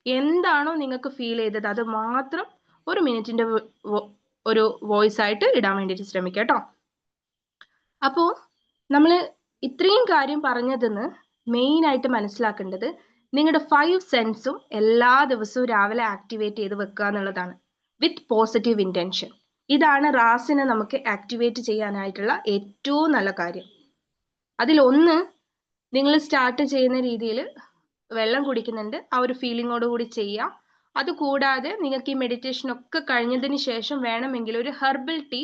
എന്താണോ നിങ്ങൾക്ക് ഫീൽ ചെയ്തത് അത് മാത്രം 1 മിനിറ്റിന്റെ ഒരു വോയിസ് ആയിട്ട് ഇടാൻ വേണ്ടിയിട്ട് ശ്രമിക്കുക കേട്ടോ. അപ്പോ നമ്മള് ഇത്രയും കാര്യം പറഞ്ഞതെന്ന് മെയിൻ ആയിട്ട് മനസ്സിലാക്കേണ്ടത് നിങ്ങളുടെ 5 സെൻസും എല്ലാ ദിവസവും രാവിലെ ആക്ടിവേറ്റ് ചെയ്ത് വെക്കുക എന്നുള്ളതാണ്, വിത്ത് പോസിറ്റീവ് ഇന്റൻഷൻ. ഇതാണ് റാസിനെ നമുക്ക് ആക്ടിവേറ്റ് ചെയ്യാനായിട്ടുള്ള ഏറ്റവും നല്ല കാര്യം. അതിലൊന്ന്, നിങ്ങൾ സ്റ്റാർട്ട് ചെയ്യുന്ന രീതിയിൽ വെള്ളം കുടിക്കുന്നുണ്ട്, ആ ഒരു ഫീലിങ്ങോട് കൂടി ചെയ്യുക. അതുകൂടാതെ നിങ്ങൾക്ക് ഈ മെഡിറ്റേഷൻ ഒക്കെ കഴിഞ്ഞതിന് ശേഷം വേണമെങ്കിൽ ഒരു ഹെർബൽ ടീ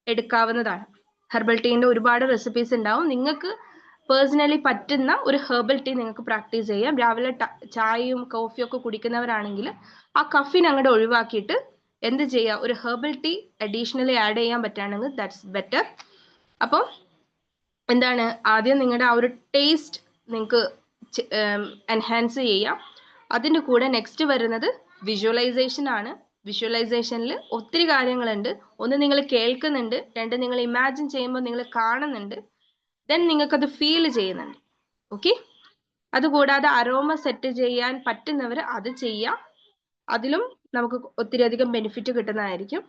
എടുക്കാവുന്നതാണ്. ഹെർബൽ ടീന്റെ ഒരുപാട് റെസിപ്പീസ് ഉണ്ടാവും. നിങ്ങൾക്ക് പേഴ്സണലി പറ്റുന്ന ഒരു ഹെർബൽ ടീ നിങ്ങൾക്ക് പ്രാക്ടീസ് ചെയ്യാം. രാവിലെ ചായയും കോഫിയും ഒക്കെ കുടിക്കുന്നവരാണെങ്കിൽ ആ കഫീൻ അങ്ങോട്ട് ഒഴിവാക്കിയിട്ട് എന്ത് ചെയ്യുക, ഒരു ഹെർബൽ ടീ അഡീഷണലി ആഡ് ചെയ്യാൻ പറ്റുകയാണെങ്കിൽ ദാറ്റ്സ് ബെറ്റർ. അപ്പം എന്താണ്, ആദ്യം നിങ്ങളുടെ ആ ഒരു ടേസ്റ്റ് നിങ്ങൾക്ക് എൻഹാൻസ് ചെയ്യാം. അതിൻ്റെ കൂടെ നെക്സ്റ്റ് വരുന്നത് വിഷ്വലൈസേഷൻ ആണ്. വിഷ്വലൈസേഷനിൽ ഒത്തിരി കാര്യങ്ങളുണ്ട്. ഒന്ന്, നിങ്ങൾ കേൾക്കുന്നുണ്ട്. 2, നിങ്ങൾ ഇമാജിൻ ചെയ്യുമ്പോൾ നിങ്ങൾ കാണുന്നുണ്ട്. ദെൻ നിങ്ങൾക്കത് ഫീൽ ചെയ്യുന്നുണ്ട്. ഓക്കെ, അതുകൂടാതെ അരോമ സെറ്റ് ചെയ്യാൻ പറ്റുന്നവർ അത് ചെയ്യാം. അതിലും നമുക്ക് ഒത്തിരി അധികം ബെനിഫിറ്റ് കിട്ടുന്നതായിരിക്കും.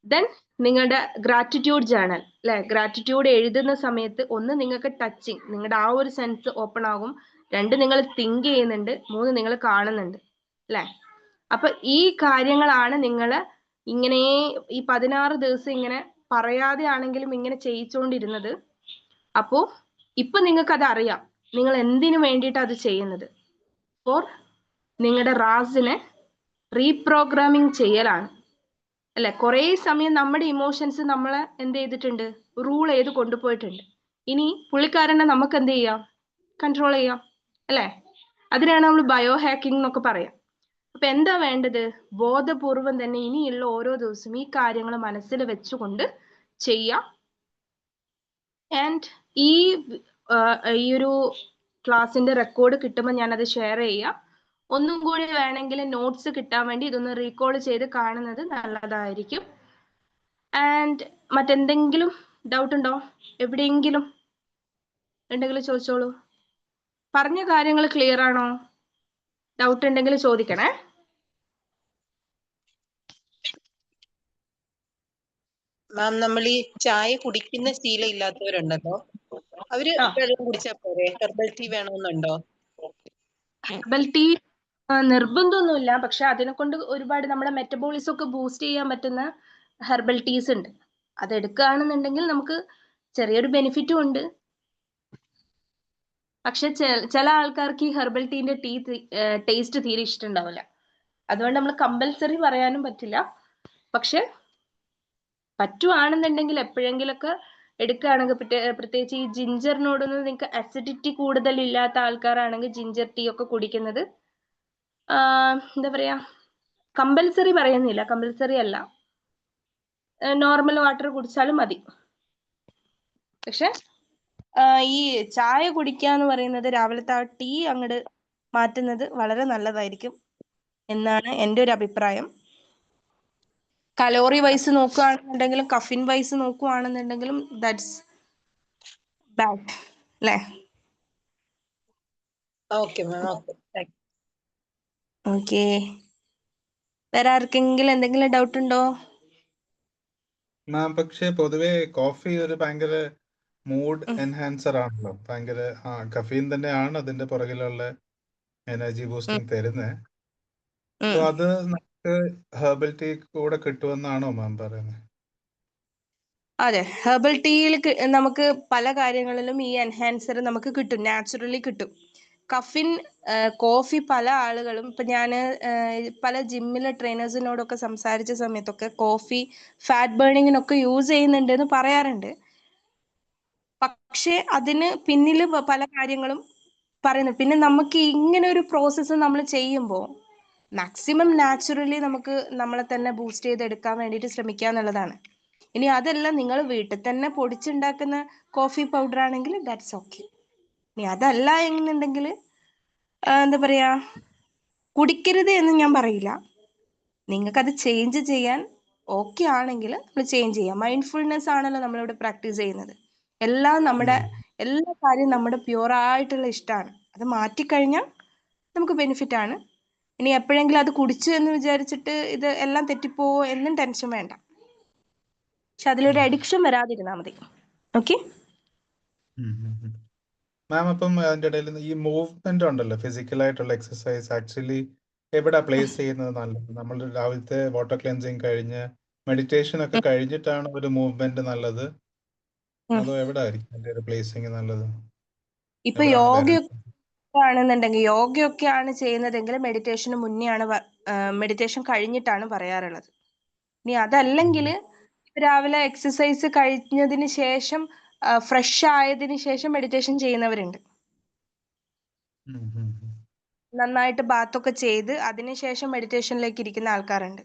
ദെൻ നിങ്ങളുടെ ഗ്രാറ്റിറ്റ്യൂഡ് ജേണൽ അല്ലെ, ഗ്രാറ്റിറ്റ്യൂഡ് എഴുതുന്ന സമയത്ത് ഒന്ന് നിങ്ങൾക്ക് ടച്ചിങ്, നിങ്ങളുടെ ആ ഒരു സെൻസ് ഓപ്പൺ ആകും. 2, നിങ്ങൾ തിങ്ക് ചെയ്യുന്നുണ്ട്. 3, നിങ്ങൾ കാണുന്നുണ്ട് അല്ലെ. അപ്പൊ ഈ കാര്യങ്ങളാണ് നിങ്ങൾ ഇങ്ങനെ ഈ 16 ദിവസം ഇങ്ങനെ പറയാതെ ആണെങ്കിലും ഇങ്ങനെ ചെയ്യിച്ചുകൊണ്ടിരുന്നത്. അപ്പോ ഇപ്പൊ നിങ്ങൾക്ക് അത് അറിയാം, നിങ്ങൾ എന്തിനു വേണ്ടിയിട്ട് അത് ചെയ്യുന്നത്. ഫോർ നിങ്ങളുടെ റാസിനെ റീപ്രോഗ്രാമിംഗ് ചെയ്യലാണ് അല്ലെ. കുറെ സമയം നമ്മുടെ ഇമോഷൻസ് നമ്മളെ എന്ത് ചെയ്തിട്ടുണ്ട്, റൂൾ ചെയ്ത് കൊണ്ടുപോയിട്ടുണ്ട്. ഇനി പുള്ളിക്കാരനെ നമുക്ക് എന്ത് ചെയ്യാം, കൺട്രോൾ ചെയ്യാം അല്ലെ. അതിനാണ് നമ്മൾ ബയോ ഹാക്കിംഗ് എന്നൊക്കെ പറയാം. അപ്പൊ എന്താ വേണ്ടത്, ബോധപൂർവം തന്നെ ഇനിയുള്ള ഓരോ ദിവസവും ഈ കാര്യങ്ങൾ മനസ്സിൽ വെച്ചുകൊണ്ട് ചെയ്യാം. ആൻഡ് ഈ ഒരു ക്ലാസ്സിന്റെ റെക്കോർഡ് കിട്ടുമ്പോൾ ഞാനത് ഷെയർ ചെയ്യാം. ഒന്നും കൂടി വേണമെങ്കിൽ നോട്ട്സ് കിട്ടാൻ വേണ്ടി ഇതൊന്ന് റീകോൾ ചെയ്ത് കാണുന്നത് നല്ലതായിരിക്കും. ആൻഡ് മറ്റെന്തെങ്കിലും ഡൗട്ട് ഉണ്ടോ? എവിടെയെങ്കിലും ഉണ്ടെങ്കിൽ ചോദിച്ചോളൂ. പറഞ്ഞ കാര്യങ്ങൾ ക്ലിയർ ആണോ? ഡൗട്ട് ഉണ്ടെങ്കിൽ ചോദിക്കണേ. മാം, നമ്മൾ ഈ ചായ കുടിക്കുന്ന ശീലം ഇല്ലാത്തവരുണ്ടല്ലോ, അവര് വെള്ളം കുടിച്ചാൽ പോരെ? ഹെർബൽ ടീ വേണമെന്നുണ്ടോ? ഹെർബൽ ടീ നിർബന്ധമൊന്നുമില്ല, പക്ഷെ അതിനെ കൊണ്ട് ഒരുപാട് നമ്മുടെ മെറ്റബോളിസം ഒക്കെ ബൂസ്റ്റ് ചെയ്യാൻ പറ്റുന്ന ഹെർബൽ ടീസ് ഉണ്ട്. അത് എടുക്കുകയാണെന്നുണ്ടെങ്കിൽ നമുക്ക് ചെറിയൊരു ബെനിഫിറ്റും ഉണ്ട്. പക്ഷെ ചില ആൾക്കാർക്ക് ഈ ഹെർബൽ ടീന്റെ ടേസ്റ്റ് തീരെ ഇഷ്ടമുണ്ടാവില്ല. അതുകൊണ്ട് നമ്മൾ കമ്പൽസറി പറയാനും പറ്റില്ല. പക്ഷെ പറ്റുവാണെന്നുണ്ടെങ്കിൽ എപ്പോഴെങ്കിലൊക്കെ എടുക്കുകയാണെങ്കിൽ, പ്രത്യേകിച്ച് ഈ ജിഞ്ചറിനോടൊന്നും നിങ്ങൾക്ക് അസിഡിറ്റി കൂടുതൽ ഇല്ലാത്ത ആൾക്കാരാണെങ്കിൽ ജിഞ്ചർ ടീ ഒക്കെ കുടിക്കുന്നത് എന്താ പറയാ, കമ്പൽസറി പറയുന്നില്ല, കമ്പൽസറി അല്ല, നോർമൽ വാട്ടർ കുടിച്ചാലും മതി. പക്ഷെ ഈ ചായ കുടിക്കാന്ന് പറയുന്നത്, രാവിലത്തെ ആ ടീ അങ്ങോട്ട് മാറ്റുന്നത് വളരെ നല്ലതായിരിക്കും എന്നാണ് എൻ്റെ ഒരു അഭിപ്രായം. കലോറി വൈസ് നോക്കുകയാണെന്നുണ്ടെങ്കിലും കഫിൻ വൈസ് നോക്കുകയാണെന്നുണ്ടെങ്കിലും ദാറ്റ്സ് ബാഡ് അല്ലേ? Okay ma'am, okay. ഓക്കെ, വേറെ ആർക്കെങ്കിലും എന്തെങ്കിലും ഡൗട്ട് ഉണ്ടോ? മാം, പക്ഷെ പൊതുവെ കോഫി ഒരു ഭയങ്കര മൂഡ് എൻഹാൻസർ ആണല്ലോ. ഭയങ്കര കഫീൻ തന്നെയാണ് അതിന്റെ പുറകിലുള്ള എനർജി ബൂസ്റ്റിംഗ് തരുന്നത്. സോ അത് നമുക്ക് ഹെർബൽ ടീ കൂടെ കിട്ടുമെന്നാണോ മാം പറയുന്നത്? അതെ, ഹെർബൽ ടീയിൽ നമുക്ക് പല കാര്യങ്ങളിലും ഈ എൻഹാൻസർ നമുക്ക് കിട്ടും, നാച്ചുറലി കിട്ടും. കഫിൻ, കോഫി പല ആളുകളും, ഇപ്പൊ ഞാൻ പല ജിമ്മിലെ ട്രെയിനേഴ്സിനോടൊക്കെ സംസാരിച്ച സമയത്തൊക്കെ കോഫി ഫാറ്റ് ബേണിങ്ങിനൊക്കെ യൂസ് ചെയ്യുന്നുണ്ട് എന്ന് പറയാറുണ്ട്. പക്ഷെ അതിന് പിന്നിൽ പല കാര്യങ്ങളും പറയുന്നു. പിന്നെ നമുക്ക് ഇങ്ങനെ ഒരു പ്രോസസ്സ് നമ്മൾ ചെയ്യുമ്പോൾ മാക്സിമം നാച്ചുറലി നമുക്ക് നമ്മളെ തന്നെ ബൂസ്റ്റ് ചെയ്തെടുക്കാൻ വേണ്ടിയിട്ട് ശ്രമിക്കുക എന്നുള്ളതാണ്. ഇനി അതല്ല, നിങ്ങൾ വീട്ടിൽ തന്നെ പൊടിച്ചുണ്ടാക്കുന്ന കോഫി പൗഡർ ആണെങ്കിൽ ദാറ്റ്സ് ഓക്കെ. ഇനി അതല്ല എന്നുണ്ടെങ്കിൽ എന്താ പറയാ, കുടിക്കരുത് എന്ന് ഞാൻ പറയില്ല. നിങ്ങൾക്കത് ചേഞ്ച് ചെയ്യാൻ ഓക്കെ ആണെങ്കിൽ നമ്മൾ ചേഞ്ച് ചെയ്യാം. മൈൻഡ്ഫുൾനെസ് ആണല്ലോ നമ്മളിവിടെ പ്രാക്ടീസ് ചെയ്യുന്നത്. എല്ലാ കാര്യം നമ്മുടെ പ്യുവറായിട്ടുള്ള ഇഷ്ടമാണ്. അത് മാറ്റിക്കഴിഞ്ഞാൽ നമുക്ക് ബെനിഫിറ്റ് ആണ്. ഇനി എപ്പോഴെങ്കിലും അത് കുടിച്ചു എന്ന് വിചാരിച്ചിട്ട് ഇത് എല്ലാം തെറ്റിപ്പോവോ എന്നും ടെൻഷൻ വേണ്ട. പക്ഷെ അതിലൊരു അഡിക്ഷൻ വരാതിരുന്നാൽ മതി. ഓക്കെ മാം, അപ്പം അതിന്റെ ഇടയിൽ ഈ മൂവ്മെന്റ് ഉണ്ടല്ലോ, ഫിസിക്കലായിട്ടുള്ള എക്സസൈസ് ആക്ച്വലി എവിടെ പ്ലേസ് ചെയ്യുന്നത് നല്ലത്? നമ്മൾ രാവിലത്തെ വാട്ടർ ക്ലെൻസിങ് കഴിഞ്ഞ് മെഡിറ്റേഷൻ ഒക്കെ കഴിഞ്ഞിട്ടാണ് ഒരു മൂവ്മെന്റ് നല്ലത്, അതോ എവിടെ ആയിരിക്കും അതിന്റെ ഒരു പ്ലേസിങ് നല്ലത്? ഇപ്പൊ യോഗയൊക്കെ ആണ് ചെയ്യുന്നതെങ്കിൽ മെഡിറ്റേഷന് മുന്നേ ആണ്, മെഡിറ്റേഷൻ കഴിഞ്ഞിട്ടാണ് പറയാറുള്ളത്. ഇനി അതല്ലെങ്കിൽ രാവിലെ എക്സസൈസ് കഴിഞ്ഞതിന് ശേഷം ഫ്രഷ് ആയതിനു ശേഷം മെഡിറ്റേഷൻ ചെയ്യുന്നവരുണ്ട്. നന്നായിട്ട് ബാത്തൊക്കെ ചെയ്ത് അതിനുശേഷം മെഡിറ്റേഷനിലേക്ക് ഇരിക്കുന്ന ആൾക്കാരുണ്ട്.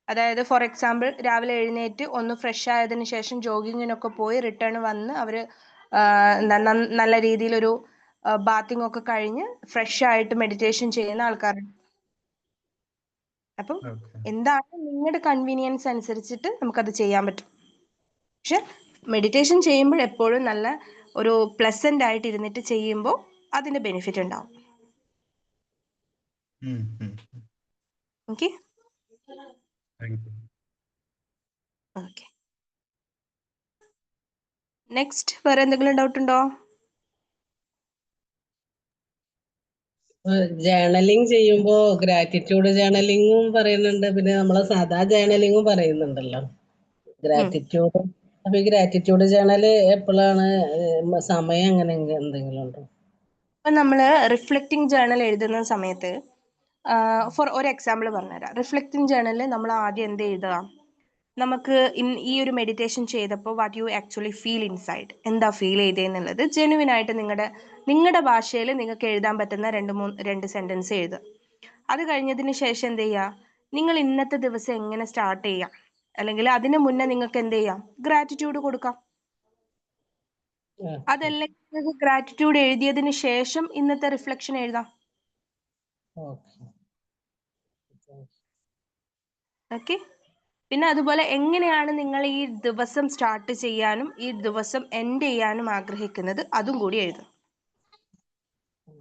അതായത് ഫോർ എക്സാമ്പിൾ രാവിലെ എഴുന്നേറ്റ് ഒന്ന് ഫ്രഷ് ആയതിനു ശേഷം ജോഗിങ്ങിനൊക്കെ പോയി റിട്ടേൺ വന്ന് അവര് നല്ല രീതിയിലൊരു ബാത്തിങ് ഒക്കെ കഴിഞ്ഞ് ഫ്രഷ് ആയിട്ട് മെഡിറ്റേഷൻ ചെയ്യുന്ന ആൾക്കാരുണ്ട്. അപ്പം എന്താണ് നിങ്ങളുടെ കൺവീനിയൻസ് അനുസരിച്ചിട്ട് നമുക്കത് ചെയ്യാൻ പറ്റും. പക്ഷെ മെഡിറ്റേഷൻ ചെയ്യുമ്പോൾ എപ്പോഴും നല്ല ഒരു പ്ലസന്റ് ആയിട്ട് ഇരുന്നിട്ട് ചെയ്യുമ്പോൾ അതിന്റെ ബെനിഫിറ്റ് ഉണ്ടാവും. ഓക്കെ ഓക്കെ, നെക്സ്റ്റ് വേറെ എന്തെങ്കിലും ഡൗട്ട് ഉണ്ടോ? ജേർണലിംഗ് ചെയ്യുമ്പോ ഗ്രാറ്റിറ്റ്യൂഡ് ജേർണലിംഗും പറയുന്നുണ്ട്, പിന്നെ നമ്മളെ സാധാ ജേർണലിംഗും പറയുന്നുണ്ടല്ലോ. ഗ്രാറ്റിറ്റ്യൂഡ്, അപ്പൊ ഈ ഗ്രാറ്റിറ്റ്യൂഡ് ജേർണല് എപ്പോഴാണ് സമയം, അങ്ങനെ എന്തെങ്കിലും ഉണ്ടോ? ഇപ്പൊ നമ്മള് റിഫ്ലക്റ്റിംഗ് ജേർണൽ എഴുതുന്ന സമയത്ത് ഫോർ ഒരു എക്സാമ്പിൾ പറഞ്ഞുതരാം. റിഫ്ലക്റ്റിംഗ് ജേർണലിൽ നമ്മൾ ആദ്യം എന്ത് എഴുതുക, നമുക്ക് ഈ ഒരു മെഡിറ്റേഷൻ ചെയ്തപ്പോൾ what you actually feel inside, എന്താ ഫീൽ ചെയ്തതെന്നുള്ളത് ജെനുവിൻ ആയിട്ട് നിങ്ങളുടെ ഭാഷയിൽ നിങ്ങൾക്ക് എഴുതാൻ പറ്റുന്ന രണ്ട് സെന്റൻസ് എഴുതുക. അത് കഴിഞ്ഞതിന് ശേഷം എന്ത് ചെയ്യുക, നിങ്ങൾ ഇന്നത്തെ ദിവസം എങ്ങനെ സ്റ്റാർട്ട് ചെയ്യാം, അല്ലെങ്കിൽ അതിന് മുന്നേ നിങ്ങൾക്ക് എന്ത് ചെയ്യാം, ഗ്രാറ്റിറ്റ്യൂഡ് കൊടുക്കാം. അതല്ലെങ്കിൽ ഗ്രാറ്റിറ്റ്യൂഡ് എഴുതിയതിന് ശേഷം ഇന്നത്തെ റിഫ്ലക്ഷൻ എഴുതാം. ഓക്കെ, പിന്നെ അതുപോലെ എങ്ങനെയാണ് നിങ്ങൾ ഈ ദിവസം സ്റ്റാർട്ട് ചെയ്യാനും ഈ ദിവസം എൻഡ് ചെയ്യാനും ആഗ്രഹിക്കുന്നത് അതും കൂടി എഴുതും.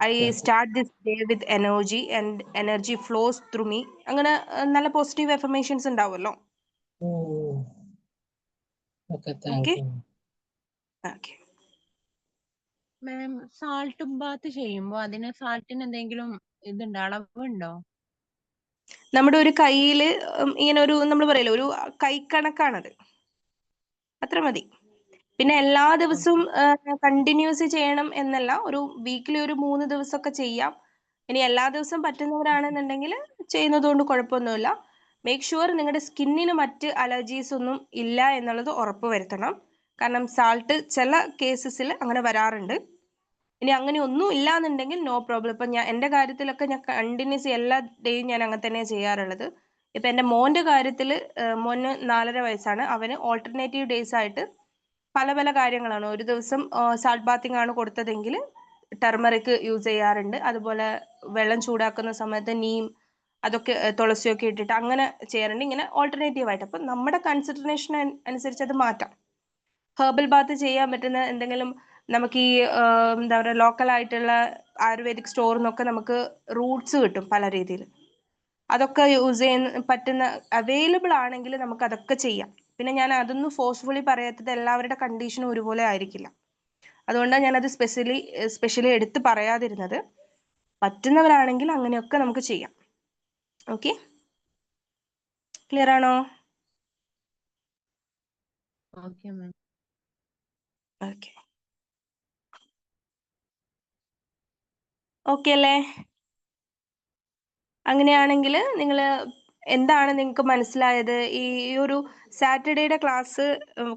I start this day with energy and energy flows through me. അങ്ങനെ നല്ല പോസിറ്റീവ് എഫർമേഷൻസ് ഉണ്ടാവുമല്ലോ. Okay, thank you. Okay. Ma'am, salt bath ചെയ്യുമ്പോ അതിന് സാൾട്ടിന് എന്തെങ്കിലും ഇതുണ്ടോ, അളവുണ്ടോ? നമ്മുടെ ഒരു കയ്യില് ഇങ്ങനെ ഒരു നമ്മൾ പറയല്ലോ ഒരു കൈക്കണക്കാണത്, അത്ര മതി. പിന്നെ എല്ലാ ദിവസവും കണ്ടിന്യൂസ് ചെയ്യണം എന്നല്ല, ഒരു വീക്കിലി ഒരു 3 ദിവസമൊക്കെ ചെയ്യാം. ഇനി എല്ലാ ദിവസവും പറ്റുന്നവരാണെന്നുണ്ടെങ്കിൽ ചെയ്യുന്നത് കൊണ്ട് കുഴപ്പമൊന്നുമില്ല. മേക്ക് ഷുവർ നിങ്ങളുടെ സ്കിന്നിന് മറ്റ് അലർജീസ് ഒന്നും ഇല്ല എന്നുള്ളത് ഉറപ്പ് വരുത്തണം. കാരണം സാൾട്ട് ചില കേസസിൽ അങ്ങനെ വരാറുണ്ട്. ഇനി അങ്ങനെ ഒന്നും ഇല്ല എന്നുണ്ടെങ്കിൽ നോ പ്രോബ്ലം. ഇപ്പൊ എൻ്റെ കാര്യത്തിലൊക്കെ ഞാൻ കണ്ടിന്യൂസ് എല്ലാ ഡേയും ഞാൻ അങ്ങനെ തന്നെ ചെയ്യാറുള്ളത്. ഇപ്പൊ എൻ്റെ മോന്റെ കാര്യത്തിൽ, മോന് 4.5 വയസ്സാണ്. അവന് ഓൾട്ടർനേറ്റീവ് ഡേയ്സ് ആയിട്ട് പല പല കാര്യങ്ങളാണ്. ഒരു ദിവസം സാൾട്ട് ബാത്തിങ് ആണ് കൊടുത്തതെങ്കിൽ ടർമറിക് യൂസ് ചെയ്യാറുണ്ട്. അതുപോലെ വെള്ളം ചൂടാക്കുന്ന സമയത്ത് നീം, അതൊക്കെ തുളസിയൊക്കെ ഇട്ടിട്ട് അങ്ങനെ ചെയ്യാറുണ്ട്. ഇങ്ങനെ ഓൾട്ടർനേറ്റീവ് ആയിട്ട്. അപ്പം നമ്മുടെ കൺസിഡറേഷൻ അനുസരിച്ച് അത് മാറ്റാം. ഹെർബൽ ബാത്ത് ചെയ്യാൻ പറ്റുന്ന എന്തെങ്കിലും നമുക്ക് ഈ എന്താ പറയുക ലോക്കൽ ആയിട്ടുള്ള ആയുർവേദിക് സ്റ്റോറിൽ നിന്നൊക്കെ നമുക്ക് റൂട്ട്സ് കിട്ടും പല രീതിയിൽ. അതൊക്കെ യൂസ് ചെയ്യാൻ പറ്റുന്ന അവൈലബിൾ ആണെങ്കിൽ നമുക്ക് അതൊക്കെ ചെയ്യാം. പിന്നെ ഞാൻ അതൊന്നും ഫോഴ്സ്ഫുള്ളി പറയാത്തത് എല്ലാവരുടെ കണ്ടീഷനും ഒരുപോലെ ആയിരിക്കില്ല. അതുകൊണ്ടാണ് ഞാനത് സ്പെഷ്യലി എടുത്ത് പറയാതിരുന്നത്. പറ്റുന്നവരാണെങ്കിൽ അങ്ങനെയൊക്കെ നമുക്ക് ചെയ്യാം. ഓക്കെ, ക്ലിയർ ആണോ? Okay ma'am. ഓക്കെ, ഓക്കെ അല്ലേ? അങ്ങനെയാണെങ്കിൽ നിങ്ങൾ എന്താണ് നിങ്ങൾക്ക് മനസ്സിലായത്? ഈ ഒരു സാറ്റർഡേയുടെ ക്ലാസ്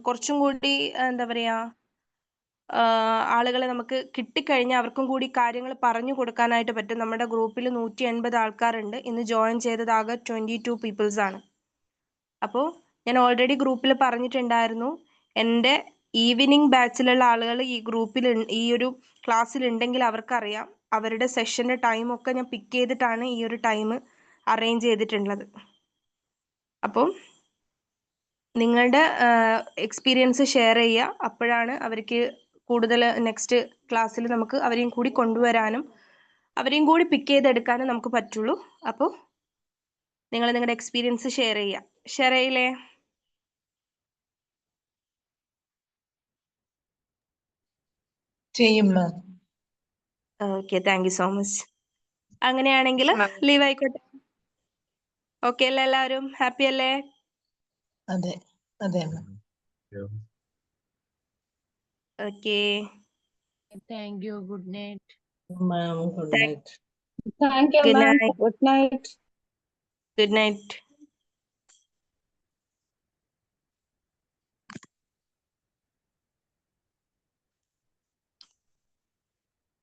കുറച്ചും കൂടി എന്താ പറയാ, ആളുകളെ നമുക്ക് കിട്ടിക്കഴിഞ്ഞാൽ അവർക്കും കൂടി കാര്യങ്ങൾ പറഞ്ഞു കൊടുക്കാനായിട്ട് പറ്റും. നമ്മുടെ ഗ്രൂപ്പിൽ 180 ആൾക്കാരുണ്ട്. ഇന്ന് ജോയിൻ ചെയ്തത് ആകെ 22 പീപ്പിൾസ് ആണ്. അപ്പോൾ ഞാൻ ഓൾറെഡി ഗ്രൂപ്പിൽ പറഞ്ഞിട്ടുണ്ടായിരുന്നു, എൻ്റെ ഈവനിങ് ബാച്ചിലുള്ള ആളുകൾ ഈ ഗ്രൂപ്പിൽ ഈ ഒരു ക്ലാസ്സിൽ ഉണ്ടെങ്കിൽ അവർക്കറിയാം. അവരുടെ സെഷന്റെ ടൈമൊക്കെ ഞാൻ പിക്ക് ചെയ്തിട്ടാണ് ഈ ഒരു ടൈം അറേഞ്ച് ചെയ്തിട്ടുള്ളത്. അപ്പം നിങ്ങളുടെ എക്സ്പീരിയൻസ് ഷെയർ ചെയ്യുക. അപ്പോഴാണ് അവർക്ക് കൂടുതൽ നെക്സ്റ്റ് ക്ലാസ്സിൽ നമുക്ക് അവരെയും കൂടി കൊണ്ടുവരാനും അവരെയും കൂടി പിക്ക് ചെയ്തെടുക്കാനും നമുക്ക് പറ്റുള്ളൂ. അപ്പോൾ നിങ്ങൾ നിങ്ങളുടെ എക്സ്പീരിയൻസ് ഷെയർ ചെയ്യുക. ഷെയർ ചെയ്യില്ലേ? ചെയ്യും ma'am. Okay, thank you so much. അങ്ങനെയാണെങ്കിൽ ലീവ് ആയിക്കോട്ടെ. ഓക്കെ അല്ലേ? എല്ലാവരും ഹാപ്പി അല്ലേ? അതെ അതെ ma'am. Okay, thank you. Good night ma'am, good night. Thank you good ma'am. Night. Good night. Good night.